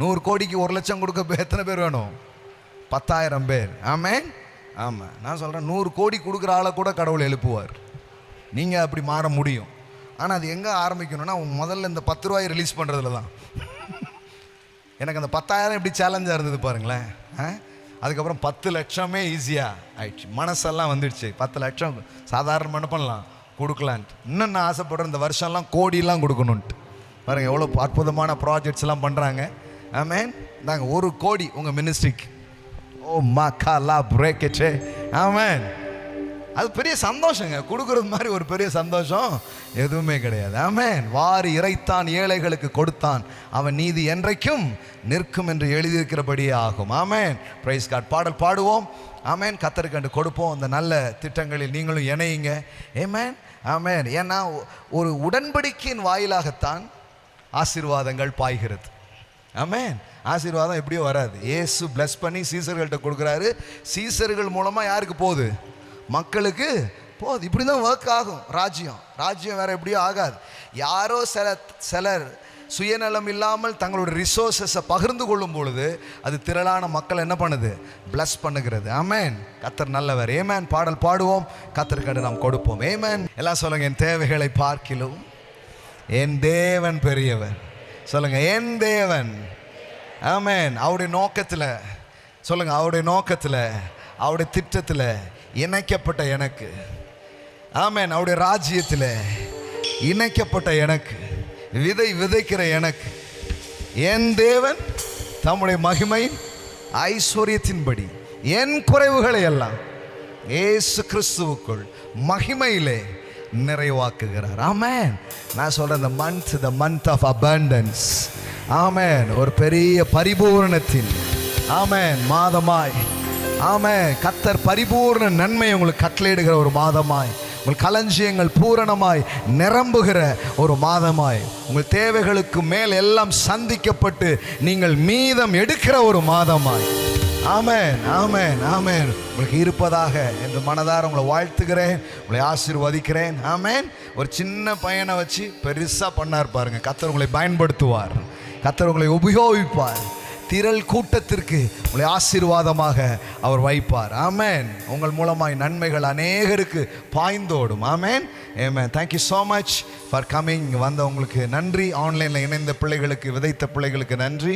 100 கோடிக்கு 1 லட்சம் கொடுக்க எத்தனை பேர் வேணும்? 10,000 பேர். ஆமென். ஆமாம், நான் சொல்கிறேன், 100 கோடி கொடுக்குற ஆளை கூட கடவுள் எழுப்புவார். நீங்கள் அப்படி மாற முடியும். ஆனால் அது எங்கே ஆரம்பிக்கணும்னா, முதல்ல இந்த 10 ரூபாயை ரிலீஸ் பண்ணுறதுல தான். எனக்கு அந்த 10,000 எப்படி சேலஞ்சாக இருந்தது பாருங்களேன். அதுக்கப்புறம் 10 லட்சமே ஈஸியாக ஆயிடுச்சு, மனசெல்லாம் வந்துடுச்சு. 10 லட்சம் சாதாரண என்ன பண்ணலாம், கொடுக்கலான்ட்டு. இன்னும் நான் ஆசைப்படுறேன், இந்த வருஷம்லாம் கோடியெல்லாம் கொடுக்கணுன்ட்டு. பாருங்கள் எவ்வளோ அற்புதமான ப்ராஜெக்ட்ஸ்லாம் பண்ணுறாங்க. ஆமென். நாங்க 1 கோடி உங்கள் மினிஸ்ட்ரிக்கு. ஓ மகாலா பிரேக்கெட். ஆமென். அது பெரிய சந்தோஷங்க. கொடுக்கறது மாதிரி ஒரு பெரிய சந்தோஷம் எதுவுமே கிடையாது. ஆமென். வாரி இறைத்தான் ஏழைகளுக்கு கொடுத்தான், அவன் நீதி என்றைக்கும் நிற்கும் என்று எழுதியிருக்கிறபடியே ஆகும். ஆமென். Praise God. பாடல் பாடுவோம். ஆமென். கர்த்தருக்கு கண்டு கொடுப்போம். அந்த நல்ல திட்டங்களில் நீங்களும் இணையுங்க. ஆமென். ஆமென். ஏன்னா ஒரு உடன்படிக்கையின் வாயிலாகத்தான் ஆசீர்வாதங்கள் பாய்கிறது. ஆமென். ஆசீர்வாதம் எப்படியோ வராது. இயேசு பிளஸ் பண்ணி சீசர்கள்ட்ட கொடுக்குறாரு. சீசர்கள் மூலமாக யாருக்கு போகுது? மக்களுக்கு போகுது. இப்படி தான் ஒர்க் ஆகும் ராஜ்யம் வேற எப்படியோ ஆகாது. யாரோ சிலர் சுயநலம் இல்லாமல் தங்களோட ரிசோர்ஸஸை பகிர்ந்து கொள்ளும் பொழுது அது திரளான மக்கள் என்ன பண்ணுது? பிளஸ் பண்ணுகிறது. ஆமென். கர்த்தர் நல்லவர். ஏமேன். பாடல் பாடுவோம். கர்த்தருக்கு நாம் கொடுப்போம். ஏமேன். எல்லாம் சொல்லுங்க. என் தேவைகளை பார்க்கிலும் என் தேவன் பெரியவர். சொல்லுங்க, என் தேவன். ஆமென். அவருடைய நோக்கத்தில் சொல்லுங்க, அவருடைய நோக்கத்தில் அவருடைய திட்டத்தில் இணைக்கப்பட்ட எனக்கு. ஆமென். அவருடைய ராஜ்யத்தில் இணைக்கப்பட்ட எனக்கு, விதைக்கிற எனக்கு என் தேவன் தம்முடைய மகிமை ஐஸ்வர்யத்தின்படி என் குறைவுகளை எல்லாம் இயேசு கிறிஸ்துவுக்குள் மகிமையிலே நிறைவாக்குகிறார். ஆமென். நான் சொல்றேன், the month of abundance. ஆமென். ஒரு பெரிய பரிபூரணத்தின் ஆமென் மாதமாய், ஆமென், கர்த்தர் பரிபூர்ண நன்மை உங்களுக்கு கட்டளையிடுகிற ஒரு மாதமாய், உங்கள் களஞ்சியங்கள் பூரணமாய் நிரம்புகிற ஒரு மாதமாய், உங்கள் தேவைகளுக்கு மேல் எல்லாம் சந்திக்கப்பட்டு நீங்கள் மீதம் எடுக்கிற ஒரு மாதமாய், ஆமென் ஆமென் ஆமென், உங்களுக்கு இருப்பதாக என்று மனதார உங்களை வாழ்த்துகிறேன், உங்களை ஆசீர்வதிக்கிறேன். ஆமென். ஒரு சின்ன பையனை வச்சு பெருசாக பண்ணார் பாருங்க. கர்த்தர் உங்களை பயன்படுத்துவார், கர்த்தர் உங்களை உபயோகிப்பார், திரள் கூட்டத்திற்கு உங்களை ஆசீர்வாதமாக அவர் வைப்பார். ஆமென். உங்கள் மூலமாய் நன்மைகள் அநேகருக்கு பாய்ந்தோடும். Amen amen. Thank you so much for coming. வந்த உங்களுக்கு நன்றி. ஆன்லைனில் இணைந்த பிள்ளைகளுக்கு, விதைத்த பிள்ளைகளுக்கு நன்றி.